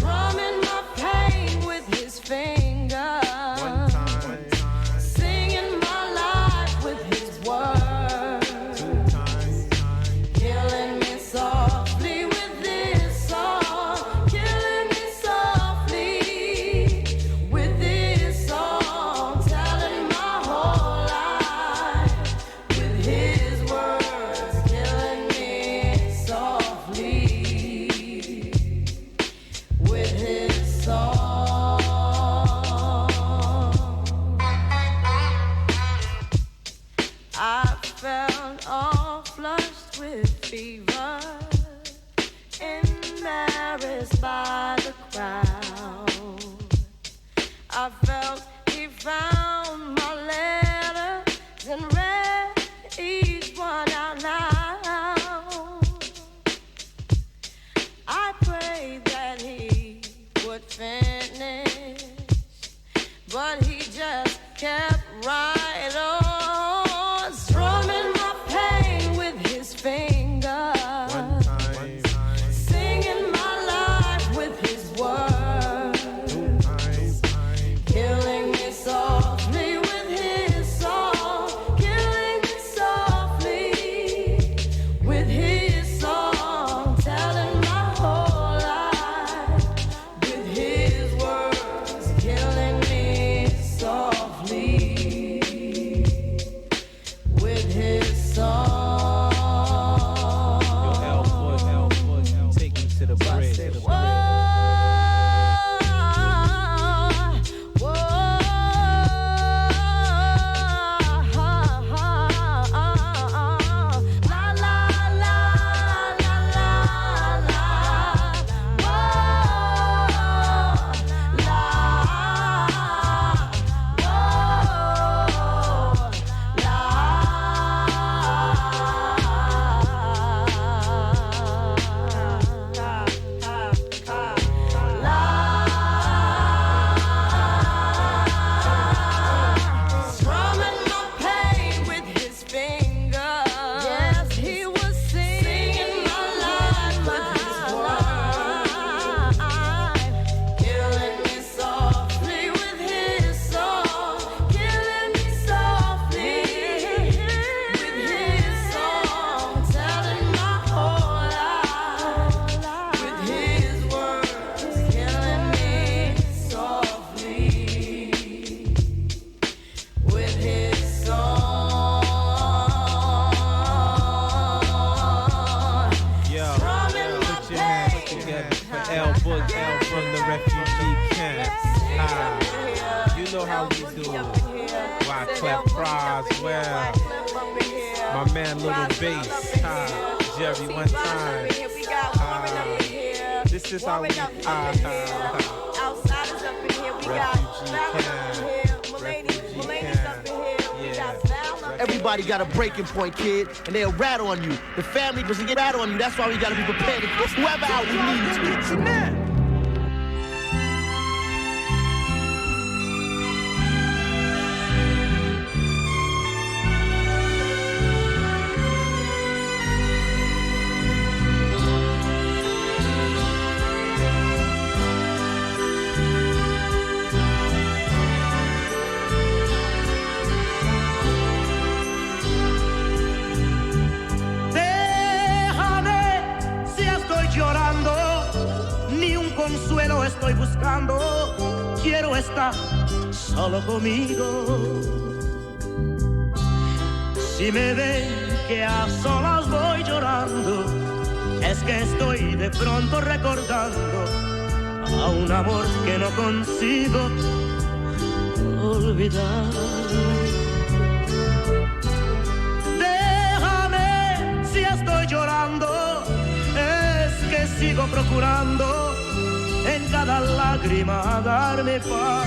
embarrassed by the crowd. I felt he found my letters and read each one out loud. I prayed that he would finish, but he just kept right on, strumming my pain with his fingers. Singing my life with his words, killing me softly with his song, killing me softly with his song, telling my whole life with his words, killing me softly with his song. Take me to the bridge. Strumming my pain with his fingers. Yes, he was singing my life with his words, killing me softly with his song, killing me softly with his song, telling my whole life with his words, killing me softly with his song. Yo, put your hands together for L Book, L from the refugee camps. You know how we do. Wyclef Croswell, my man Little Bass, Jerry one time. This is how we Outsiders up in here, we got Mulaney's up in here, we got Val up in here. Everybody got a breaking point, kid, and they'll rat on you. The family doesn't get rat on you. That's why we gotta be prepared to push whoever out we need to. Déjame si estoy llorando, ni un consuelo estoy buscando. Quiero estar solo conmigo. Si me ven que a solas voy llorando, es que estoy de pronto recordando a un amor que no consigo olvidar. Déjame si estoy llorando, es que sigo procurando en cada lágrima darme paz.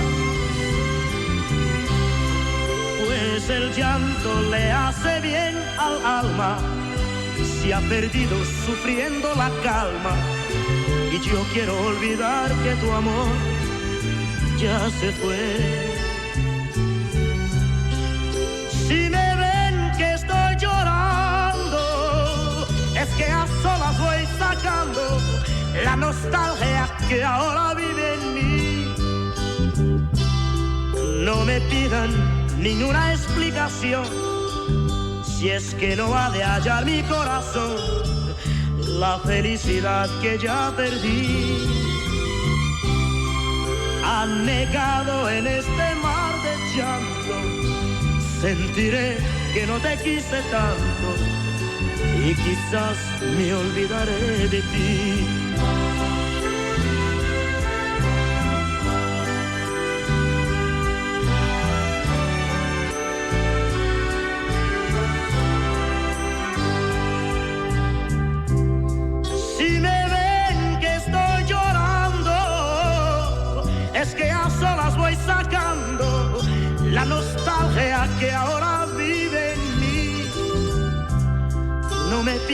Pues el llanto le hace bien al alma, se ha perdido sufriendo la calma. Y yo quiero olvidar que tu amor ya se fue. Si me ven que estoy llorando, es que a solas voy sacando la nostalgia que ahora vive en mí. No me pidan ninguna explicación, si es que no ha de hallar mi corazón la felicidad que ya perdí. Anegado en este mar de llanto, sentiré que no te quise tanto y quizás me olvidaré de ti. Si me ven que estoy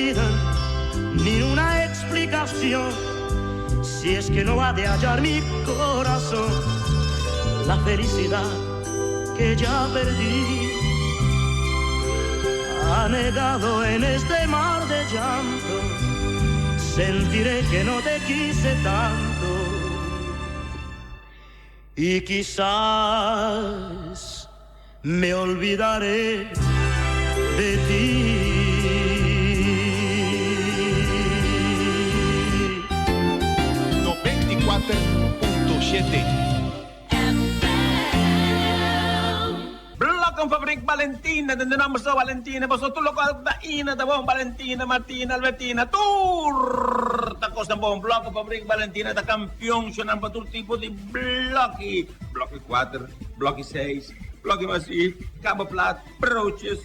vida ni una explicación, si es que no va de hallar mi corazón la felicidad que ya perdí. Anegado en este mar de llanto, sentiré que no te quise tanto, y quizás me olvidaré de ti. 94.7 Bloco Fabrik Valentina, tendremos a Valentina, vosotros lo Ina, de bon Valentina, Martina, Albertina, Turta Costa Bon, Bloco Fabrik Valentina, da campione, sono per tutto tipo di blocchi, blocchi 4, blocchi 6, blocchi massif, cabo plat, broches,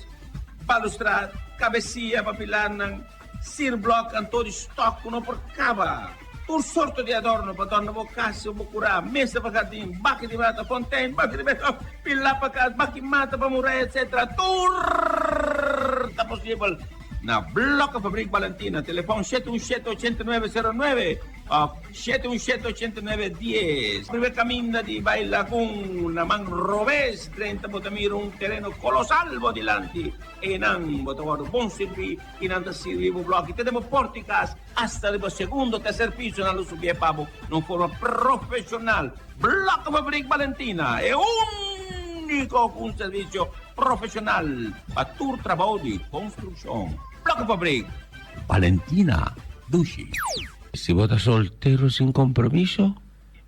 balustrade, cabecia, papilanan, sir block, todo stock, uno por cava. Un sorto di adorno per donna boccasse o boccurà, messa per giardino, bacchi di mata, fontaine, bacchi di mata, pilla per casa, bacchi di mata per murare, eccetera. Turta possibile. Na Blocco Fabrik Valentina, telefono 717-8909 o 717-8910. Prima cammina di Baila con una man rovés, 30 botamiro, un terreno colossal bodilanti e non botavoro buon servi, in anda servivo blocchi. Tenemos porticas hasta el segundo, tercer piso, nello subie pavo, non forma professional. Blocco Fabrik Valentina è unico un servizio professional para tu trabajo de construcción. Blocco Fabrik Valentina Dushi. Si vos estás soltero sin compromiso,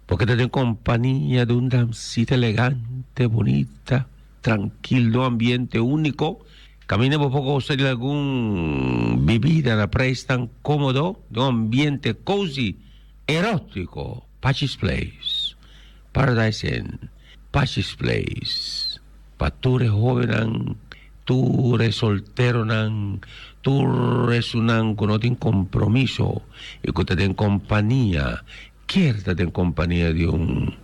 porque te en compañía de una damcita elegante, bonita, tranquilo, ambiente único, camine un poco usted de algún bebida en la presa tan cómodo, de un ambiente cozy, erótico. Pachis Place, Paradise Inn, Pachis Place. Pa tú eres joven, tú eres soltero, tú eres un que no tiene compromiso y que te den compañía, quédate en compañía de un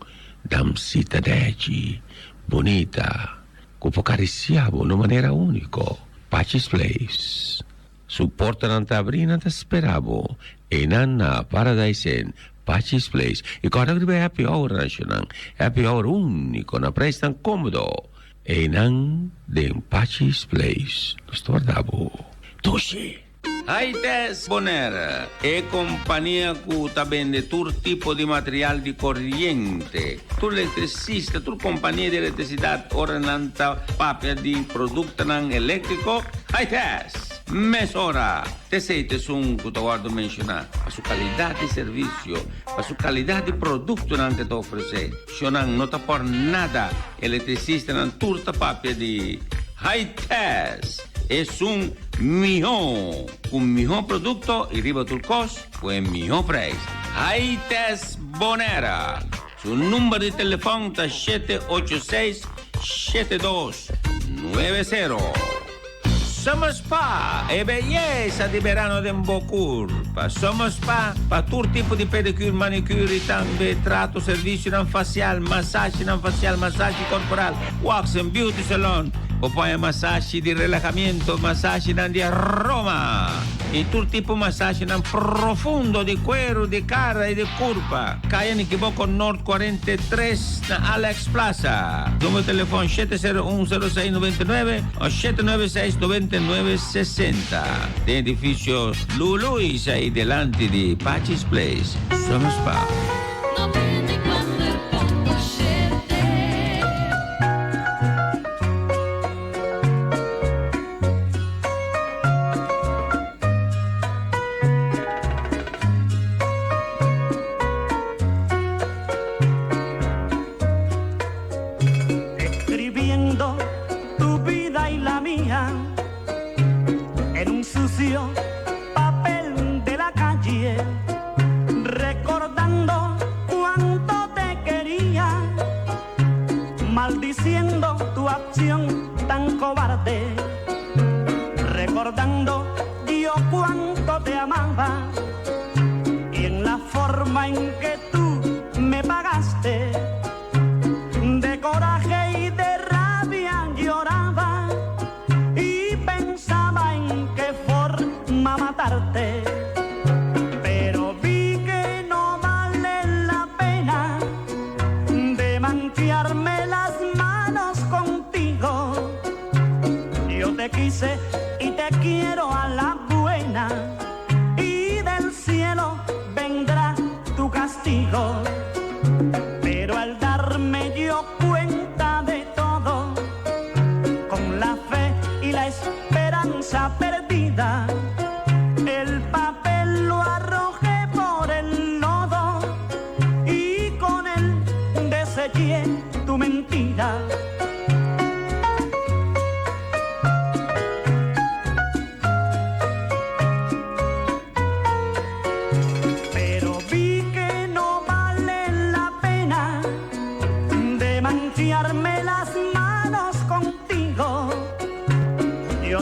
damcita de allí, bonita, que può acariciar de una manera única. Pachis Place. Supporta non te abri, non te speravo. E nanna Paradise Inn, Pachis Place. E quando arriva happy hour national, happy hour unico, una presta comodo. E nan de Pachis Place. Lo sto guardavo. Tushi. Aites Bonera è compagnia che vende tutto tipo di materiale di corriente, tu elettricista, tu compagnia di elettricità, ora nanta papia di prodotto elettrico. Aites Mesora, te siete su un che ti guardo menzionare, la sua qualità di servizio, la sua qualità di prodotto che ti offre, non ti porta nada elettricista, non tutta papia di Aites. Es un mejor producto y riba tu costo, pues mejor precio. Aites Bonera. Su número de teléfono es 786-7290. Somos Spa e bellezza di verano di Mbocurpa. Somos Spa per tutto tipo di pedicure, manicure, tambe, tratto, servizio non facial, massaggi corporal, wax and beauty salon. O poi massaggi di rilassamiento, massaggi di aroma. E tutto tipo massaggi profondo di cuero, di cara e di curva. Caia Nikiboco Nord 43 na Alex Plaza. Numero telefono 701-0699 o 796-9960. De edificio Luluis ahí delante di Pachis Place. Somos Spa. Papel de la calle, recordando cuánto te quería, maldiciendo tu acción tan cobarde, recordando yo cuánto te amaba y en la forma en que tú me pagaste, de coraje y de rabia lloraba y pensaba en qué forma matar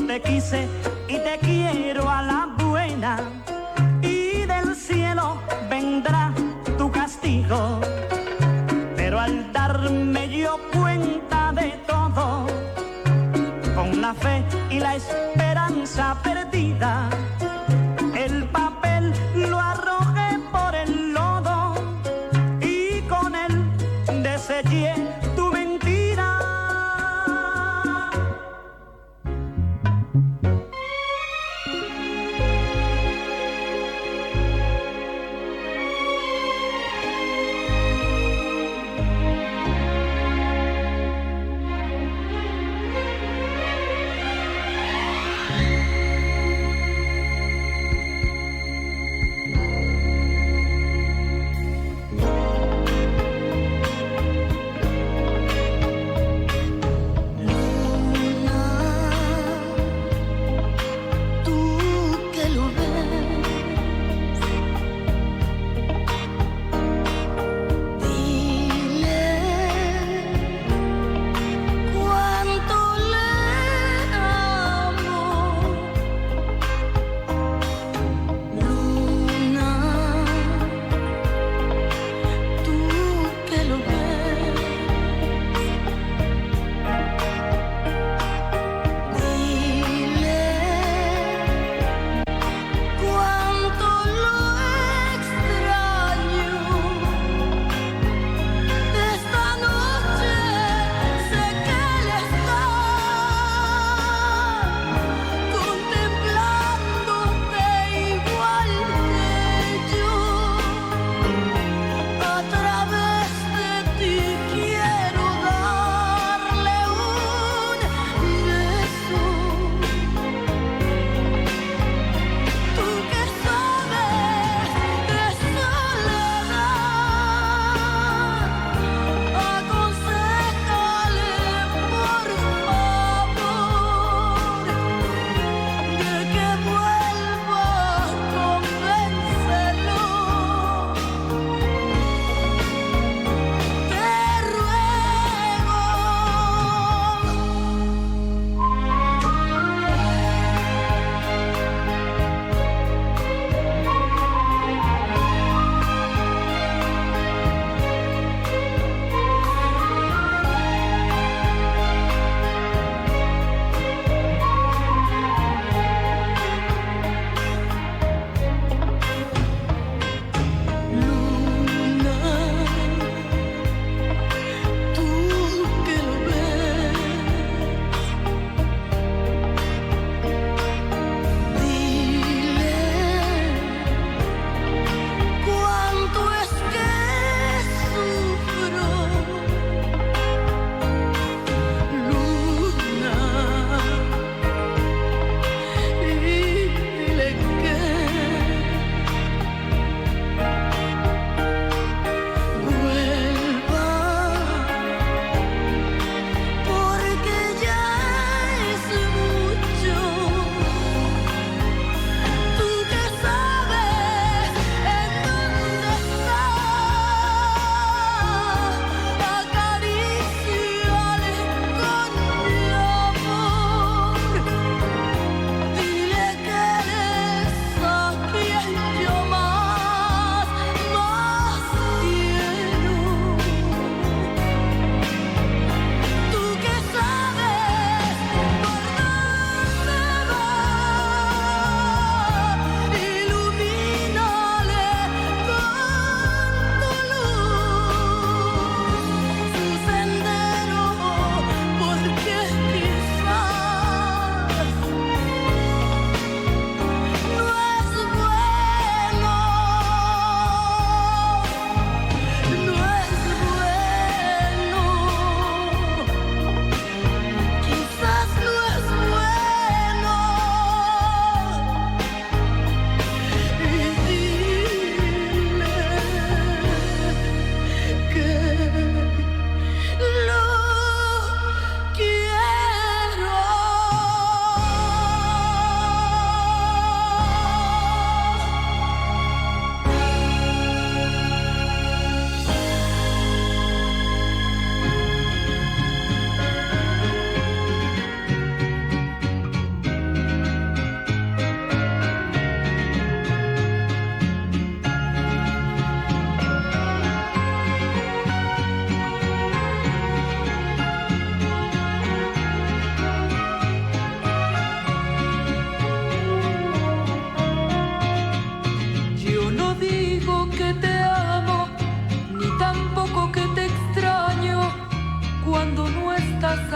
te quise y te quiero a la buena, y del cielo vendrá tu castigo. Pero al darme yo cuenta de todo, con la fe y la esperanza perdida, el papel lo arrojé por el lodo y con él deseché tu mentira.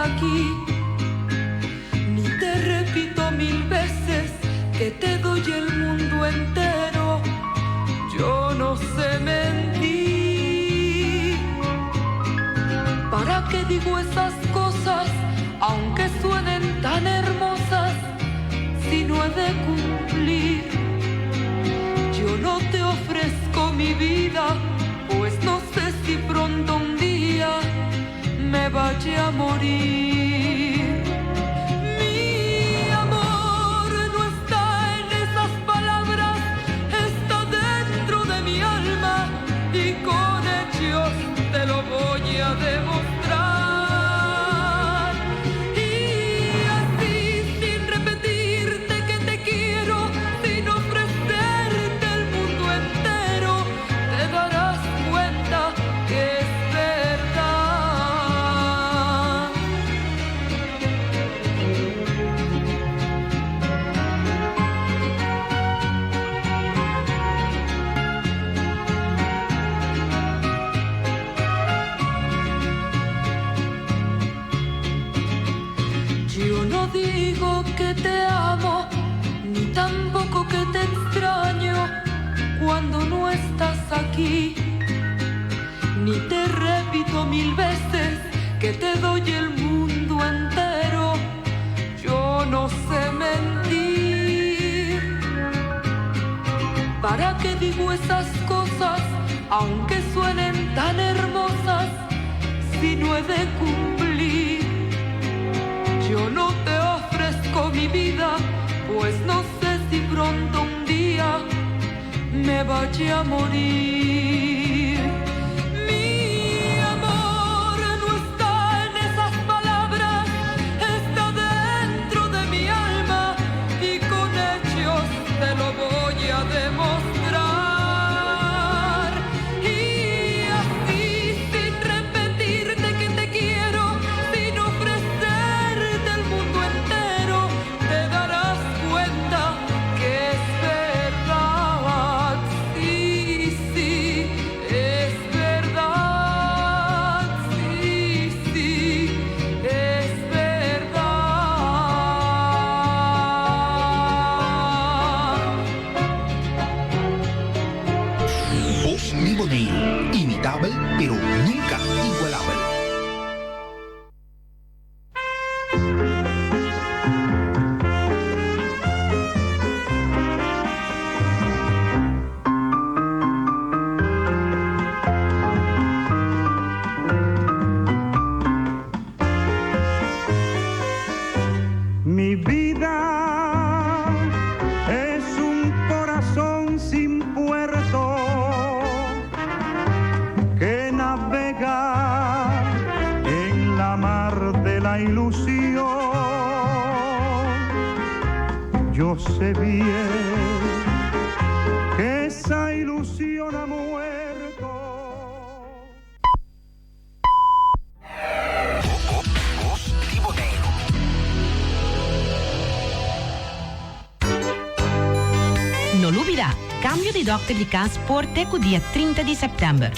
aquí. Ni te repito 1000 veces que te doy el mundo entero. Yo no sé mentir. ¿Para qué digo esas cosas, aunque suenen tan hermosas, si no he de cumplir? Yo no te ofrezco mi vida, pues no sé si pronto un día me vaya a morir. Mi amor no está en esas palabras, está dentro de mi alma y con hechos te lo voy a demostrar. Y así, sin repetirte que te quiero, sin ofrecerte el mundo entero, te darás cuenta que es verdad. Yo no digo que te amo, ni tampoco que te extraño cuando no estás aquí. Ni te repito 1000 veces que te doy el mundo entero. Yo no sé mentir. ¿Para qué digo esas cosas, aunque suenen tan hermosas, si no he de cumplir? Yo no te ofrezco mi vida, pues no sé si pronto un día me vaya a morir. Mi amor no está en esas palabras, está dentro de mi alma y con hechos te lo voy a demostrar. Y así, sin repetirte que te quiero, sin ofrecerte el mundo entero, te darás cuenta que es verdad. Sí, sí, es verdad. Sí, sí, es verdad. Voz Mi Boneiro, imitable pero nunca igualable. Mi vida es un corazón sin puerto que navega en la mar de la ilusión. Yo sé bien que esa ilusión ha muerto. No olvida, cambio de Dr. de Cas por teco dia 30 de setembro.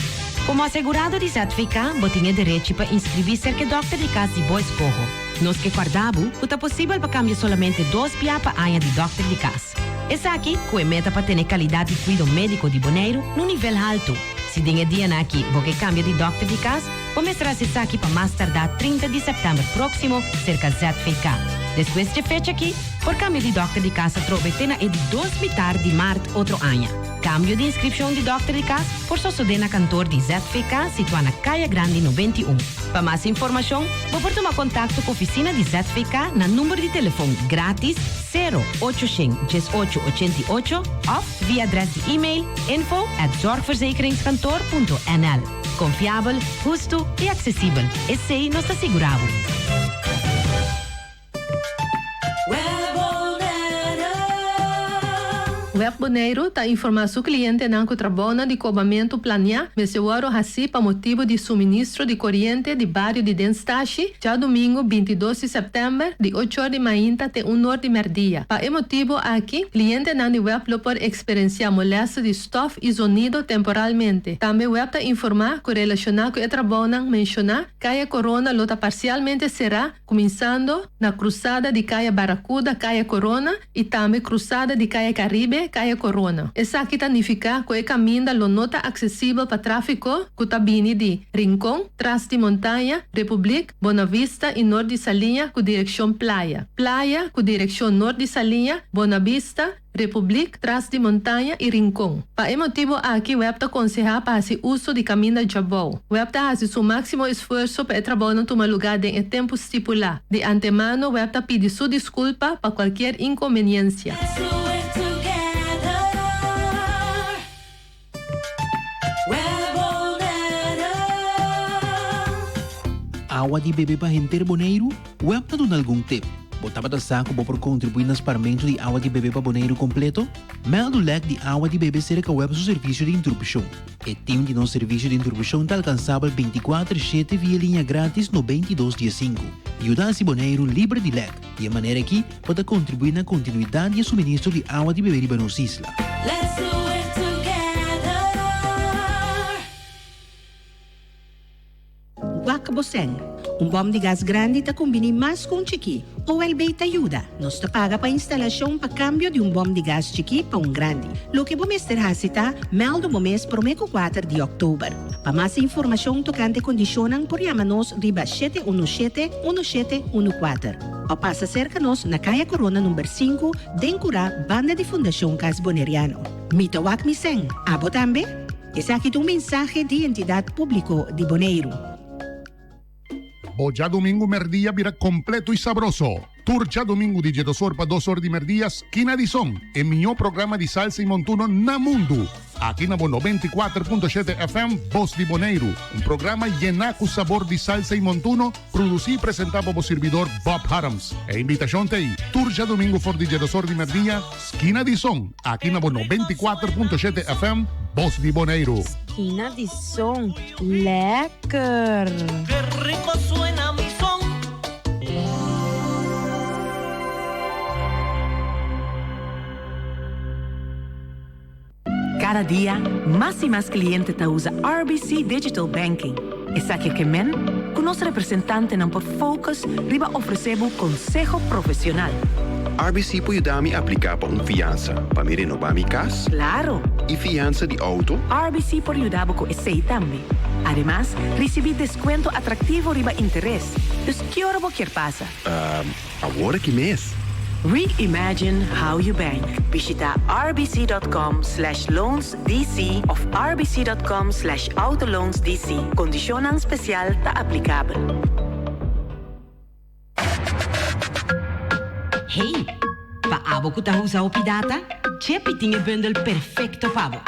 Como assegurado de ZVK, você tem direito para inscrever-se que Dr. de Cas de boa escola. Nos que guardamos, é possível para cambiar somente 2 pia para a de Dr. de Cas. Essa aqui, com a meta para ter qualidade de cuidado médico de boneiro no nível alto. Se tem dia aqui, você cambia de Dr. de Cas, começará essa aqui para mais tardar 30 de setembro próximo, cerca de ZVK. Depois de fecha aqui, por cambio de Dr. de Casa, trovetena é de 2 mitar de março outro ano. Cambio de inscrição de Dr. de Casa, por Sosodena Cantor de ZVK, situada na Caia Grande 91. Para mais informação, vou tomar contato com a oficina de ZVK na número de telefone grátis 0800-1888 ou via adres de e-mail info@zorgverzekeringskantoor.nl. Confiável, justo e acessível. Esse aí nós asseguramos. Web Bonaire está informando seu cliente na contrabona de cobamento planear, mas eu oro assim para motivo de suministro de corrente de bairro de Denstashi, já domingo 22 de setembro, de 8 horas de manhã até 1 hora de merdia. Para esse motivo aqui, cliente na web lo pode experienciar moléstia de stuff e sonido temporalmente. Também web está informar que relacionado com a trabona mencionar que a corona lo está parcialmente será, começando na cruzada de Caia Barracuda, Caia Corona e também cruzada de Caia Caribe, Caia Corona. Essa aqui significa que o caminho lo não está acessível para tráfego que está vindo de Rincón, Trás de Montanha, República, Bonavista e Norte de Salinha com direção Playa. Playa com direção Norte de Salinha, Bonavista, República, Trás de Montanha e Rincón. Para esse motivo aqui, o web está aconselhando para fazer uso de caminho de Jabal. O web está fazendo seu máximo esforço para trabalhar tomar lugar em tempo estipulado. De antemano, o web está pedindo sua desculpa para qualquer inconveniência. Água de bebê para gente Bonaire? Web está dando algum tempo? Botava da saco para contribuir no pagamento de água de bebê para Bonaire completo? Mel do leque de água de bebê será que o web seu serviço de interrupção. E time de nosso serviço de interrupção está alcançável 24/7 via linha grátis no 2215. E o Dasi Bonaire livre de leque. E a maneira aqui pode contribuir na continuidade e suministro de água de bebê para nossa isla. Let's do it together. Guacaboseng, bom de gás grande está combina mais com chiqui. O LB te ajuda. Nós te paga para instalação para câmbio de bom de gás chiqui para grande. Lo que vamos ter hasita, meldo no mês para o 4 de outubro. Para mais informação tocante condicionam, por chama-nos riba 717-1714. Ou passa cerca-nos na Caia Corona número 5, Dencura, Banda de Fundação Cas Boneriano. Mitawak Miseng, abo tambe? Esse aqui é mensagem de entidade pública de Bonaire. Hoy ya domingo merdía vira completo y sabroso. Tour ya domingo di Jedosor para 2 horas de merdías, Kina Dizon, en mi programa de salsa y montuno na mundo. Aquí na 94.7 FM, Voz de Bonaire. Un programa llena con sabor de salsa y montuno, producido y presentado por servidor Bob Harams. E invitación te Tour ya domingo for di Jedosor de merdía, Kina Dizon. Aquí na 94.7 FM, Voz de Bonaire. Kina Dizon, lekker. Qué rico suena mi son. Cada día, más y más clientes usa RBC Digital Banking. Es aquí que con nuestro representante por Focus, riba ofrecemos consejo profesional. RBC puede ayudarme a aplicar para fianza, para me renovar mi casa. Claro. Y fianza de auto. RBC puede ayudar con ese también. Además, recibí descuento atractivo riba interés. Entonces, ¿qué hora quer pasa? Ahora que mes? Reimagine how you bank. Visita rbc.com/loansdc of rbc.com/autoloansdc. Condiciones especial está aplicable. Hey, paabo que tá usa o Pidata? Chepe tinha bundle perfecto pabo.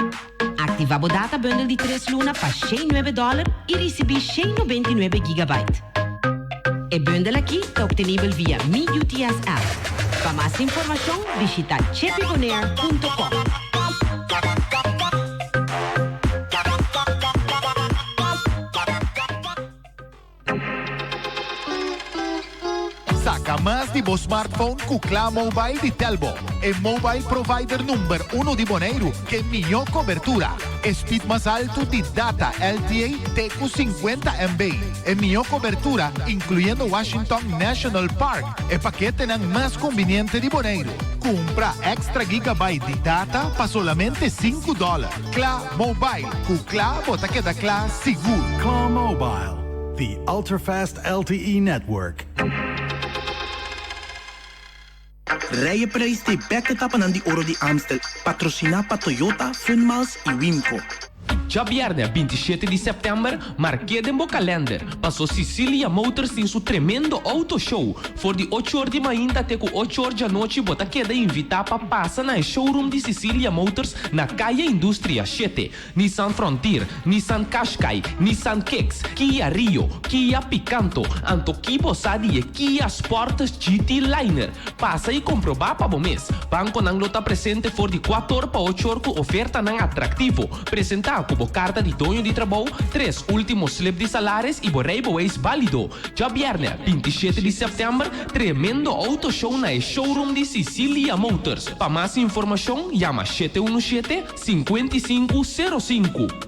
Ativa o data bundle de 3 luna para $109 e recebi 129 GB. E bundle aqui está obtenível via Mi UTS app. Para mais informação, visita chepibonaire.com. Saca más de vos smartphone con Cla Mobile de Telbo, el mobile provider número 1 de Bonaire que mejor cobertura, speed más alto de data LTE TQ 50 MB, el mejor cobertura incluyendo Washington National Park, el paquete más conveniente de Bonaire. Compra extra gigabyte de data para solamente $5. Cla Mobile, con Cla bota queda Cla seguro. Cla Mobile, the ultra-fast LTE network. Rijden prijs de bekke tappen aan die oro die Amstel. Patrocina pa Toyota, Funmals en Wimco. Já viernes 27 de setembro, marquede em calendar. Passou Cecilia Motors em seu tremendo auto show. For de 8 horas de manhã até com 8 horas da noite, bota queda invitar para passar na showroom de Cecilia Motors na Caia Indústria 7. Nissan Frontier, Nissan Qashqai, Nissan Kicks, Kia Rio, Kia Picanto, Antoki Bossadi e Kia Sportage GT Liner. Passa e comprovar para o mês. Banco não está presente for de 4 horas para 8 horas com oferta não atrativo. Presentar como carta de dono de trabalho, 3 últimos slip de salários e borreibo ex válido. Já viernes 27 de setembro, tremendo auto show na showroom de Cecilia Motors. Para mais informação, chama 717-5505.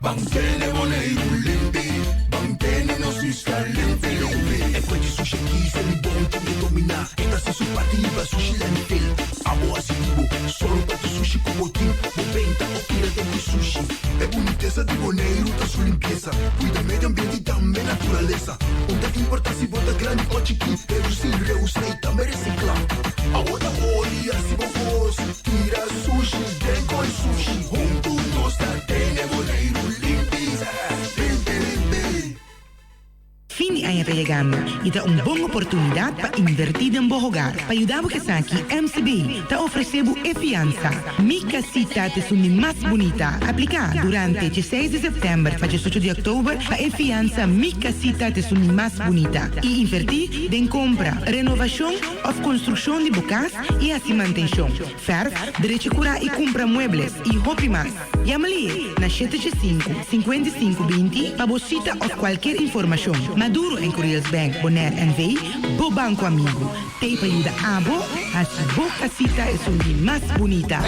Mantene Boneiro limpi, mantene nossos talentos limpi. E poi di sushi chi se li bonti di dominar. E da su partiva sushi lentil. Amo assitivo, solo per tu sushi como team. Moventa o tira de sushi. É boniteza de Boneiro da sua limpeza. Cuida meio ambiente e também natureza. Onde que importa se bota grande ou chiqui. Eu sim reusei também reciclar. A outra bolia se vos tira sushi, vem com sushi. Nós tene Boneiro limpi, limpi, limpi. Fini a pegando e dá uma boa oportunidade para invertir em bom lugar. Para ajudar o que está aqui, MCB está oferecendo fiança. Mi casita é a mais bonita. Aplicar durante 16 de setembro para 18 de outubro para fiança. Mi casita é a mais bonita. E invertir em compra, renovação ou construção de bocas e assim manutenção. Ferro, direito curar e compra muebles e roupa mais. Chama-lhe na 785-5520 para bolsita ou qualquer informação. Maduro em Correios Bank, Bonaire NV, Bo Banco Amigo. Tem para ajudar a Bo, a sua casita é a mais bonita.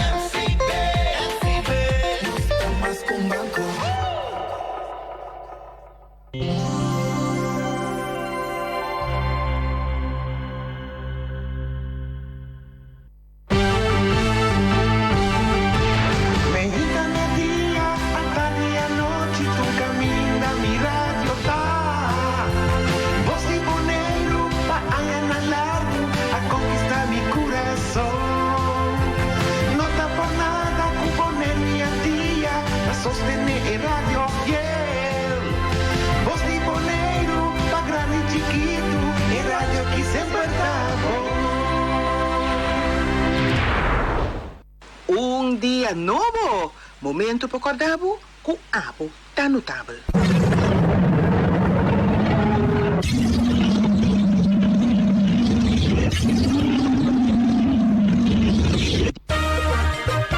Sostener el radio fiel. Voz de Boneiro, pa' grande y chiquito, el radio que siempre está bom. Un día nuevo. Momento para acordar com Abo tá notável.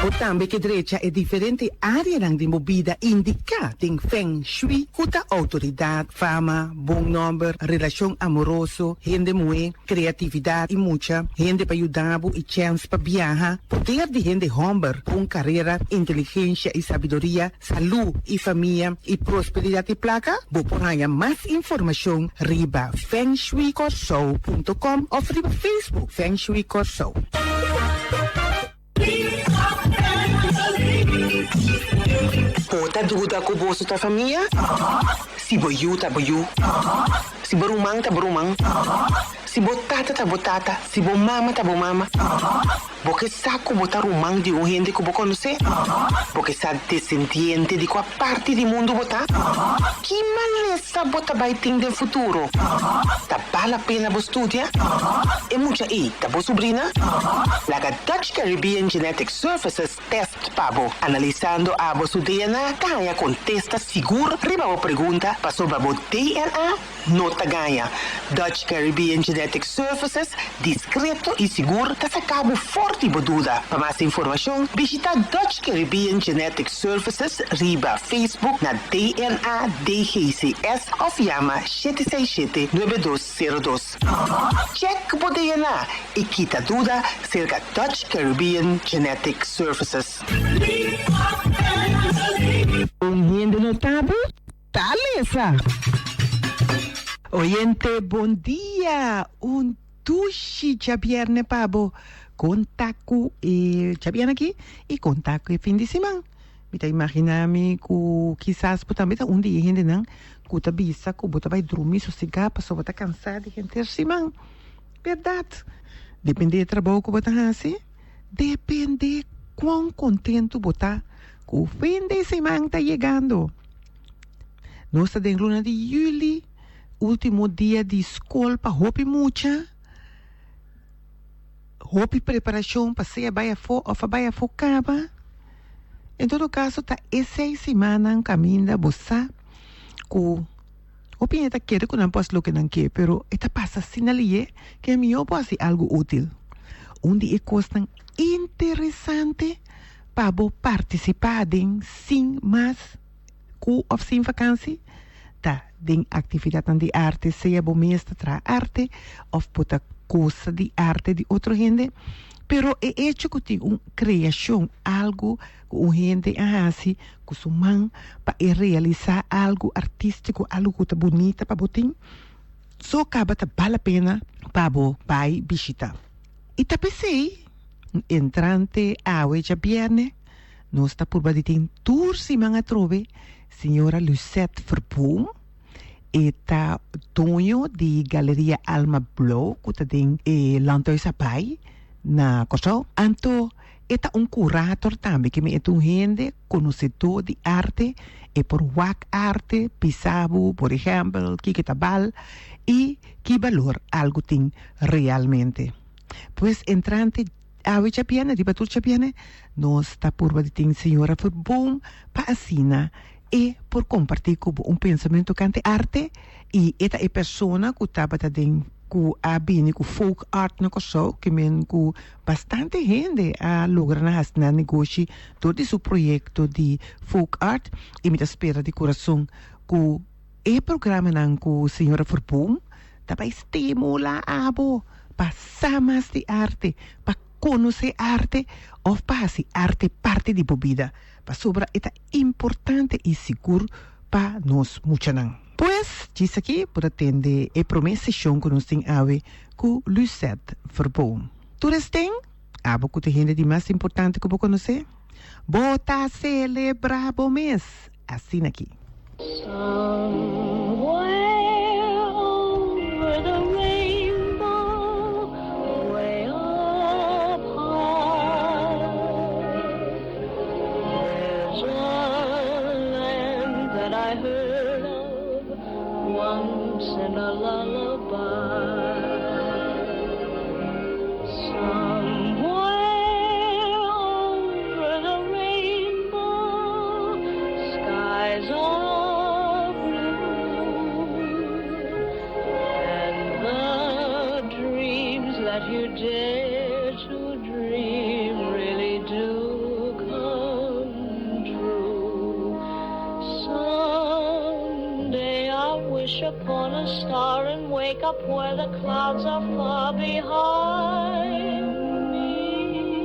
O também que direita é diferente área de movida indica tem feng shui, cuta autoridade, fama, bom nome, relação amoroso, gente muito, criatividade e muita, gente para ajudar e chance para viajar, poder de gente homem, com carreira, inteligência e sabedoria, saúde e família e prosperidade e placa. Vou por aí mais informação riba fengshuicorso.com ou riba Facebook Feng Shui Corso. Pota dúvida com o bolso da família? Se boiu, tá boiu. Se borumang, tá borumang. Se botata, tá botata. Se bomama, tá bomama. Porque saco botar rumang de um gente que eu conhecer? Porque sabe descendente de qual parte do mundo botar? Que maleza bota vai ter no futuro? Tá vale a pena você estudar? E muita aí, tá boa sobrinha? Laga Dutch Caribbean Genetic Services Test Pabo. Analisando a vosso DNA, ganha contesta seguro. Riba a pergunta, passou para o DNA, nota ganha. Dutch Caribbean Genetic Services, discreto e seguro, tá sacado forte e boduda. Para mais informação, visita Dutch Caribbean Genetic Services, riba Facebook na DNA DGCS ou chama 767-9202. Check o DNA e quita dúvida cerca Dutch Caribbean Genetic Services. Gente notável, taleza. Oyente, bom dia. Dushi já viene pabo. Contaco já viene aqui e contaco e fim de semana. Me tá imaginando que quizás também um dia gente não, que tá bisa, que bota vai dormir sossegar, passou bota cansado de ter semana. Verdade. Depende do trabalho que bota assim. Depende quão contente botar O fin de semana está llegando. Nós estamos en luna de julio, último dia de escola para hopi mucha. Hopi preparação para ser baia fo ou baia focava. Em todo caso, está essa semana em caminho da bossa. Com hopi está querendo que não posso lo que não quer, pero esta passa assim ali que é melhor pode ser algo útil. Onde é coisa interessante para participar em sim, mas com ou sem vacância, tá? De atividade de arte, seja bom mestre tra arte ou puta coisa de arte de outra gente, pero é hecho que tem uma criação, algo que uma gente assim, com sua mão, para realizar algo artístico, algo que é bonito para botar, só acaba tá vale a pena para vai visitar. E tá pensei, entrante a hoje viernes, nós está por baditin tour se manga trove, senhora Lucette Verboom, eta Tonho de Galeria Alma Blow, que está em Landhuis Apai, na Kosovo. Anto, eta curator também, que me é gente conhecedor de arte, e por WAC arte, Pisabo, por exemplo, que tabal, e que valor algo tem realmente. Pues entrante Awe Chapiana, di Batur Chapiana, nós está por baditin senhora Verboom, para assina e por compartilhar com pensamento cante arte e esta é pessoa que estava também com a bem com folk art na Kosovo, que men com bastante gente a lograr na negócio todo esse projeto de folk art e me espera de coração com e programa nan com senhora Verboom, para estimular a abo passar mais de arte, para conhecer arte ou fazer arte parte de vida. Para sobra é importante e seguro para nós muchanan. Pois, diz aqui, por atender a promessa que nós temos com Lucette Verboom. Tu tem? Há pouco de gente de mais importante que eu conhecer? Bota celebrar bom mês. Assim aqui. In a lullaby, somewhere over the rainbow, skies are blue, and the dreams that you dare to dream really do come true. Someday I wish upon a star and wake up where the clouds are far behind me,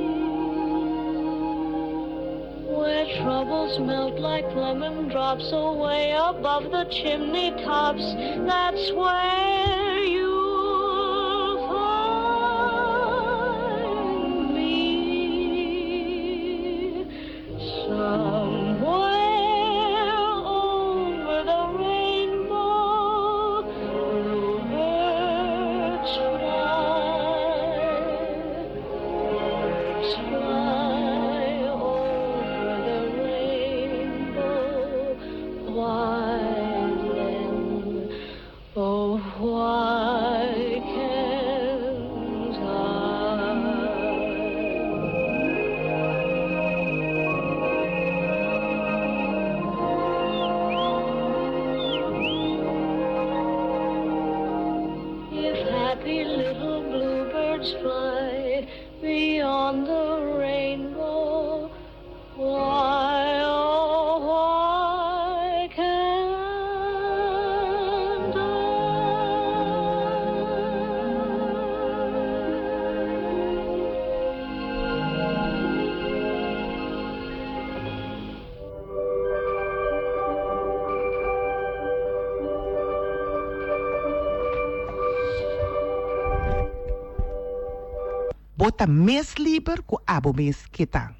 where troubles melt like lemon drops away above the chimney tops. That's where you'll find me. Somewhere over the rainbow, bluebirds fly over the rainbow. Why then, oh why can't I? If happy little bluebirds fly beyond the rainbow, why, oh, why can't Bota mês livre com abo mês que tá.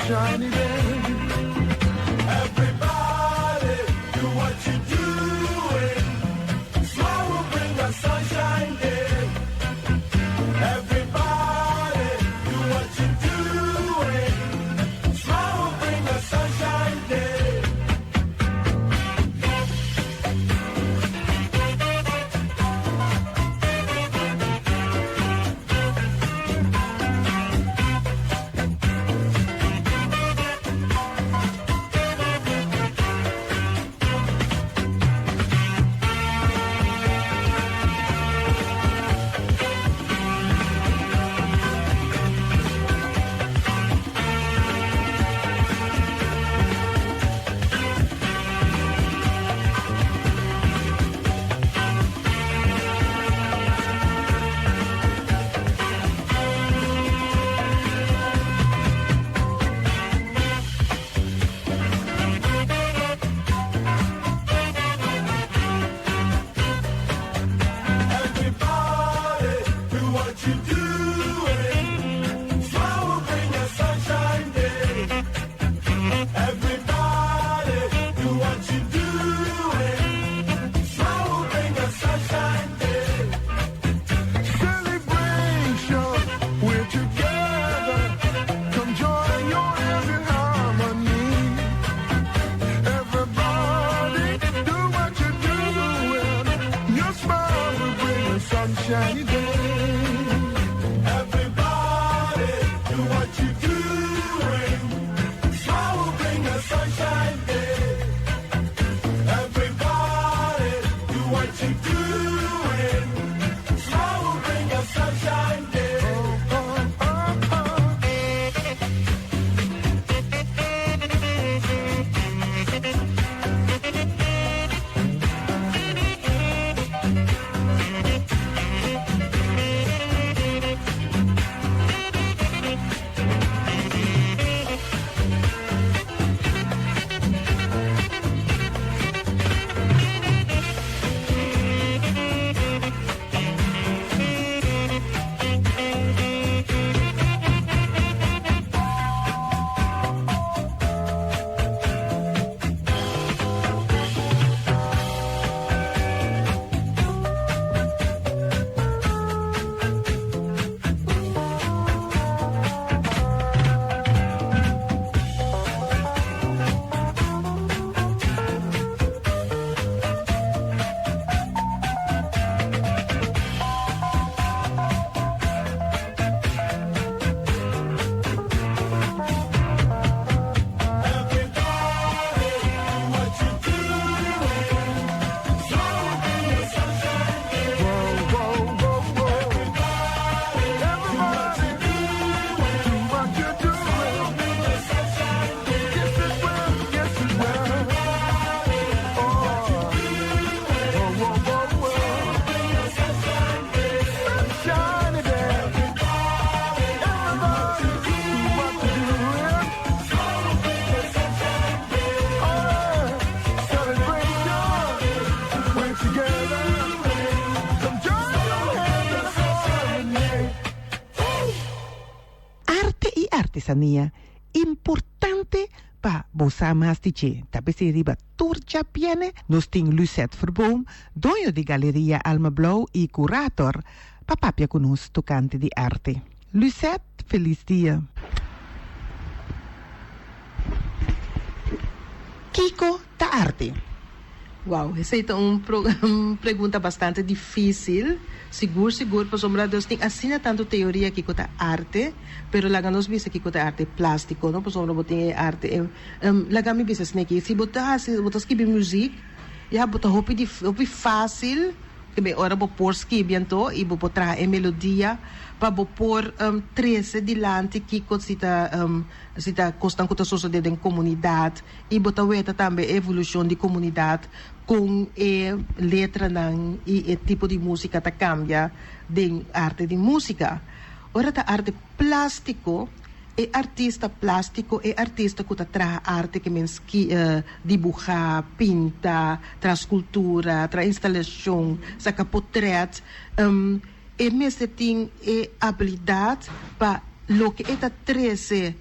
sunshiny day. Everybody, do what you're doing. Smile will bring a sunshine day. Everybody, do what you're doing. Smile will bring a sunshine day. Sunshiny day. Everybody, do what you're doing. Smile will bring a sunshine day. Everybody, do what you're doing. Smile will bring a sunshine day. Artesanía importante pa bosa mastiche. Tapi si riba turja piene nos ting Lucette Verboom, dueño di Galeria Alma Blau y curator, papapia con us tocante di arte. Lucette, feliz día. Kiko da arte. Wow, essa é uma pergunta bastante difícil. Seguro, por sombra Deus tem assim tanto teoria que conta arte, pero lá nós vimos que conta arte plástico, não por sombra botem arte. Lá me vimos assim que se botar escrever música, já botar roupa fácil, que bem ora vou pôr escrever então e vou botar a melodia para vou pôr 13 dilante que se tá constante com a sociedade em comunidade e botar também a evolução de comunidade com a letra e o tipo de música que cambia de arte de música. Ora da arte plástico é artista plástico é artista que traz arte que menos dibuja, pinta, traz escultura, traz instalação, saca portrait. E mesmo tem a habilidade para lo que é 13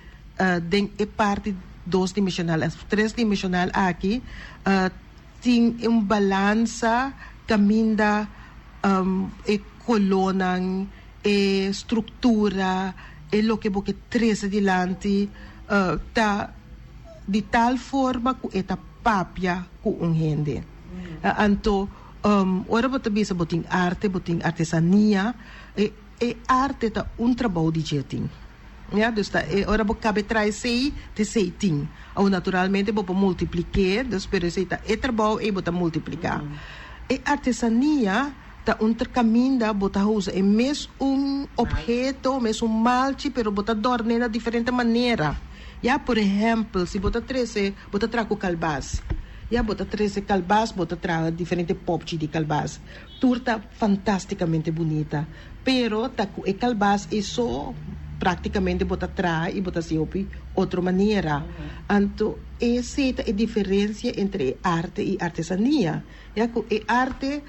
den é parte dois-dimensional, três-dimensional aqui, tem balança caminda e colonang e estrutura e lo que porque três adiante tá de tal forma que eta papia com gente. Anto ora bota bisa boting arte, boting artesania e arte tá trabalho de jeting. Ja, dus ora bo cabe traz sei te sei ting. Ou naturalmente bo multiplicar, dus pero sei tá trabalho e bota multiplicar. E artesania tá caminho bota usa é mes objeto, mes malchi, pero bota dorne na diferente maneira. Ja, por exemplo, se bota 13, bota trago calbas. Ja, bota 13 calbas, bota trago diferente popchi de calbas. Turta fantasticamente bonita. Pero tá com calbas é só praticamente bota trai e bota se outra maneira. Então, essa é a diferença entre arte e artesania. Ja, que arte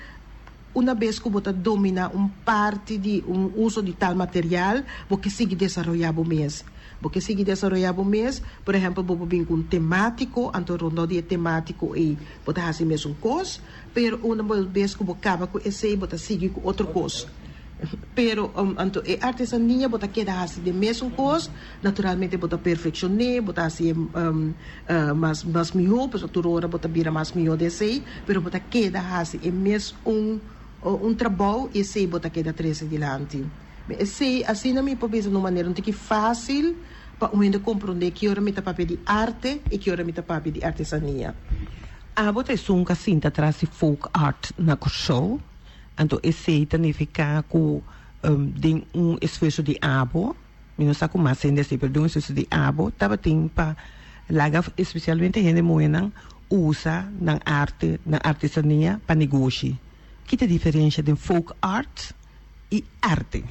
uma vez que você domina parte de uso de tal material, você segue desenvolvendo mês. Você segue desenvolvendo mês, por exemplo, você vem com temático, então rondo de temático e você faz mesmo coisa, pero uma vez que você acaba com esse, você segue com outra coisa. Pero então artesania você queda assim de mesmo coisa, naturalmente você perfecciona, você assim mais melhor, porque tu hora você vira mais melhor desse, pero você queda assim é mesmo trabalho e sei você queda três adiante. Sei assim na minha cabeça de uma maneira que fácil para o gente compreender que hora me tá papel de arte e que hora me tá papel de artesania. Você sunca cinta traz folk art na show. Então, esse significa que tem esforço de abo, não sei como mais ainda se perdeu esforço de abo, estava tem para laga especialmente gente moena usa na arte, na artesania para negócio. Que é a diferença de folk art e arte?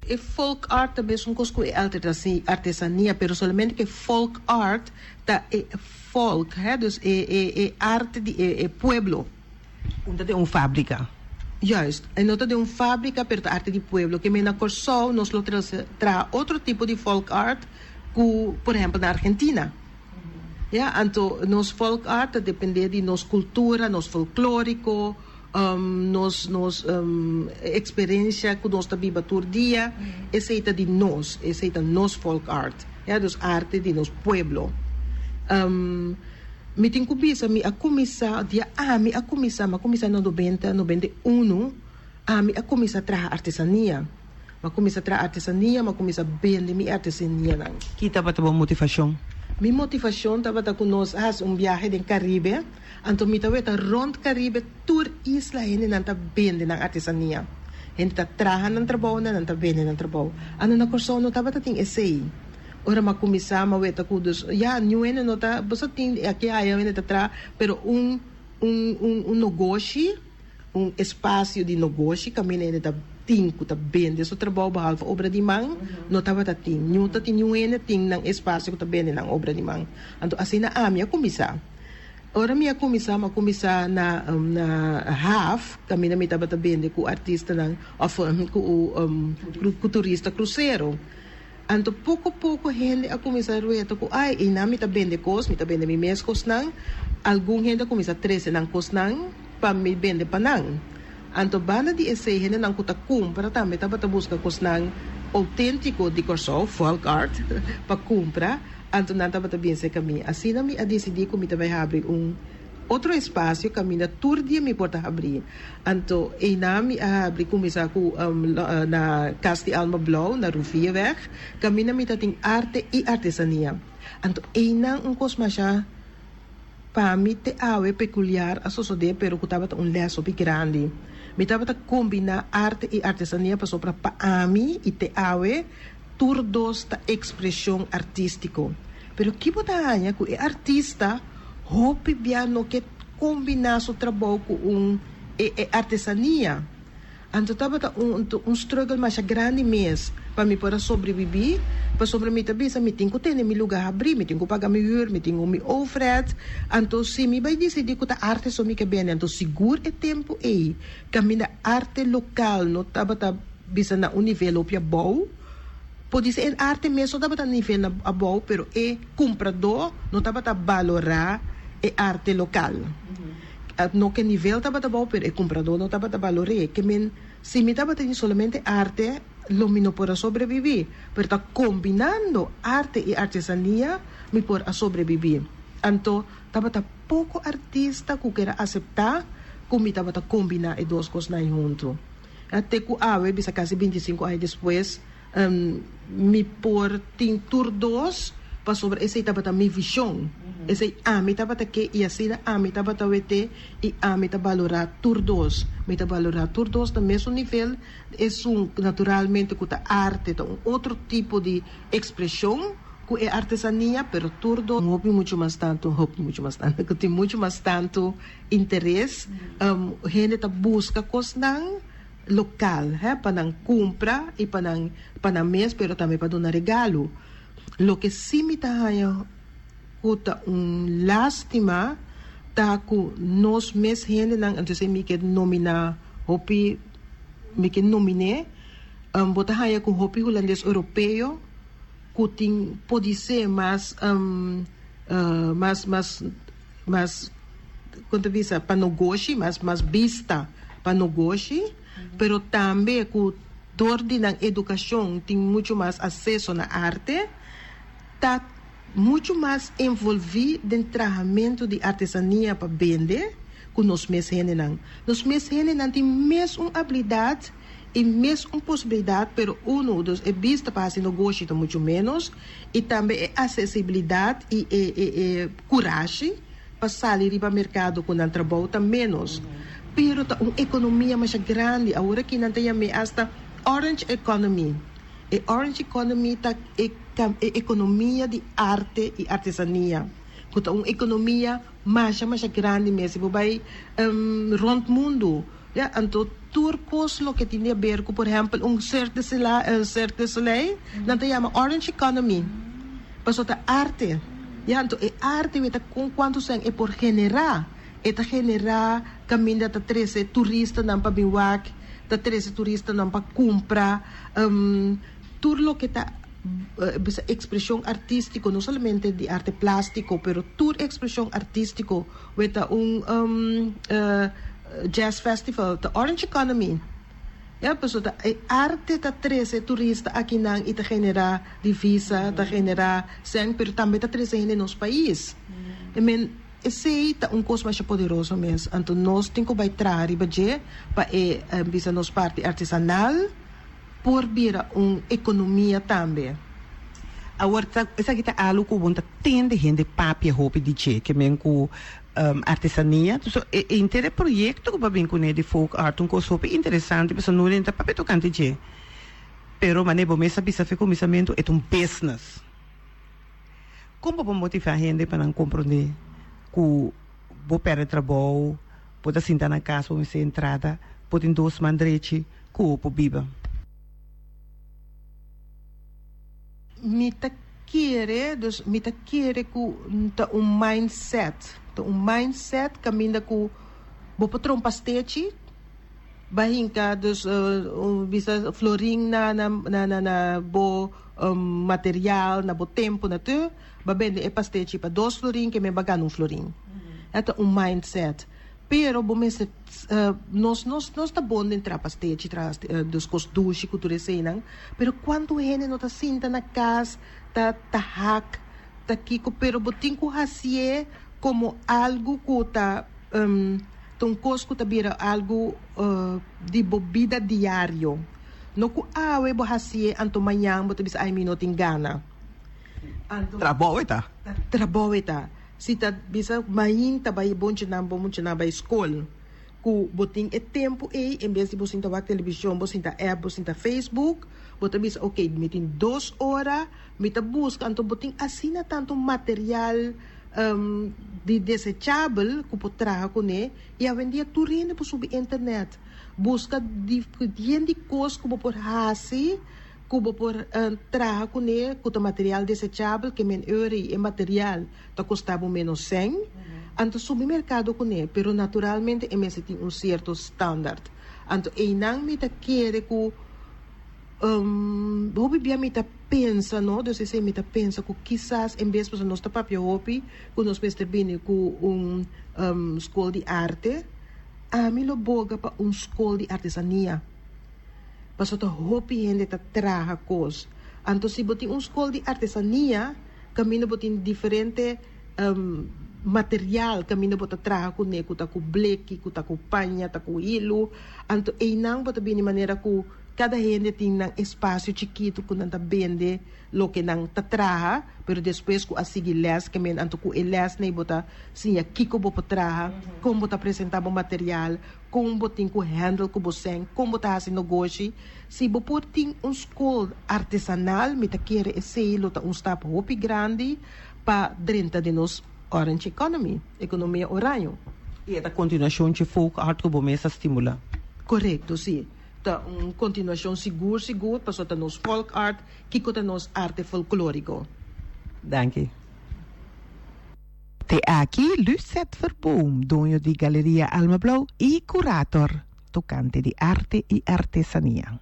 E folk art também é coisa que é artesania, pero somente que folk art é folk, dus é arte de pueblo. Onde é fábrica. Juist. En nota de fábrica, pero arte de pueblo. Que na Corsol nos lo tra outro tipo de folk art, que, por exemplo, na Argentina. Ja, então, nos folk art depende de nos cultura, nos folclórico, nos experiência que nós viva todo dia. Essa é de nós, essa é nos folk art. Ja, dus arte de nos pueblo. Me tem que bisa a começar dia a começar no 90, 91 a começar a trazer artesania. A começar a trazer artesania, a começar a vender minha artesania. Que estava a tua motivação? Minha motivação estava com nós viagem no Caribe. Então me estava rond Caribe, tour isla gente não está vendendo artesania. Gente está trazendo no trabalho, não está vendendo no trabalho. Ano na Corsol não estava tem esse. Ora ma começar a ver dus ja nieuwe nota você tem aqui aí ainda tá pero negócio espaço de negócio caminha ainda tinco tá bem desse trabalho halva obra de mão não tava tem nota tem nieuwe tem nang espaço que tá bem nang obra de mão então assim na minha começar ora minha começar na half caminha me tava bem com artista nang of com turista cruzeiro. Então, pouco a pouco, gente a começar a ver que, ai, e não me tá vendo coisas, me tá vendo minhas coisas, não. Algum gente a começar a trazer não coisas, não, para me vender para não. Então, banda de esse gente não que tá compra, também tá para buscar coisas, não, autêntico de Corsol, folk art, para comprar. Então, não tá para bem esse caminho. Assim, não me decidi que me tá vai abrir outro espaço, caminho, todo dia me porta abrir. Então, e na me abrir, começar com na Casa de Alma Blau, na Rufiaweg, caminho me tem arte e artesania. Então, e na coisa já para mim te awe peculiar a sociedade, pero que estava leso bem grande. Me estava combinar arte e artesania para sopra para mim e te awe todos da expressão artístico. Pero que botanha que é artista hope biano que combinar seu trabalho com artesania. Então estava struggle mais grande mesmo para me poder sobreviver, para sobreviver também, me tenho que ter meu lugar a abrir, me tenho que pagar meu huur, me tenho que me overhead. Então se me vai decidir que a arte só me que bem, então seguro é tempo aí, caminha arte local, não estava bisa na um nível opia bom, pode ser arte mesmo estava a nível na abou, pero é comprador não estava a valorar é arte local. No que nível estava a abou, pero é comprador não estava a valorar. Que men se me estava a somente arte, lo me não pode sobreviver, pero está combinando arte e artesania me pode sobreviver. Então estava a pouco artista que quer aceitar como estava a combinar as duas coisas junto. Até que bisa quase 25 anos depois, me por tem tour 2 para sobre esse estava a minha visão. Esse me estava que e assim me estava a ver e me estava valorar tour 2. Me estava valorar tour 2 do mesmo nível. É naturalmente que a arte, um outro tipo de expressão que é artesania, pero tour 2 hobby muito mais tanto, que tem muito mais tanto interesse. Gente tá busca coisas local, para não comprar e para não mês, pero também para dar regalo. Lo que sim me está lástima, tá que nós mês gente não, então se me que nominar, hopi me que nomine, bota haya com hopi holandês europeu, que tem pode ser mais quanto vista para negócio, mais vista para negócio. Pero também que torne na educação tem muito mais acesso na arte, está muito mais envolvido no tratamento de artesania para vender que nós mesmos não. Nós mesmos não tem mesmo habilidade e mesmo possibilidade, pero dos é vista para fazer negócio muito menos e também é acessibilidade e coragem para sair para o mercado com o trabalho também menos. Pero tá uma economia mais grande. Agora que não tem hasta Orange Economy. E Orange Economy tá economia de arte e artesania. Que tá uma economia mais grande mesmo. Vai rond mundo. Então, turcos lo que tinha a ver com, por exemplo, Cirque du Soleil, não tem Orange Economy. Passou tá arte. Então, arte com quanto são é por generar. Eta generar caminho da 13 turista não para biwak, da 13 turista não para comprar, tudo que tá expressão artística, não somente de arte plástico, pero toda expressão artística, weta jazz festival, the Orange Economy. Pessoa arte da 13 turista aqui não e tá generar divisa, tá generar pero também tá 13 em nosso país. Esse é coisa mais poderosa mesmo. Então, nós temos que trazer para a nossa parte artesanal por vir uma economia também. Agora, essa aqui é algo que tem de gente papia roupa de che, que vem com artesania. Então, é um projeto que vem com de folk art, coisa super interessante, porque não é papel tocante che. Pero, mas não sabe se o começamento é business. Como vamos motivar a gente para não compreender? Que vou perder trabalho, pode sentar na casa, vou ser entrada, pode dois mandretes, que o biba. Me tá querer que mindset caminha com vou para um pastete, bahinka dos bisa floring na bo material na bo tempo na tu babende é pastete para 2 florim que me bagan florim. É mindset. Pero nós tá bom entrar pastete dos costumes culturais, pero quando ele não tá sinta na casa tá hack tá kiko, pero botin ko hasie como algo que tá coisa que vira algo de bebida diário. No ku awe bo hasie anto manhã boto bis ai minuto engana. Trabalho tá. Se tá bisa main tá vai bom na vai escola. Ku boting e tempo em vez de você tá televisão, você tá app, você tá Facebook, boto bis okay, meeting 2 horas, mita busca anto boting assina tanto material de desechável que pode trazer com ele e a vendia tudo por subir internet. Busca diferentes coisas que pode fazer, que pode trazer com ele, com o material desechável, que men euro e material tá custava menos 100. Então, subir mercado com ele, pero naturalmente, tem certo standard. Então, não me quer que Hopi bia mita pensa, no? Dus esse mita pensa que quizás em vez de nós tapar hopi, que nós peste bem com escola de arte, a mim lo boga para escola de artesania. Para so hopi gente ta traga cos. Então se botin escola de artesania, caminho botin diferente material, caminho bota traga com neco, ta com bleque, ta com panha, ta com hilo. Então e não bota bem de maneira que cada gente tem um espaço chiquito que não vende lo que não traga, pero depois que a seguir les que men anto que les nem bota sim aqui que bota traga, como bota apresentar o material, como bota tem que handle que você, como bota fazer negócio, se bota tem escola artesanal, me ta quer esse lo ta stap hopi grande para dentro de nos orange economia horário. E a continuação de folk art que começa a estimular. Correto, sim. Uma continuação seguro, para so nos folk art, que está nos arte folclórico. Dank. Te aqui Lucette Verboom, dono de Galeria Alma Blauw e curator, tocante de arte e artesania.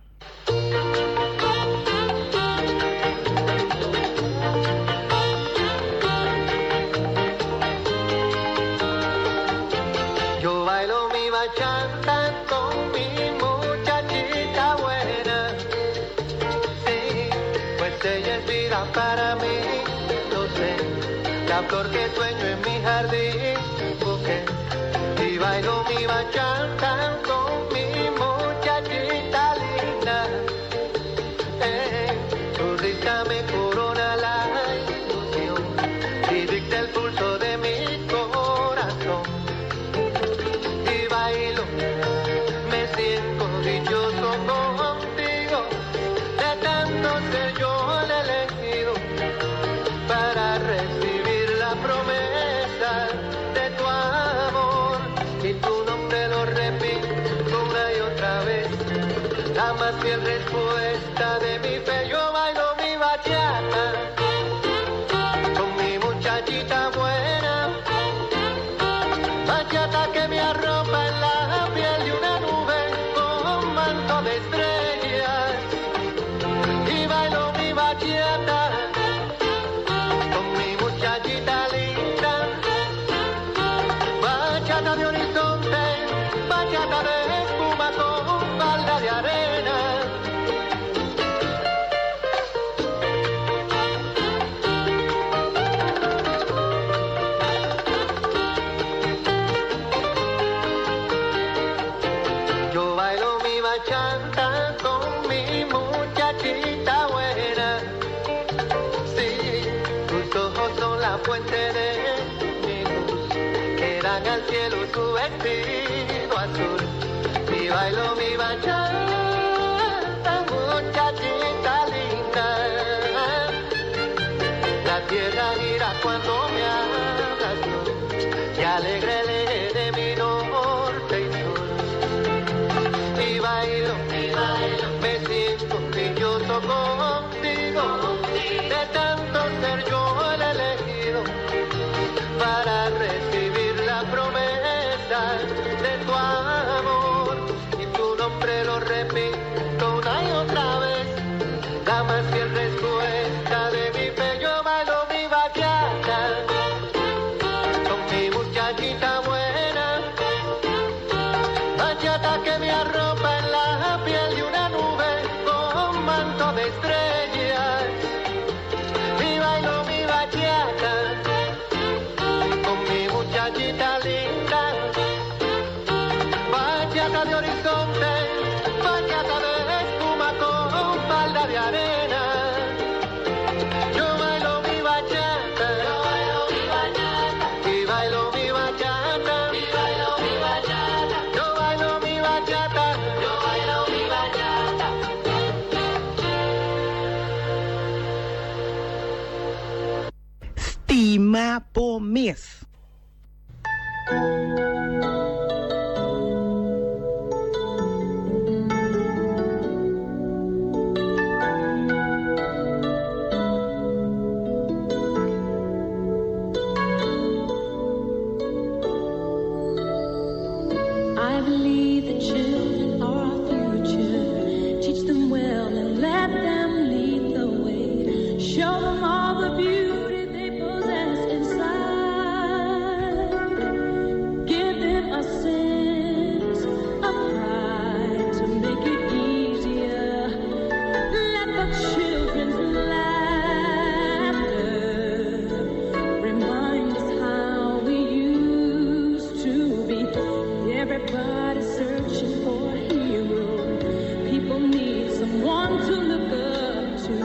Yo bailo mi bachata con mi muchachita buena, sí, pues ella es vida para mí, lo sé, la flor que sueño en mi jardín, busqué, y bailo mi bachata con mi muchachita linda, su risa me corona la ilusión, y dicta el pulso de mi corazón. Me siento dichoso contigo, de tanto ser yo el elegido para recibir la promesa de tu amor. Y tu nombre lo repito una y otra vez, la más fiel respuesta de mi fe. Yo bailo mi bachata con mi muchachita buena, bachata que me arropa en la piel de una nube con manto de estrellas, y bailo mi bachata con mi muchachita linda, bachata de horizonte, bachata de espuma con falda de arena. Yo bailo mi bachata con mi muchachita buena, sí, tus ojos son la fuente de mi luz, que dan al cielo su vestido azul. Y bailo mi bachata, muchachita linda, la tierra gira cuando me hablas tú, y alegre el eje de mi norte y sur. Y bailo, me siento brilloso contigo, de tanto ser yo el elegido para recibir la promesa de tu amor. Y tu nombre lo repito una y otra vez, la más fiel respuesta de mi fe. Yo bailo mi bachata con mi muchachita buena, bachata que me arropa en la piel de una nube con manto de estrellas, y bailo mi bachata con mi muchachita linda, bachata de horizonte, bachata de espuma con falda de arena. Yo bailo mi bachata, y bailo mi bachata, y bailo mi bachata. Yo bailo mi bachata, yo bailo mi bachata. Stima på mes. I believe the children are our future. Teach them well and let Show them all the beauty they possess inside. Give them a sense of pride to make it easier. Let the children's laughter remind us how we used to be. Everybody's searching for a hero. People need someone to look up to.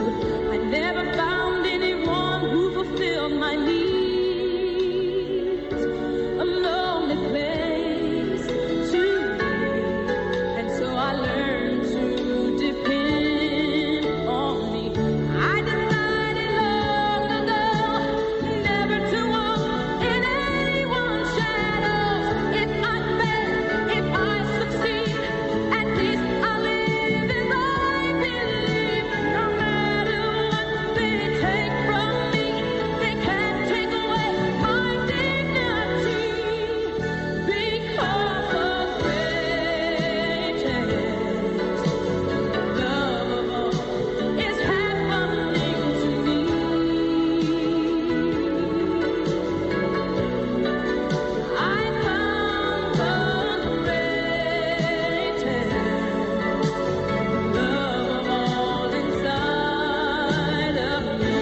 I never found anyone who fulfilled my needs. A lonely place to be, and so I learned to depend on me. I decided long ago never to walk in anyone's shadows. If I fail, if I succeed, at least I'll live as I believe. No matter what they take from me, they can't take away my dignity. Because the greatest love of all is happening to me. I found the greatest love of all inside of me.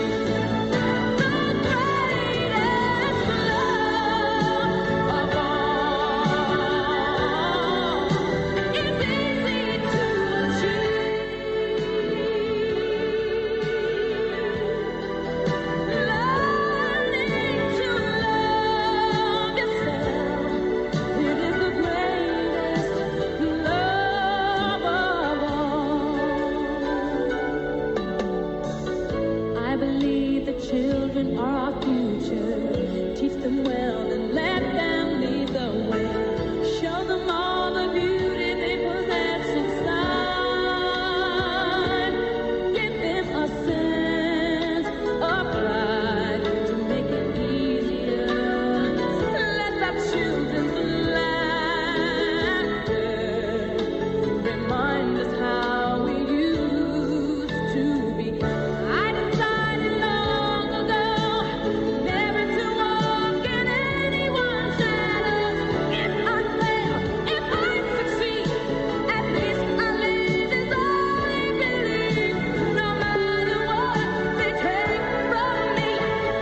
The greatest love of all is easy to achieve. Learning to love yourself, it is the greatest love of all. I believe the children are our future. Teach them well and let them lead the way. Show them all the beauty they possess inside. Give them a sense of pride to make it easier. Let the children's laughter remind us how we used to be. I decided long ago never to walk in anyone's shadows. If I fail, if I succeed, at least I live as I believe. No matter what they take from me,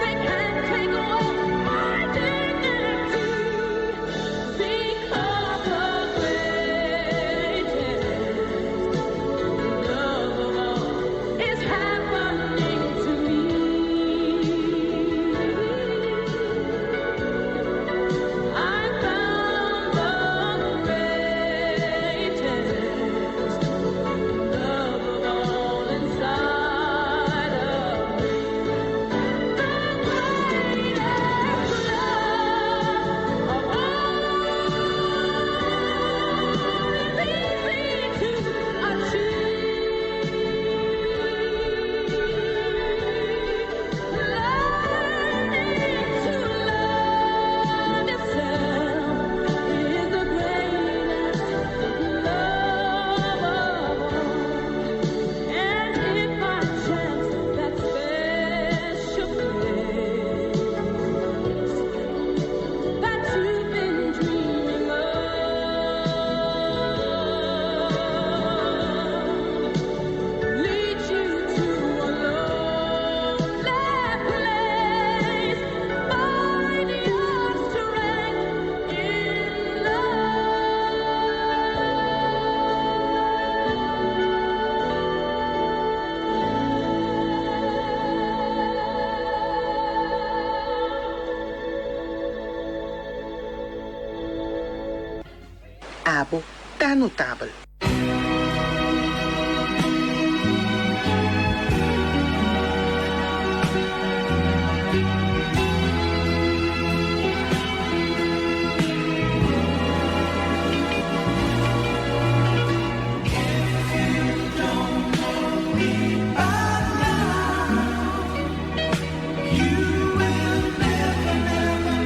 they can't take away my dignity. Because the greatest love of all is happening to me. I found the greatest love of all inside of me. The greatest love of all is easy to Abo, tá notável.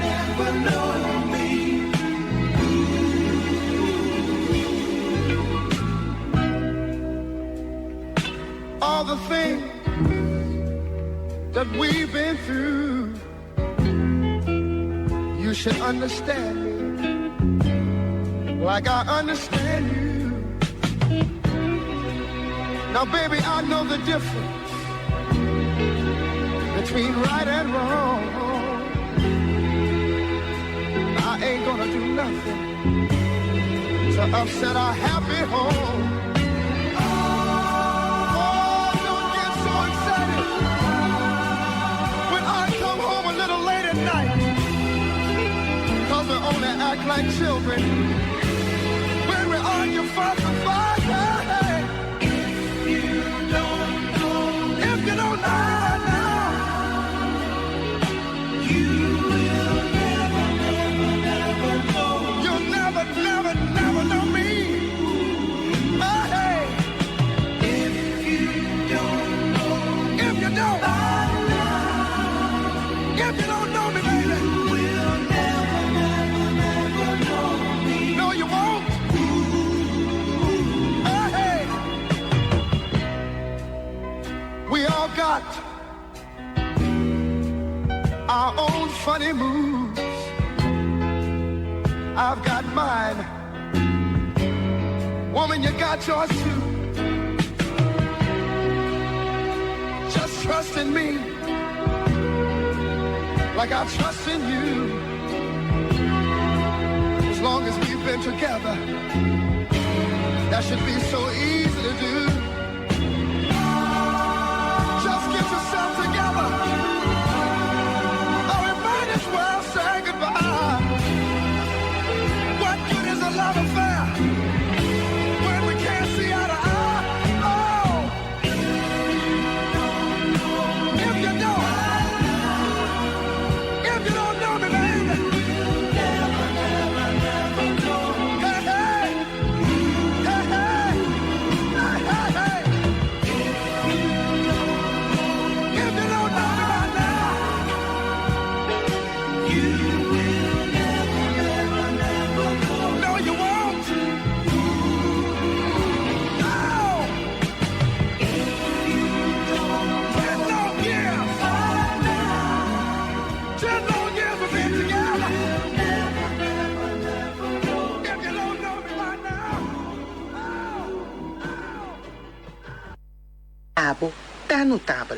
Never know me. that we've been through. You should understand me like I understand you. Now, baby, I know the difference between right and wrong. I ain't gonna do nothing to upset our happy home. Oh, don't get so excited when I come home a little late at night, 'cause we only act like children when we argue, fuss, and fight. Hey, if you don't know now, you will never know. You'll never know me. Oh, hey, if you don't know me, baby, you will never know me. No, you won't. Oh, hey, we all got our own funny moves. I've got mine. Woman, you got yours too. Just trust in me like I trust in you. As long as we've been together, that should be so easy to do. Just get yourself together, or we might as well say goodbye. What good is a love affair when we can't see eye to eye? Oh, if you don't know me, baby, you'll never know. Hey, hey, hey, hey, hey, hey, hey. If you don't know me by now, you will never know. No, you won't. No. 10 long years. 10 long years we've been together. If you don't know me by now. Abo, tano tabal.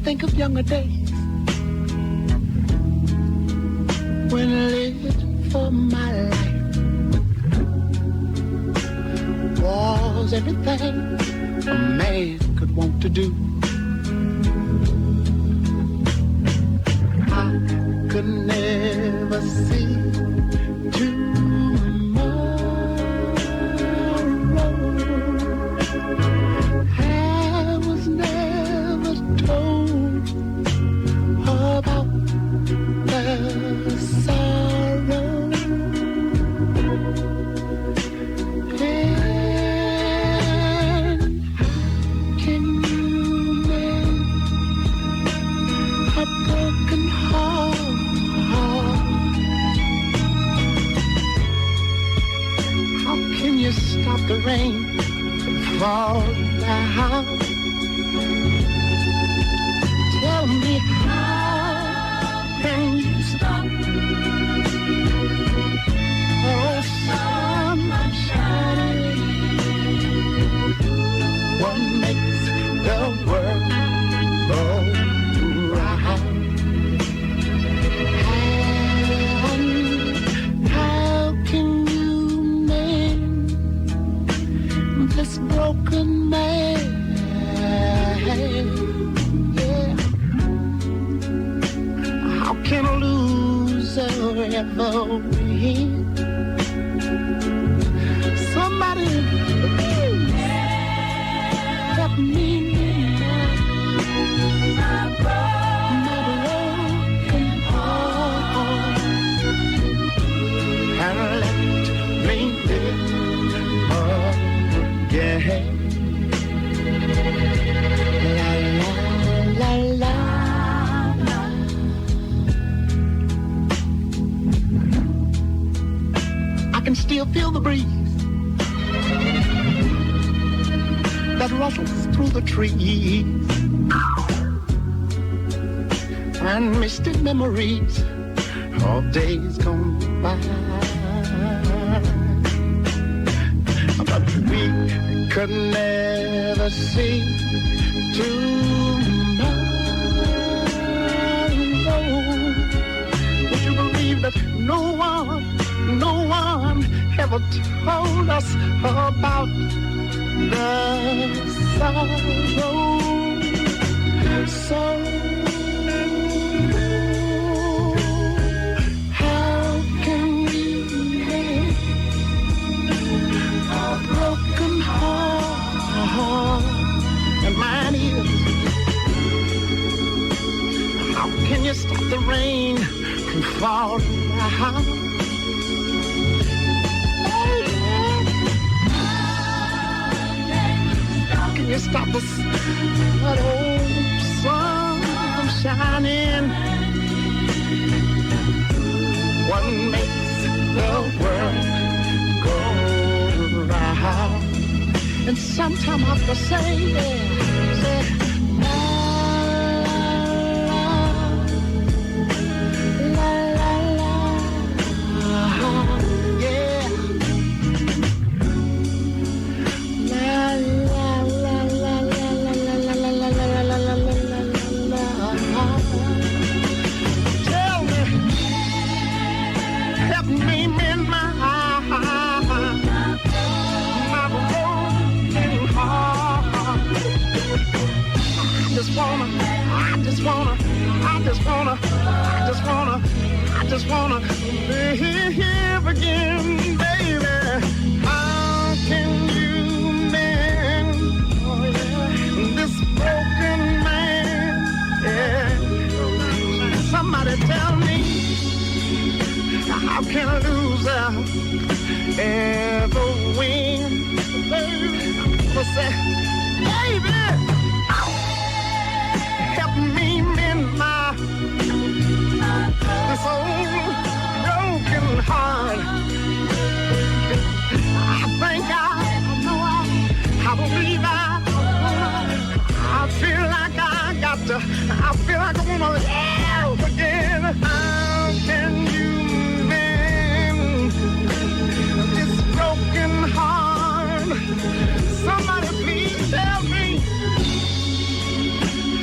Think of younger days when I lived for my life. Was everything a man could want to do. I could never see tomorrow. I was never told about the sorrow. And how can you mend a broken heart? How can you stop the rain from falling down? Tell me, how can you stop? Oh, sun shining. What makes the world go round? And how can you mend this broken man? ever been. Somebody help me. And let me live again. La la la la. I can still feel the breeze that rustles through the trees, and misty memories of days gone by. But we could never see tomorrow. Would you believe that no one ever told us about the sorrow? So how can we make a broken heart? And mine is. How can you stop the rain from falling down? How can you stop the that old sun from shining? What makes the world go round? And sometime I have to say, I just wanna live again, baby. How can you mend this broken man? Yeah. Somebody tell me, how can a loser ever win? Baby, say, baby, help me mend my this old broken heart. I think I believe I feel like I feel like I wanna live again. How can you mend this broken heart? Somebody please tell me,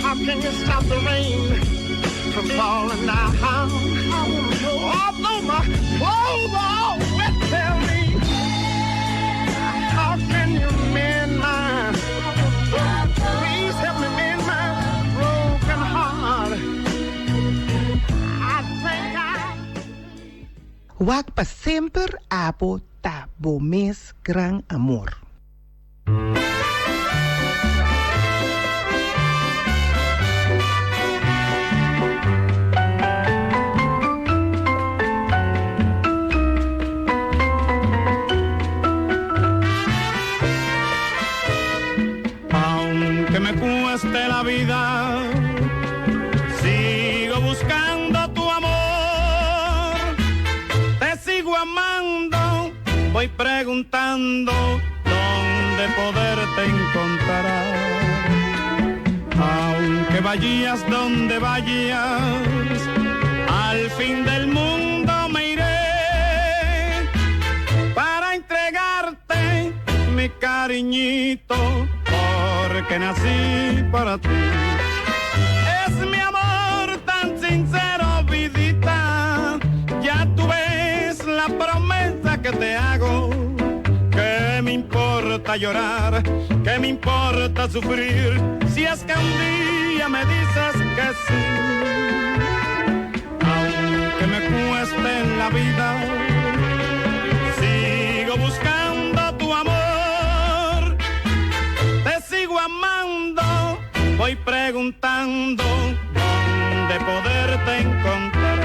how can you stop the rain from falling down? Although my clothes are wet, tell me, how can you mend my, please help me mend my broken heart. I think Wag pa sempre apo tabo mes gran amor. Aunque me cueste la vida, sigo buscando tu amor. Te sigo amando, voy preguntando dónde poderte encontrar. Aunque vayas donde vayas, al fin del mundo me iré para entregarte mi cariñito, porque nací para ti. Es mi amor tan sincero, vidita, ya tú ves la promesa que te hago. ¿Qué me importa llorar? ¿Qué me importa sufrir? Si es que un día me dices que sí. Aunque me cueste la la vida. Sigo buscando tu amor, te sigo amando, voy preguntando dónde poderte encontrar.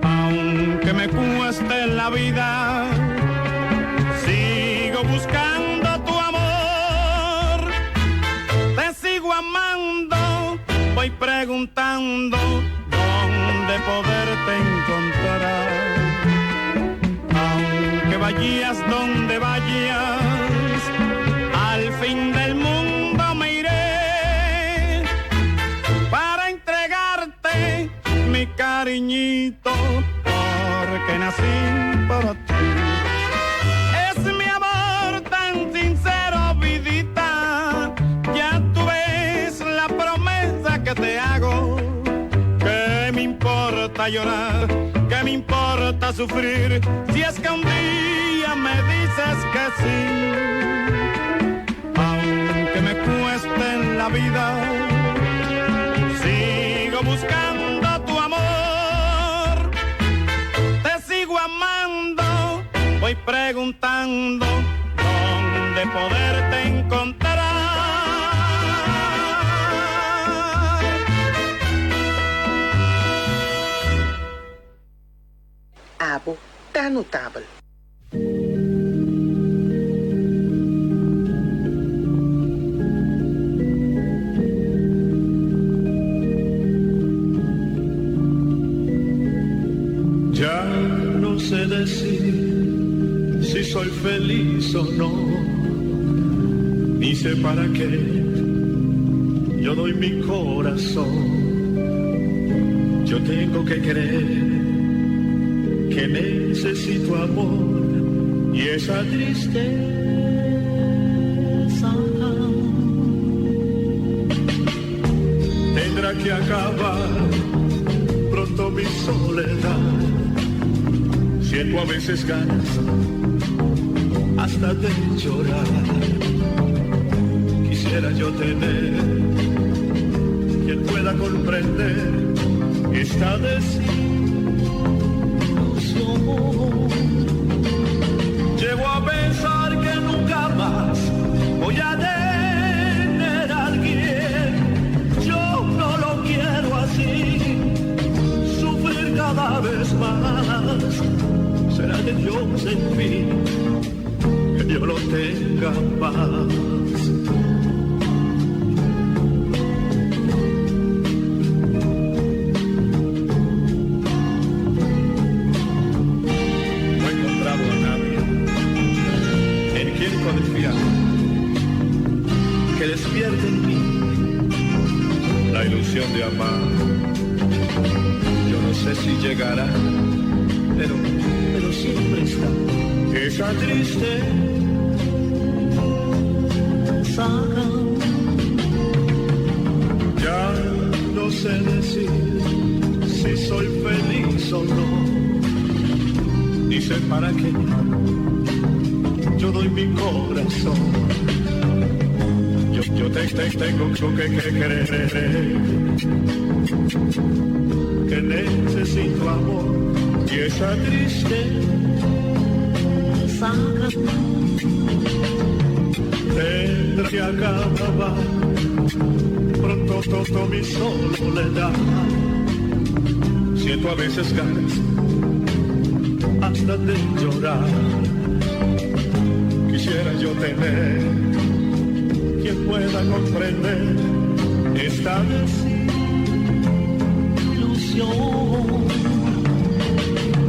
Aunque me cueste la vida, sigo buscando tu amor, te sigo amando, voy preguntando dónde poderte encontrar. Aunque vayas donde vayas, al fin del mundo me iré para entregarte mi cariñito, porque nací para ti. Es mi amor tan sincero, vidita, ya tú ves la promesa que te hago. ¿Qué me importa llorar? ¿Qué me importa sufrir? Si es que un día me dices que sí. Aunque me cueste en la vida, sigo buscando tu amor, te sigo amando, voy preguntando dónde poderte encontrar. Abo, tá notable. Ya no sé decir si soy feliz o no, ni sé para qué yo doy mi corazón. Yo tengo que creer que necesito amor y esa tristeza. Tendrá que acabar pronto mi soledad. Siento a veces ganas hasta de llorar. Quisiera yo tener quien pueda comprender esta desilusión. Llego a pensar que nunca más voy a tener a alguien. Yo no lo quiero así, sufrir cada vez más. Será de Dios en fin que yo lo tenga en paz. No he encontrado a nadie en quien confiar, que despierte en mí la ilusión de amar. Yo no sé si llegará, pero siempre está esa tristeza. Ya no sé decir si soy feliz o no, ni sé para qué yo doy mi corazón. Yo tengo que creer que necesito amor y esa tristeza tendrá que acabar pronto todo mi soledad. Siento a veces ganas hasta de llorar. Quisiera yo tener quien pueda comprender esta desilusión.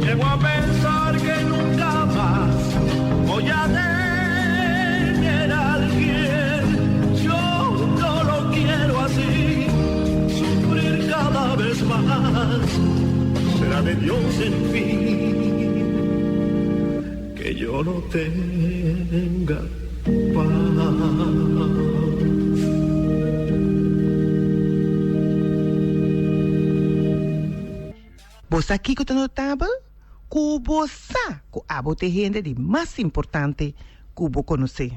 Llego a pensar que nunca más voy a tener a alguien. Yo no lo quiero así, sufrir cada vez más. Será de Dios en fin que yo no tenga paz. Vos aqui que tá notável, cubo sa, que abo te gente de mais importante, cubo conhecer.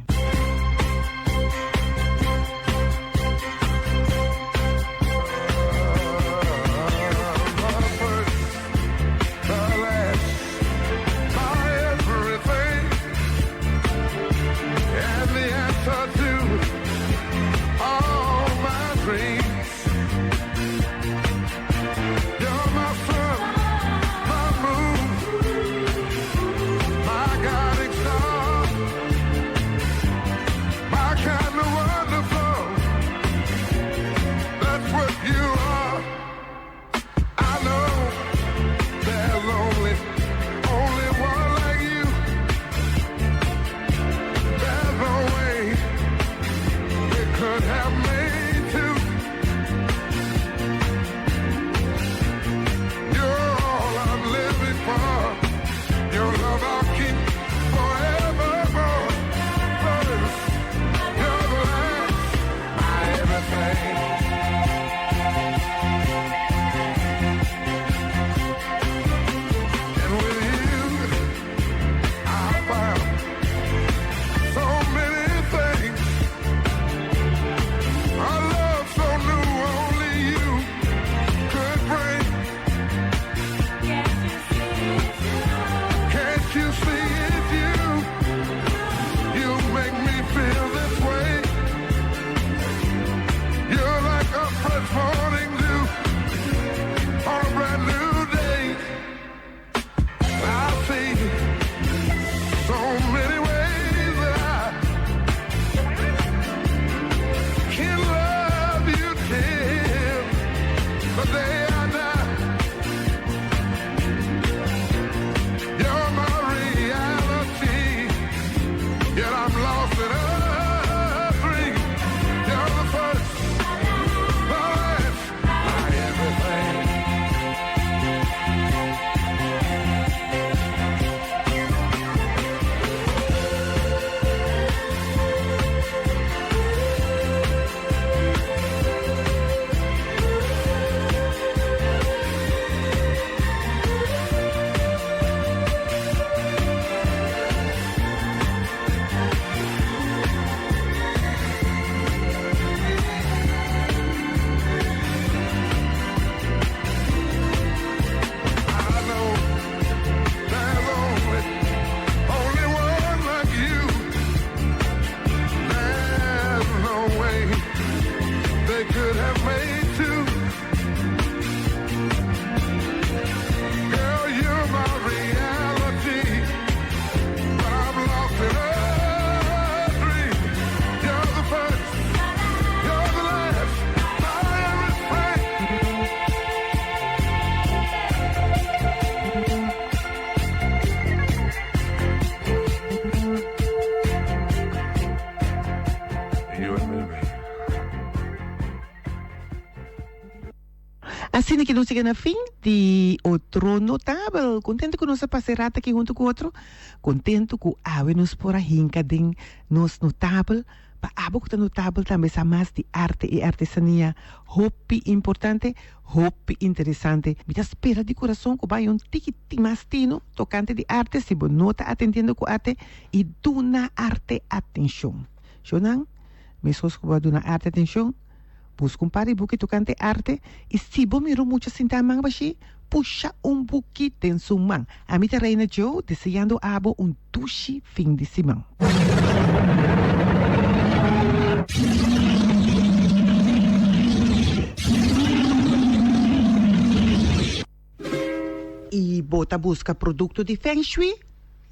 Assim que não chega na fim de outro notável. Contento com nossa parceirata aqui junto com outro. Contento com nos por aí encadem nos notável. Para abo que tá notável também sa mais de arte e artesania. Hopi importante, hopi interessante. Me espera de coração que vai tiki mais tino, tocante de arte, se você nota atendendo com arte e duna arte atenção. Jonan, me sos que vai duna arte atenção. Busca pari buki tocante arte e se você miro muito sintamang bashi, puxa buki em sua mão. A minha reina Joe desejando abo tushi fim de semana. E bota busca produto de Feng Shui,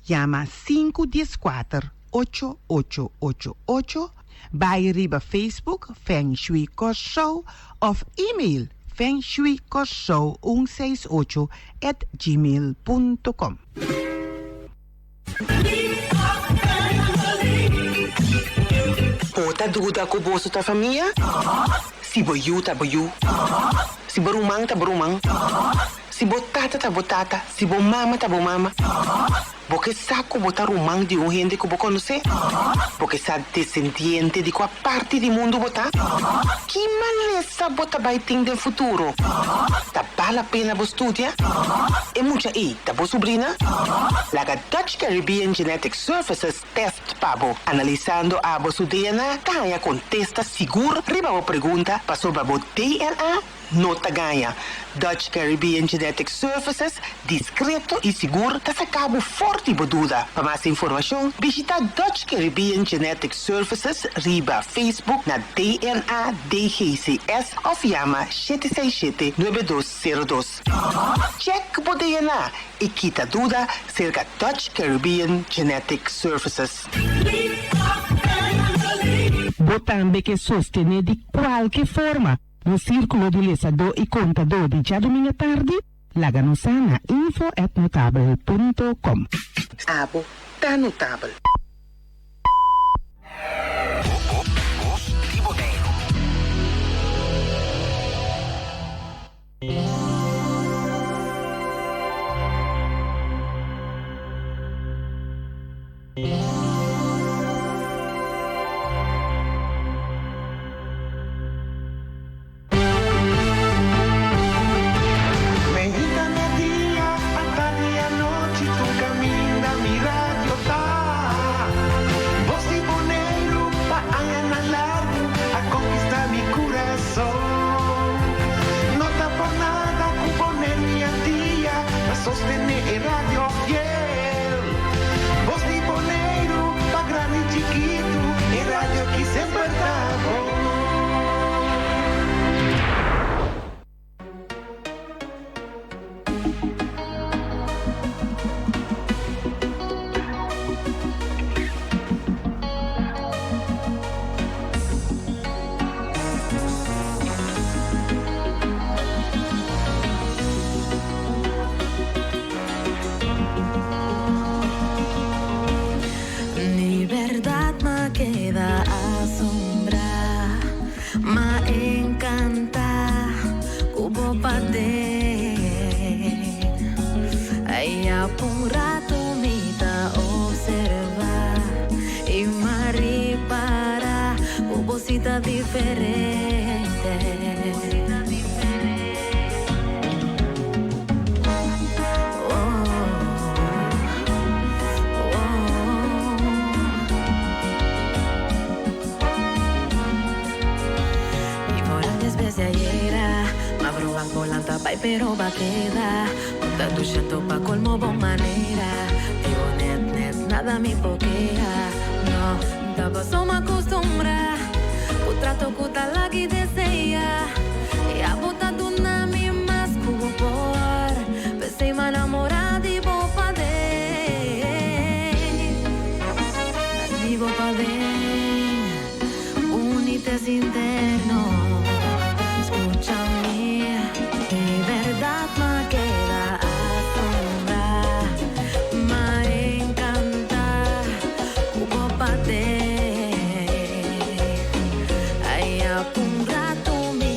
chama 514-8888, vai riba Facebook Feng Shui Show of e-mail fengshuicoshow168@gmail.com. Bota dúvida com o bolso da família? Se boiú, tá boiú. Se barumang, tá barumang. Se botata, tá botata. Se bo mama, tá bo mama. Porque saco botar rumang de gente que bo conhecer? Porque sa descendiente de qual parte do mundo botar? Que maleza bota baiting do futuro? Tá vale la pena vos estudiar? Y mucha ita, vos sobrina? La Dutch Caribbean Genetic Services Test Pabo, analizando a vos DNA, Gaia contesta seguro, riba vos pregunta, pasó sobre DNA, nota Gaia. Dutch Caribbean Genetic Services, discreto y seguro, te sacabo forte duda. Para más información, visita Dutch Caribbean Genetic Services, riba Facebook na DNA DGCS of llama 767-9202. Check por DNA y quita duda cerca Dutch Caribbean Genetic Services. Botambe que sostiene de qualquer forma no círculo de lesador e contador de dia domingo tarde, láganos na info@notable.com. Abo, tá notável. Sostener el radio fiel. Voz Piponeiro, pa' grande y chiquito, el radio aquí siempre está. Queda asombrar, me encanta cubo pade. Aí a um rato me tá observar e me repara cubo cita diferente. Volanta pai pero va queda Punta tu chato pa colmo bon manera Digo net nada me poquea No, da paso me acostumbra O trato cuta la que desea E a bota do na mi mas cubo por Pensei me enamorar de bopa de Digo pa de Unites interno Escúchame de verdad me queda asombrar, me encanta cubo pate. Ahí a un rato me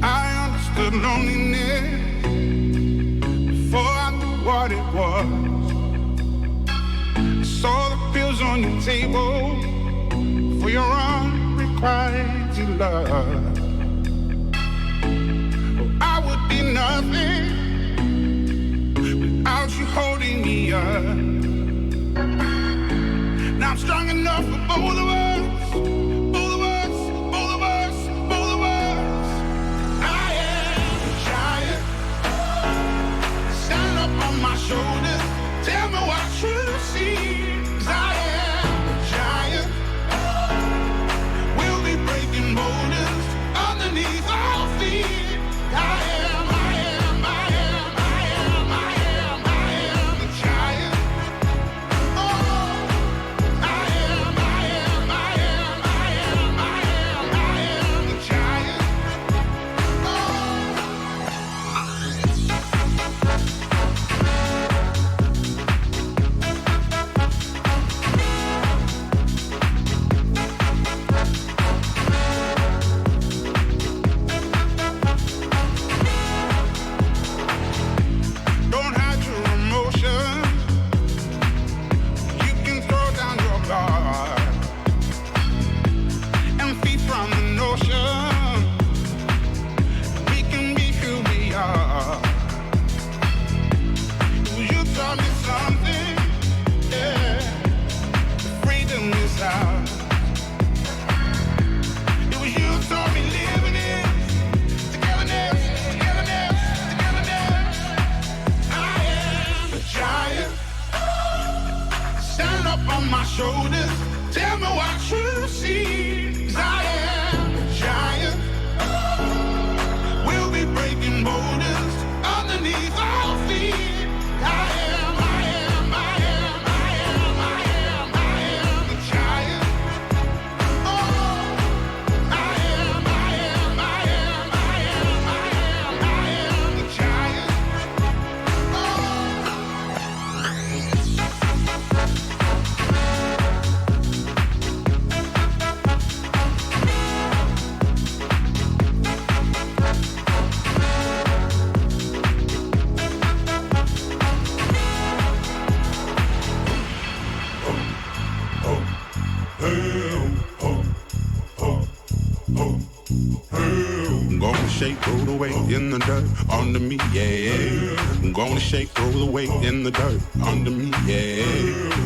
I understood loneliness before I knew what it was. I saw the pills on your table for your unrequited love. I would be nothing without you holding me up. Now I'm strong enough for both of us. Both of us, both of us, both of us. I am a giant. Stand up on my shoulders. Tell me what you see. 'Cause I am a giant. We'll be breaking boulders underneath our feet. I am, I am, I am, I am, I am, I am a giant. Oh, I am, I am, I am, I am, I am, I am a giant. Don't hide your emotions. You can throw down your guard and feed from the notion we can be who we are. You taught me something, yeah. Freedom is ours. It was you who taught me living is togetherness, togetherness, togetherness. I am a giant. Stand up on my shoulders. Tell me what you see. 'Cause I am a giant. We'll be breaking boulders underneath our feet. I am, I am, I am, I am, I am, I am a giant. Oh, I am, I am, I am, I am, I am, I am a giant. I'm gonna shake, roll the weight in the dirt under me, yeah. I'm gonna shake, roll the weight in the dirt under me, yeah.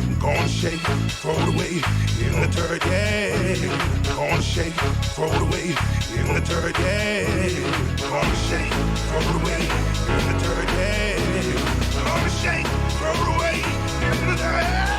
I'm gonna shake, roll the weight in the dirt, yeah. I'm gonna shake, roll the weight in the dirt, yeah. I'm gonna shake, roll the weight in the dirt, yeah. I'm gonna shake, roll the weight in the dirt, yeah.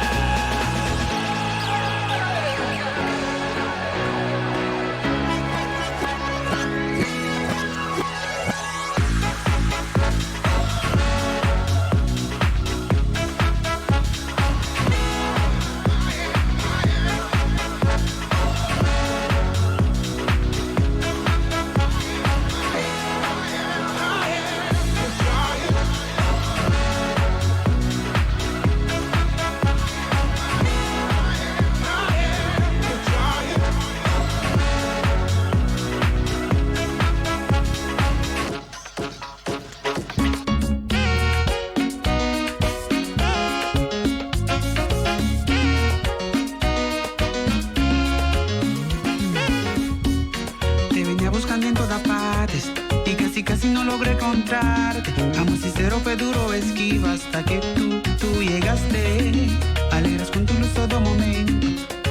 Casi no logré encontrarte. Amo sincero fue duro, esquiva hasta que tú llegaste. Alegras con tu luz todo momento.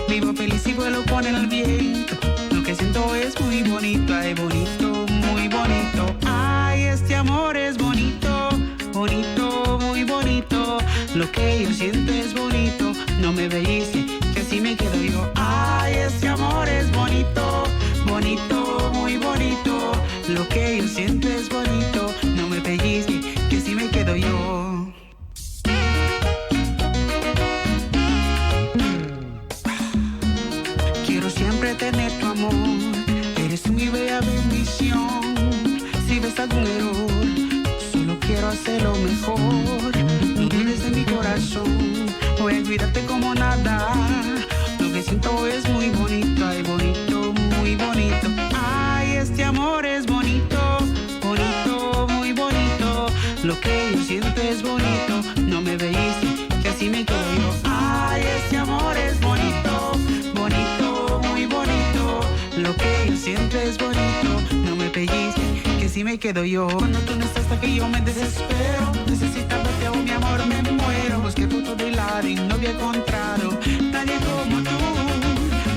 Vivo feliz y vuelo con el viento. Lo que siento es muy bonito, ay bonito, muy bonito. Ay, este amor es bonito, bonito, muy bonito. Lo que yo siento es bonito. No me veíste, que así me quedo yo. Ay, este amor es bonito, bonito, muy bonito. Lo que yo siento es bonito, no me pellizque, que si me quedo yo. Quiero siempre tener tu amor, eres mi bella bendición. Si ves algún error, solo quiero hacerlo mejor. No dudes de mi corazón, voy a cuidarte como nada. si me quedo yo. Cuando tú no estás aquí yo me desespero. Necesitándote, oh mi amor, me muero. Busqué foto de Larin, no había encontrado nadie como tú.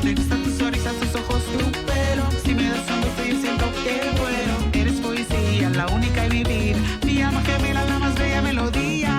Me gustan tus sonrisas, tus ojos, tu pelo. Si me das un beso yo siento que vuelo. Eres poesía, la única en mi vida. Mi alma gemela, la más bella melodía.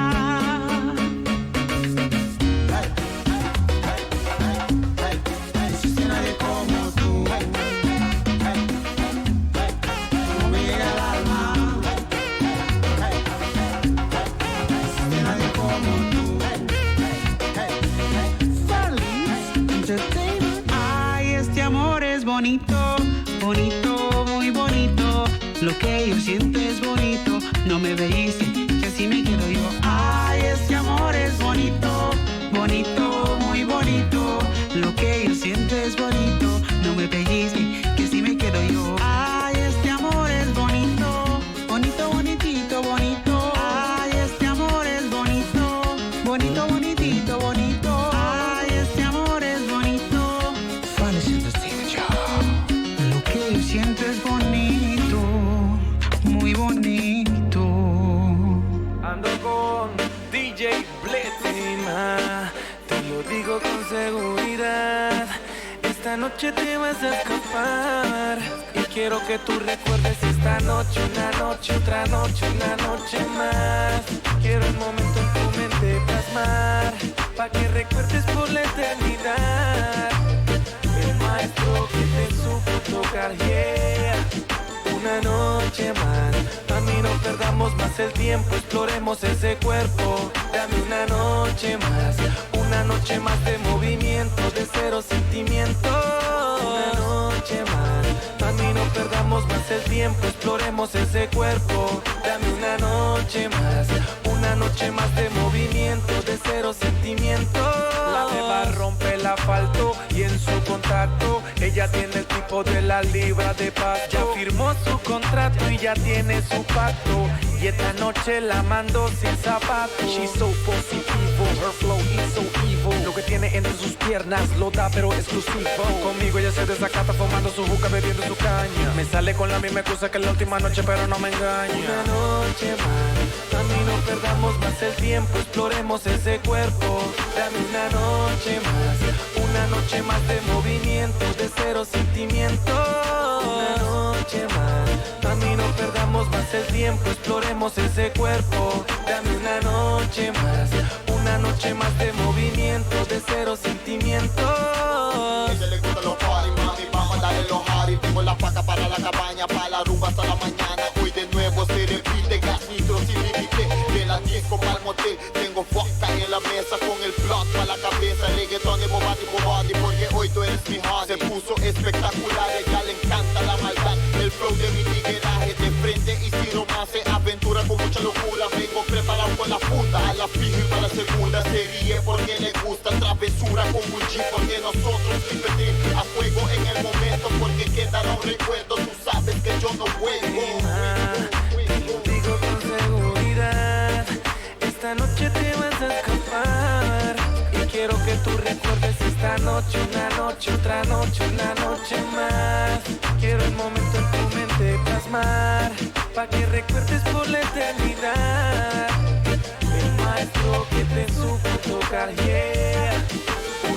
Ay, este amor es bonito, bonito, muy bonito. Lo que yo siento es bonito. No me veis, que así me quedo yo. Ay, este amor es bonito, bonito, muy bonito. Lo que yo siento es bonito. No me veis, que así me quedo yo. Ay, este amor es bonito, bonito, bonitito, bonito. Ay, este amor es bonito, bonito, bonitito, bonito. Ay, este amor es bonito. Lo que yo siento es bonito, muy bonito. Ando con DJ Blitzima, te lo digo con seguridad. Esta noche te vas a escapar y quiero que tú recuerdes esta noche, una noche, otra noche, una noche más. Quiero el momento en tu mente plasmar, pa' que recuerdes por la eternidad. El maestro que te supo tocar, yeah. Una noche más, a mí no perdamos más el tiempo, exploremos ese cuerpo. Dame una noche más de movimiento, de cero sentimiento. Una noche más, a mí no perdamos más el tiempo, exploremos ese cuerpo. Dame una noche más de movimiento, de cero sentimiento. La beba rompe el asfalto y en su contacto ella tiene el tipo de la libra de pasto. Ya firmó su contrato y ya tiene su pacto, y esta noche la mando sin zapato. She's so positivo, her flow is so evil. Lo que tiene entre sus piernas lo da pero exclusivo. Conmigo ella se desacata fumando su juca, bebiendo su caña. Me sale con la misma excusa que la última noche pero no me engaña. Una noche más, a mí no perdamos más el tiempo, exploremos ese cuerpo. Dame una noche más de movimiento, de cero sentimiento. Una noche más, a mí no perdamos más el tiempo, exploremos ese cuerpo. Dame una noche más de movimiento, de cero sentimiento. A ella le gustan los party, mami, vamos a darle los hardy. Tengo la paca para la cabaña, para la rumba hasta la mañana. Hoy de nuevo se repite, gas nitro sin límite. De las 10 como al motel, tengo vodka en la mesa con el plot para la cabeza. Reggaetón de body, porque hoy tú eres mi honey. Se puso espectacular, ella le encanta la maldad. El flow de mi tigueraje, de frente y sin romance. Aventura con mucha locura, vengo preparado con la funda. A la fija y para la segunda se ríe porque le gusta travesura con un G. Porque nosotros siempre a fuego en el momento, porque quedará un recuerdo. Tú sabes que yo no juego. Digo con seguridad, esta noche te vas a escapar y quiero que tú recuerdes esta noche, una noche, otra noche, una noche más. Quiero el momento en tu mente plasmar, pa' que recuerdes por la eternidad. El maestro que te supo tocar, yeah.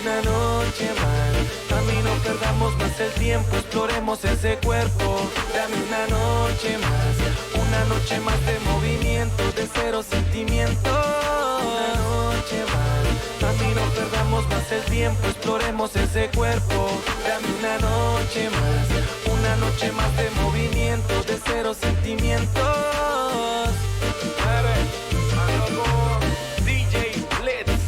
Una noche más, a mí no perdamos más el tiempo, exploremos ese cuerpo. Dame una noche más de movimiento, de cero sentimiento. Una noche más, a mí no perdamos más el tiempo, exploremos ese cuerpo. Dame una noche más de movimiento, de cero sentimientos. Ando con DJ Blitz.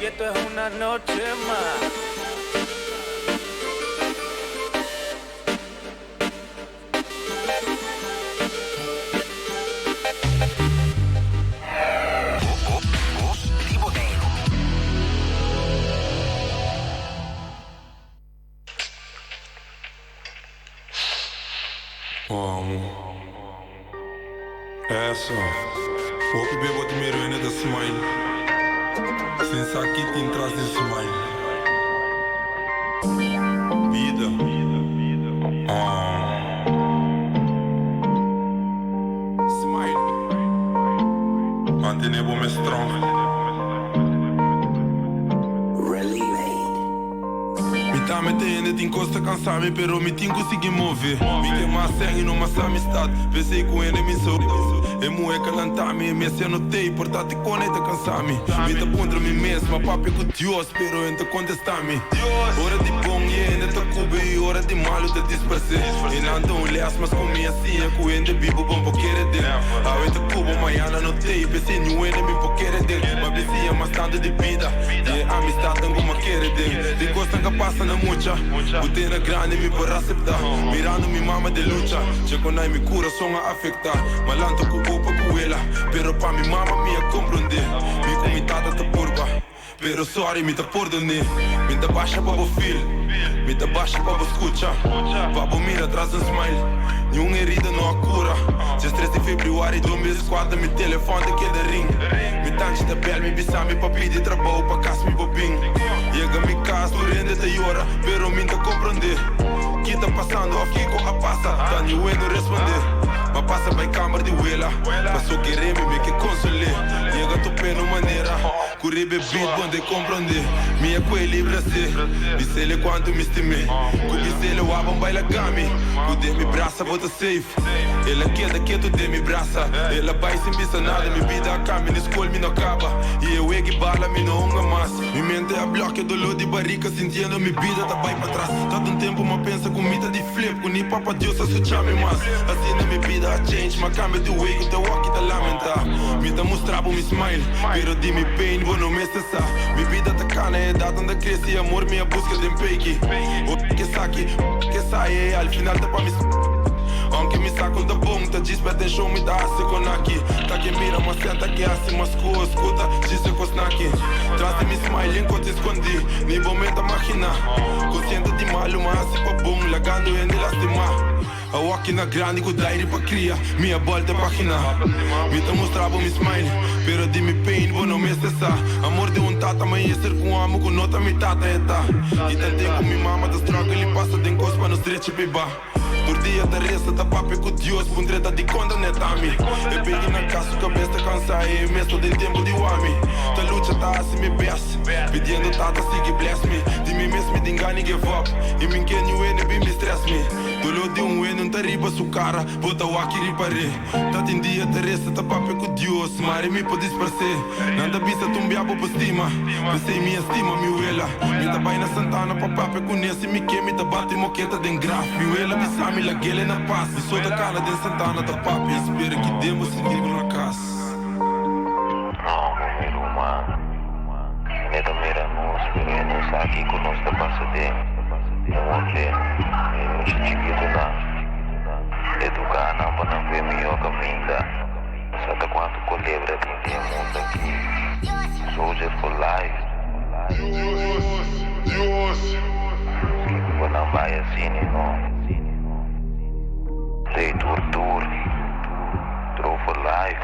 Y esto es una noche más. Essa, o bebê bota me ruína da smile. Sem saque te traz de smile. strong. Tá metendo em costa cansar-me, pero me tenho consegui mover. Me queimar sangue numa amistade. Pensei com ele me sou. É moeca lantar-me, me se anotei, portanto conecta cansar-me. Me tá contra mim mesmo, papo com Deus, pero ainda contestar-me. Hora de bom e ainda tá cuba e hora de mal eu te dispersei. E não dou less, mas com minha cia, com ainda bibo bom por querer dele. A ainda cuba, amanhã anotei, pensei no enemy por querer dele. Mas pensei mais tanto de vida, e a amistade alguma querer dele. De costa que passa na mucha, botei na grande me para aceptar. Mirando mi mama de lucha, checo na mi coração a afectar. Malanto com culpa com ela, pero pa mi mama me a compreender. Mi comitada te purba, pero sorry me te perdonei. Me te baixa para o feel, me te baixa para o escucha. Papo mira atrás um smile, nenhuma herida não a cura. Dia 3 de fevereiro, 2004, mi telefone que da ring. Me tanto da pele, me bisa me papi de trabalho para casa me bobinho. Chega mi casa, tu rende te llora, pero me te compreender. Que tá passando aqui com a passa, tá nenhum responder. Mas passa by câmara de huela, passou querer me que consoler. Chega tu pé no maneira, correr bebido, onde compreender. Minha coelha livre a ser, bisele quanto me estimei. Com bisele o abam baila gami, com de me braça, bota safe. Ela queda que tu de me braça, ela vai sem bisa nada, me vida a caminho, escolhe me não acaba. E eu egi bala, me não honga mais. Me mente a bloque, dolor de barriga, sentindo me vida, tá vai pra trás. Tá um tempo, mas pensa comida de flip, com ni papa Deus, a se chame mais. Assim na minha vida a change, mas cambia de way, que te walk, tá lamentar. Me tá mostrando me smile, pero de me pain, vou não me estressar. Minha vida tá cana, é data onde cresce, amor, minha busca de fake. O que saque, que sai, al final tá pra me. Aunque me saco da bom, tá desperta show me dá se conaki. Tá que mira, mas senta que assim, mas escuta, disse com snack. Traz de me smile enquanto escondi, nem momento a máquina. Consciente de mal, mas assim pra bom, lagando e nem lastimar. A walk na grande com daire pra cria, minha volta pra página. Me tá mostrando me smile, pero de me pain, vou não me estressar. Amor de tata, amanhecer com amo, com nota me tata é tá. E tentei com minha mama, das trocas, ele passa de encosto pra nos direitos e pibar. Por dia da resta, tá papo com Deus, pondreta de conta netami. Eu peguei na casa, cabeça cansada, e mesmo del tempo de wami. Tá luta, tá assim me best, pedindo tata, sigue bless me. De mim mesmo, me engane, give up. E me engenho, bem me stress me. Dolor de não tá riba su cara, bota o aqui ripare. Tá em dia da resta, tá papo com Deus, mare me pode dispersar. Nada bisa tumbiabo por estima, pensei minha estima, mi ela. Me tá vai na Santana, pa papo com nesse, me que me tá bate moqueta den graf. Mi ela bisa me la gele na paz, e sou da cana de Santana, tá papo, espera que demos seguir na casa. Não, meu humano, me da mira nos, pero não está aqui com nós da passa de. Não vou ver, eu chiquito não. Educar não para não ver melhor caminho. Sabe quanto colebra tem muito aqui. Soldier for life. Quando não vai assim, não. Day tour, throw for life.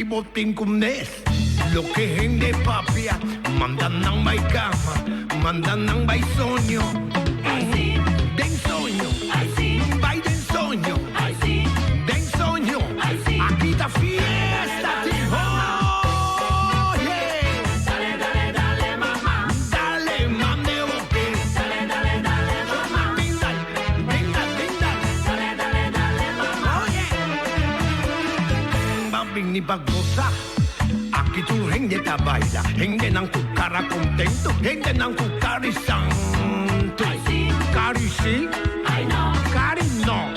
Botin cum nes, lo que gente papia, mandan nang may cama, mandan nang may sonyo. Den sonyo, bay den sonyo, den sonyo, aquí está fiesta, tío. Oh, yeah. Dale, dale, mamá. Dale, mande boque. Dale, mamá. Dindal. Dale, mamá. Oh, yeah. Babing ni bagosa. Aquí tu gente te baila, gente nan tu cara contento, gente nan tu cari santo. Cari sí, cari no.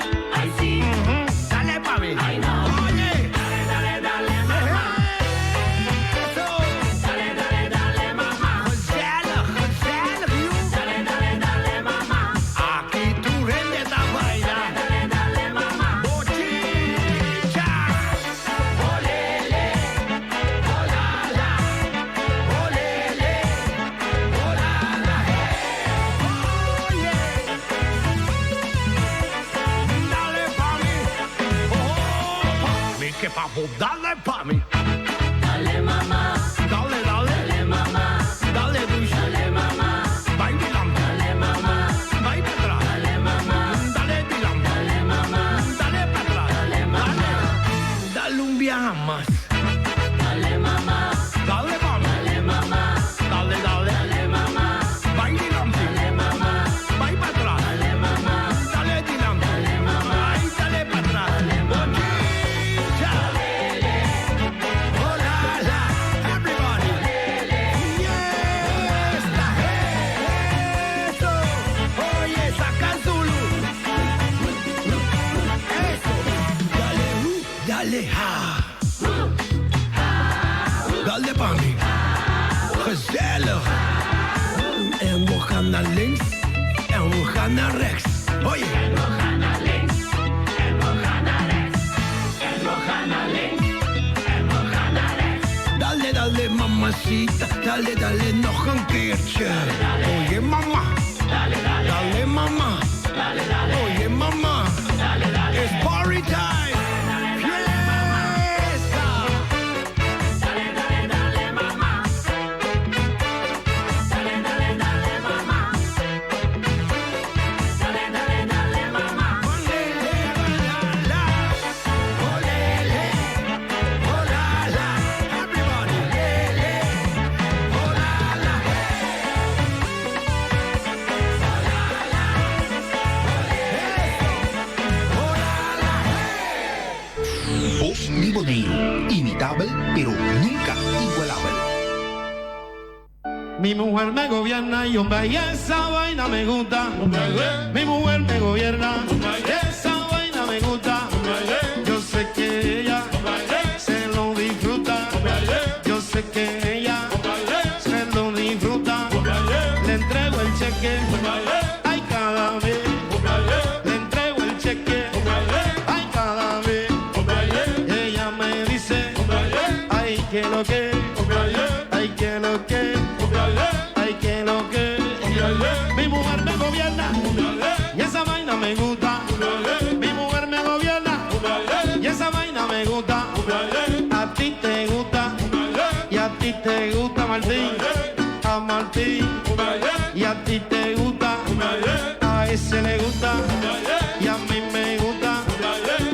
Dale pa' mí. Oye. Que papo, dale pa' mí. Dale mamá. Dale, dale. Dale mamá. Dale dulce. Dale mamá. Bailando. Dale mamá. Baila atrás. Dale mamá. Dale bailando. Dale mamá. Dale para atrás. Dale mamá. Dale un viaje más. Dale mamá. Dale pa' mí. Dale mamá. Dale, dale. Dale mamá. Bailando. Dale mamá. Baila para atrás. Dale mamá. Dale bailando. Dale mamá. Ay, dale para atrás. Dale mamá. Dale, ha. Dale pa' mí. Gezellig. En we gaan naar links. En we gaan naar rechts. Oye. En we gaan naar links. En we gaan naar rechts. En we gaan naar links. En we gaan naar rechts. Dale, dale, mamacita. Dale, dale, nog een keertje. Oye, mama. Dale, dale. Dale, mama. Dale, dale. Oye, mama. Dale, dale. It's party time. Imitable, pero nunca igualable. Mi mujer me gobierna y hombre, y esa vaina me gusta. Mi mujer me gobierna, y esa vaina me gusta. Yo sé que ella se lo disfruta. Yo sé que ella se lo disfruta. Le entrego el cheque, ay cada vez. Le entrego el cheque, ay cada vez. Ella me dice, ay que lo que, ay que lo que. Ay, que lo que mi mujer me gobierna y esa vaina me gusta. Mi mujer me gobierna y esa vaina me gusta. A ti te gusta y a ti te gusta Martín. A Martín y a ti te gusta. A ese le gusta y a mí me gusta.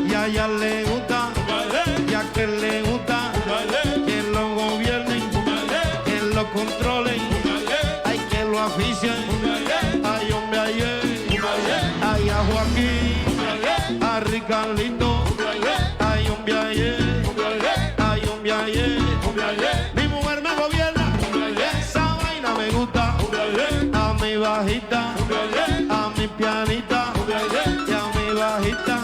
Y a ella le gusta y a aquel le gusta. Que lo gobiernen, que lo controlen. Ay, hombre, ay, a Joaquín, a Ricardito, ay, hombre, ay, hombre, mi mujer me gobierna, esa vaina me gusta, a mi bajita, a mi pianita, y a mi bajita,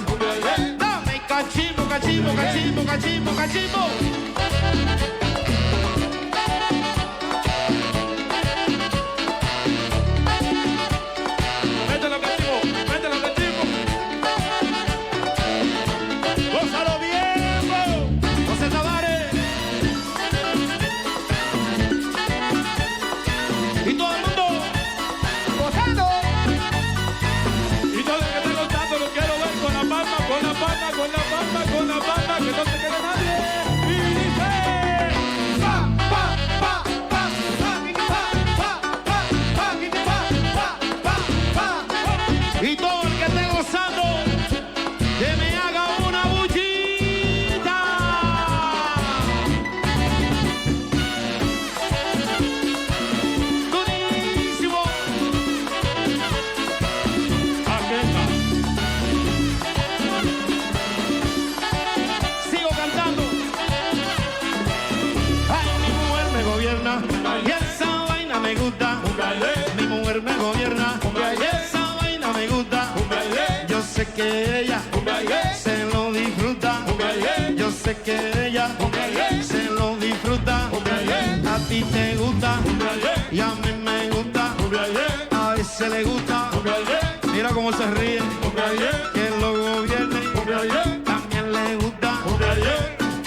dame cachimbo, cachimbo, cachimbo, cachimbo, cachimbo. Con la palma, que no se quede nadie. Y dice... Mi mujer me gobierna, esa vaina me gusta. Yo sé que ella se lo disfruta. Yo sé que ella se lo disfruta. A ti te gusta y a mí me gusta. A ese le gusta. Mira cómo se ríe. Que lo gobierne. También le gusta.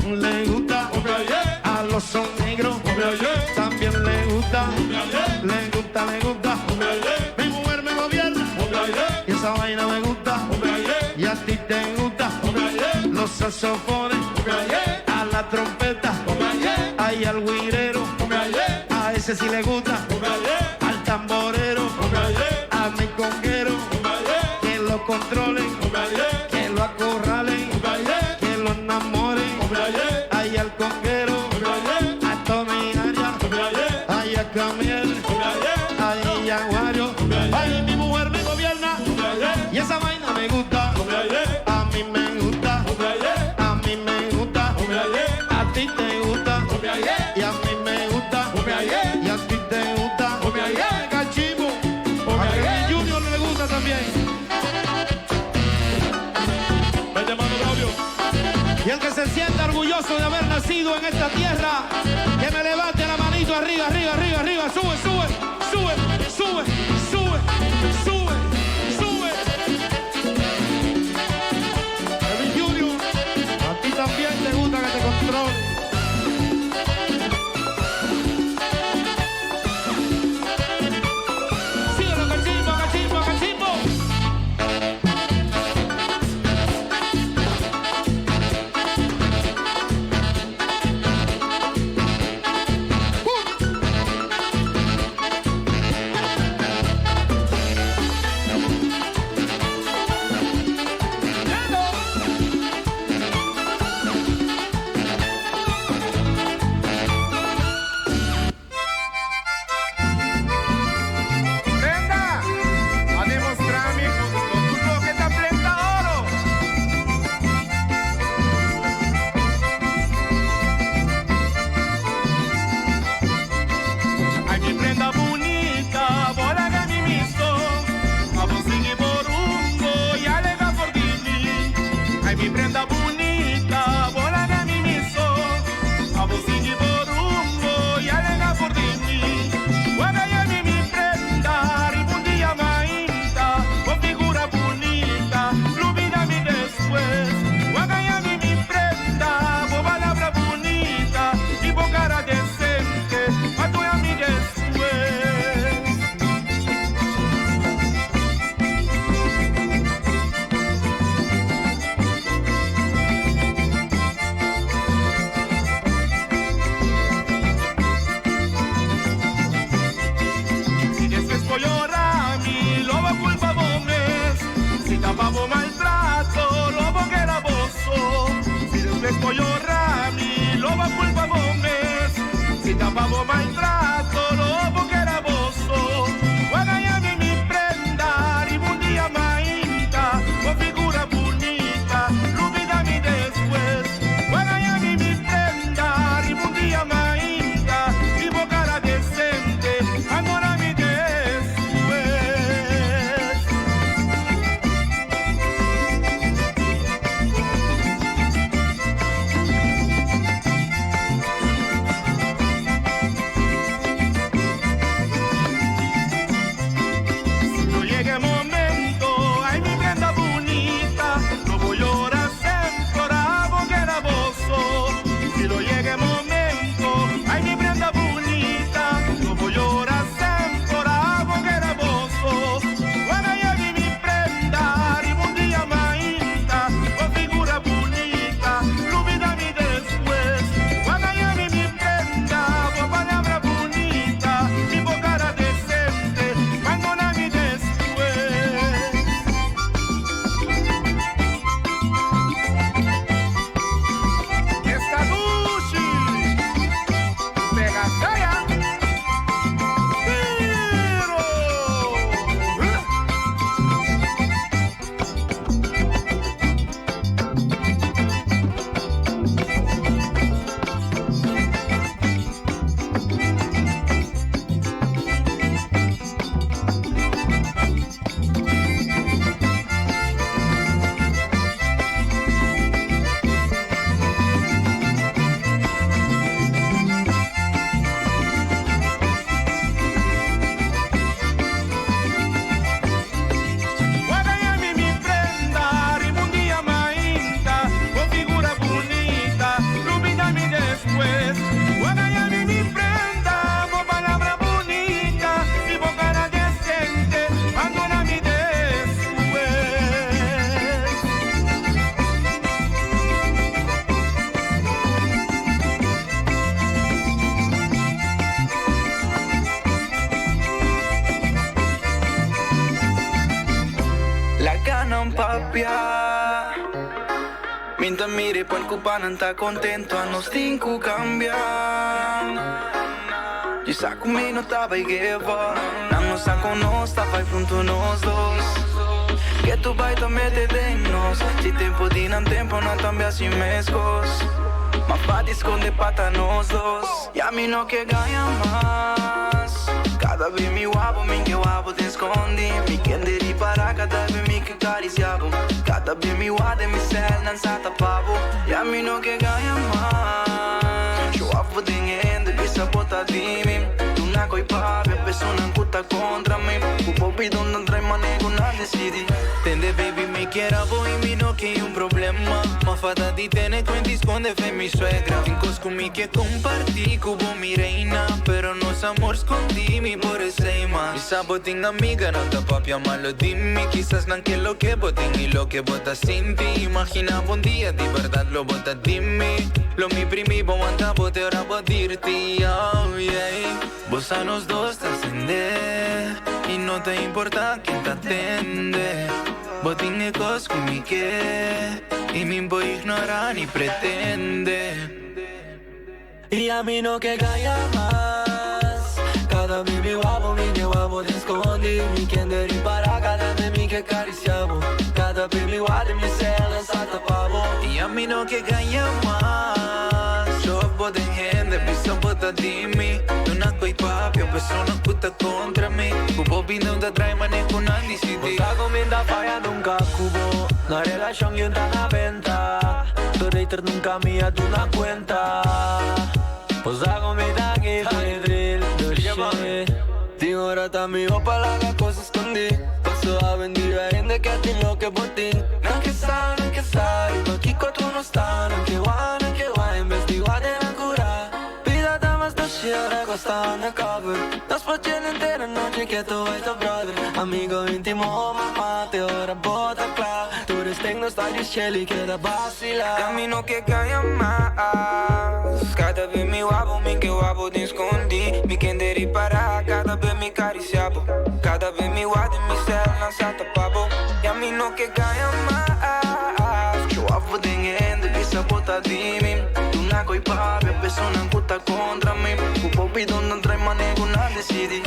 Le gusta. A los son negros. También le gusta. Le gusta, le gusta. Mi mujer me gobierna. Y esa vaina me gusta. Y a ti te gusta. Los saxofones. A la trompeta. Ahí al guirero. A ese sí le gusta. Al tamborero. A mi conguero. Que lo controlen. Que lo acorralen. Que lo enamoren. Ahí al conguero. A Tony Arias. Ahí a Camiel. Ahí a Wario. Ay, mi mujer me gobierna. Y esa vaina me gusta. A mí me gusta. A mí me gusta. A ti te gusta. Y a mí me gusta. Y a ti te gusta. Cachivo. A Kevin Junior le gusta también. Y el que se sienta orgulloso de haber nacido en esta tierra, que me levante la manito arriba, arriba, arriba, arriba. Sube, sube, sube, sube, sube, sube, sube. Kevin Junior, a ti también te gusta que te controle. Síguelo, cachimbo, cachimbo, cachimbo. Brenda, a demostrarme con tu que te prenda oro. Ay, mi prenda bonita, bola que mi misto, a vos sigue por un y alega por ti. Ay, mi prenda bonita, bola que mi misto, a vos sigue por un y alega por ti. Guarda ya mi prenda, ribundilla mainta, con figura bonita, lubida mi después. Guarda ya mi prenda, con palabra bonita y con cara decente, a tu a mi después. Si después voy a llorar, mi lobo culpa vos, si tapamos maltrato, lobo que era bozo. Si después voy a llorar, mi lobo culpa vos, si tapamos maltrato, lobo que era bozo. Guarda ya mi prenda, ribundilla mainta, con figura bonita, lubida mi después. Guarda ya mi prenda, ribundilla mainta, y con cara decente, ahora mi después. copia. Minta mire poi il cupa non sta contento, a nos cinco cambian. Y sa comigo no estaba y que va. No sa con nos, estaba y junto nos dos. Que tu vai também te de nós. Se tempo di non tempo non cambia si mescos. Ma fa di esconde pata nos dos. Y a mí no que ganha más. Cada vez mi guapo te escondi. Mi quende ripara cada vez mi que cariciavo. Cada vez mi guade mi cel non sa tapavo. Y a mí no que ganha más. Yo guapo te ngende bisa bota di mi. Tu na coi papi a persona cuta contra mi. Pupo pidon non trai manego na decidi. Tende baby me quiera voy mi no que un problema. Ma fata di tene 20 esconde fe mi suegra. Vincos con mi que compartí cubo mi reina. Pero nos amor escondi mi por ese más. Y sabotin amiga no te papia malo dimmi. Quizás no que lo que botin y lo que botas sin ti. Imaginaba un día de verdad lo botas dimmi. Lo mi primi bo anta bote ora bo dirti. Oh yeah. Vos a nos dos te ascender. Y no te importa quién te atende. Botin e cos con mi que. Y mi voy ignorar ni pretende. Y a mí no que calla más. Cada vez mi guapo te escondi. Mi quien de para cada vez mi que acariciavo. Cada vez mi guapo mi cel sa tapavo. Y a mí no que calla más. Yo bote gente, piso bota di mi. Una coi papi, o persona puta contra mi. Cubo bine te trai mane con anni si di. Bosa comienda falla nunca cubo. La relación y una na venta. Tu reiter nunca mía tu na cuenta. Bosa comienda que fue drill. Digo ahora también pa' la cosa escondí. Paso a bendir a gente que a ti lo que botín. No que sai, no kiko tu no sta. No que guay, investiga de la cura. Vida damas da shira, costa undercover. Nos facciamo intera noche que tu es tu brother. Amigo íntimo, mamá, te ora bota claro. Tu respect no está Shelly, queda vacilar. Camino que calla más. Cada vez mi que guapo te escondi. Mi quende ripara, cada vez mi cariciavo. Cada vez mi guardi mi cel non sa tapavo. Y a mí no que calla más. Yo guapo te ngende, bisa bota di mi. Tu na coi papi, a persona cuta contra mi. Cupo pidon non trai manego na decidi.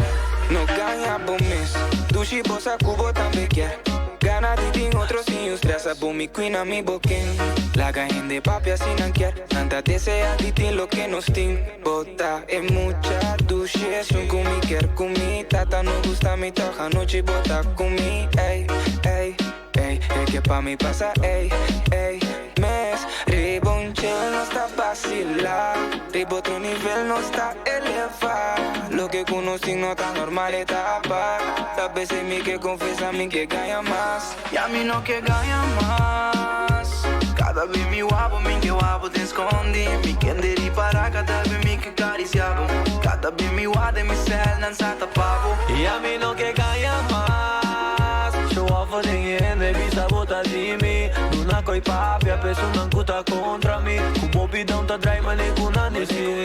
No ganha bom mes. Tu și bosa cubo tambe chiar. Gana di din otro sin stressa bu mi queen a mi boquen. La caen de papi así nanquear. Tanta desea di ti lo que nos tin. Bota es mucha duche. Son con mi quier con mi tata no gusta mi toja noche bota con mi. Ey, ey, ey. Es que pa mi pasa ey, ey. Mes, ribonchel no está vacila. Ribo otro nivel no está elevado. Lo que conocí no está normal etapa. Las veces mi que confiesa mi que gana más. Y a mí no que gana más. Cada vez mi guapo te escondi. Mi quien de ripara cada vez mi que acariciavo. Cada vez mi guarde mi cel non sa tapavo. Y a mí no que gana más. Yo guapo de gente bisa bota di mi. Luna coi papi a persona cuta contra mi. Cubo bidon ta drai mane con anni si.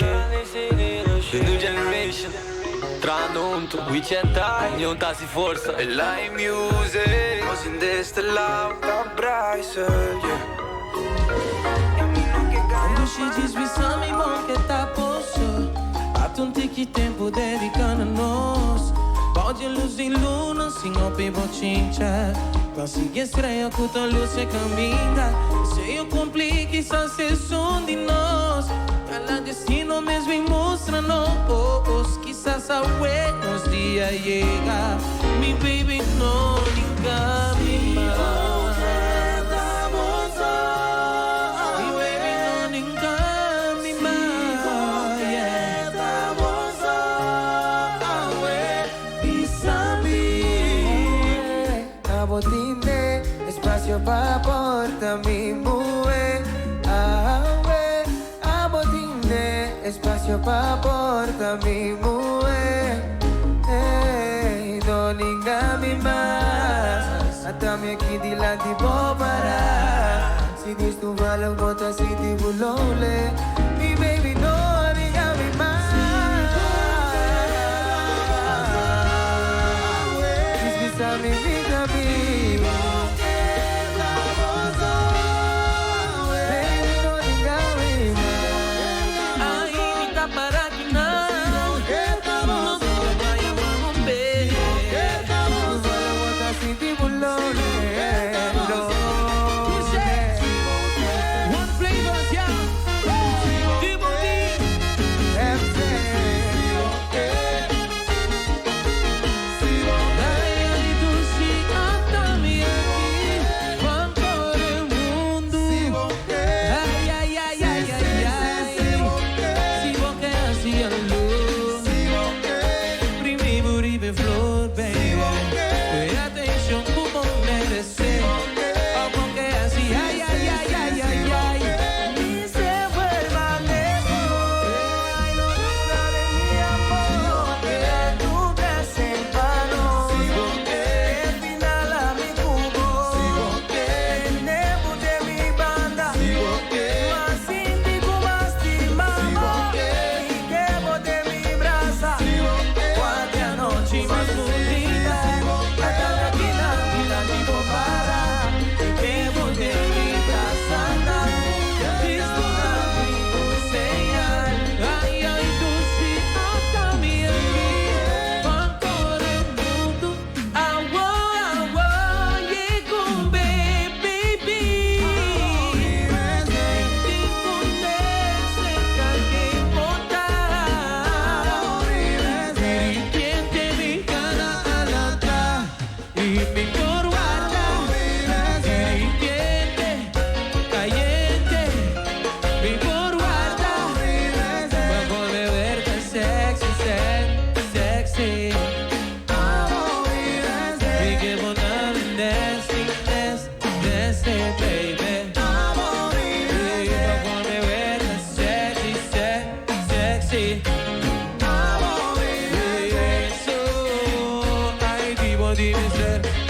The new generation. Tranunto, weekend time, non tasi forza. E live music. Così in destra l'auto brighter, yeah. Quando ci disvissami bom che tá posto. Atunti que tempo dedicando a nós. Pode luz em luna, sem open bochincha. Consegui estreia com tua luz e caminha. Se eu complique, só se som de nós. Ela destino mesmo e mostra-nos. Quizás a buenos dias llega. Mi baby no liga mi más. Espacio pa' porta mi mujer. Ah, we, abotine. Espacio pa' porta mi mujer. Hey, no ningami más. Hasta mi aquí di la tipo para. Si dis tu valor bota si di bulole. Mi baby no ningami más. Dis mi vida viva. mi por guarda, dirigente, caliente, mi por guarda, para verte sexy, sexy. We give on them nasty, baby. Sexy. So, ay, vivo debe ser.